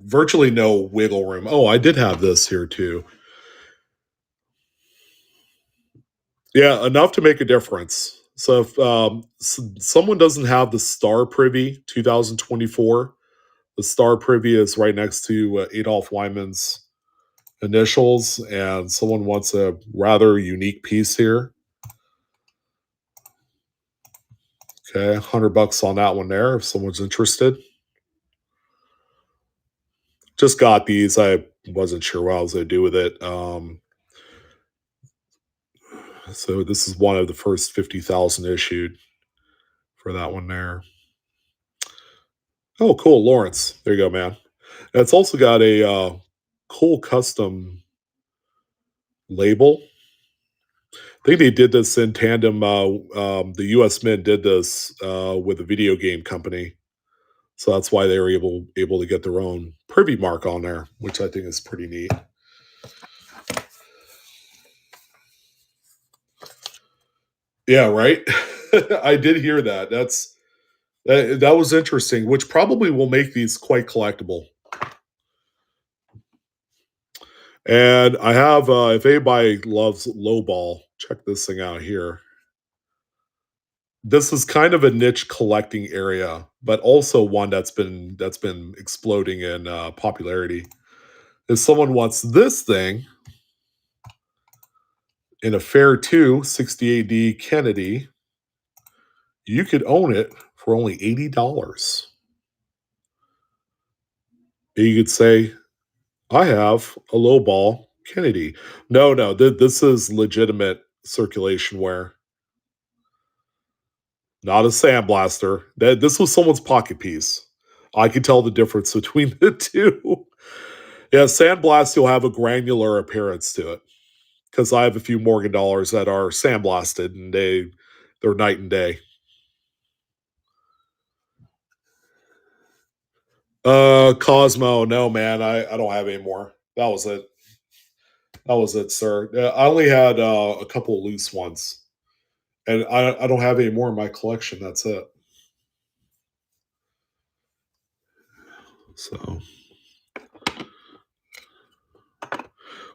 virtually no wiggle room. Oh, I did have this here too. Yeah, enough to make a difference. So if someone doesn't have the Star Privy 2024, the Star Privy is right next to Adolf Wyman's initials, and someone wants a rather unique piece here. Okay, $100 on that one there if someone's interested. Just got these. I wasn't sure what I was going to do with it. So this is one of the first 50,000 issued for that one there. Oh, cool, Lawrence. There you go, man. And it's also got a cool custom label. I think they did this in tandem. The U.S. Mint did this with a video game company, so that's why they were able to get their own privy mark on there, which I think is pretty neat. Yeah, right. I did hear that. That was interesting, which probably will make these quite collectible. And I have, if anybody loves lowball, check this thing out here. This is kind of a niche collecting area, but also one that's been exploding in popularity. If someone wants this thing in a Fair 2 60 AD Kennedy, you could own it for only $80. You could say, I have a lowball Kennedy. No, no, this is legitimate circulation wear, not a sandblaster. This was someone's pocket piece. I can tell the difference between the two. Yeah, sandblast, you'll have a granular appearance to it because I have a few Morgan dollars that are sandblasted and they're night and day. Cosmo, no man, I don't have any more. That was it. That was it, sir. I only had a couple loose ones, and I don't have any more in my collection. That's it. So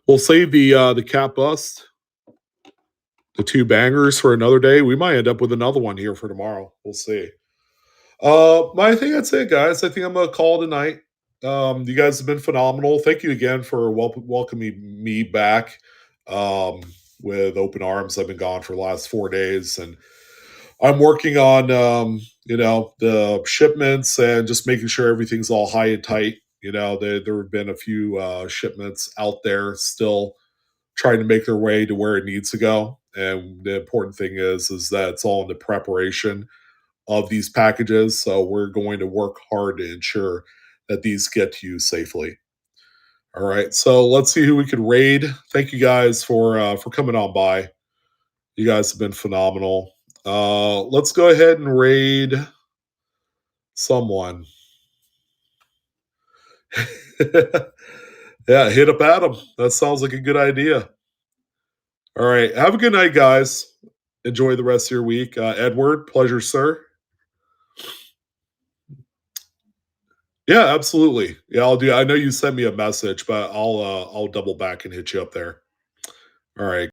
we'll save the cat bust, the two bangers for another day. We might end up with another one here for tomorrow. We'll see. I think that's it, guys. I think I'm gonna call it tonight. You guys have been phenomenal. Thank you again for welcoming me back um, with open arms. I've been gone for the last 4 days, and I'm working on the shipments and just making sure everything's all high and tight. There have been a few shipments out there still trying to make their way to where it needs to go. And the important thing is that it's all in the preparation of these packages. So we're going to work hard to ensure that these get to you safely. All right. So let's see who we can raid. Thank you guys for coming on by. You guys have been phenomenal. Let's go ahead and raid someone. Yeah, hit up Adam. That sounds like a good idea. All right. Have a good night, guys. Enjoy the rest of your week. Edward, pleasure, sir. Yeah, absolutely. Yeah, I'll do. I know you sent me a message, but I'll double back and hit you up there. All right.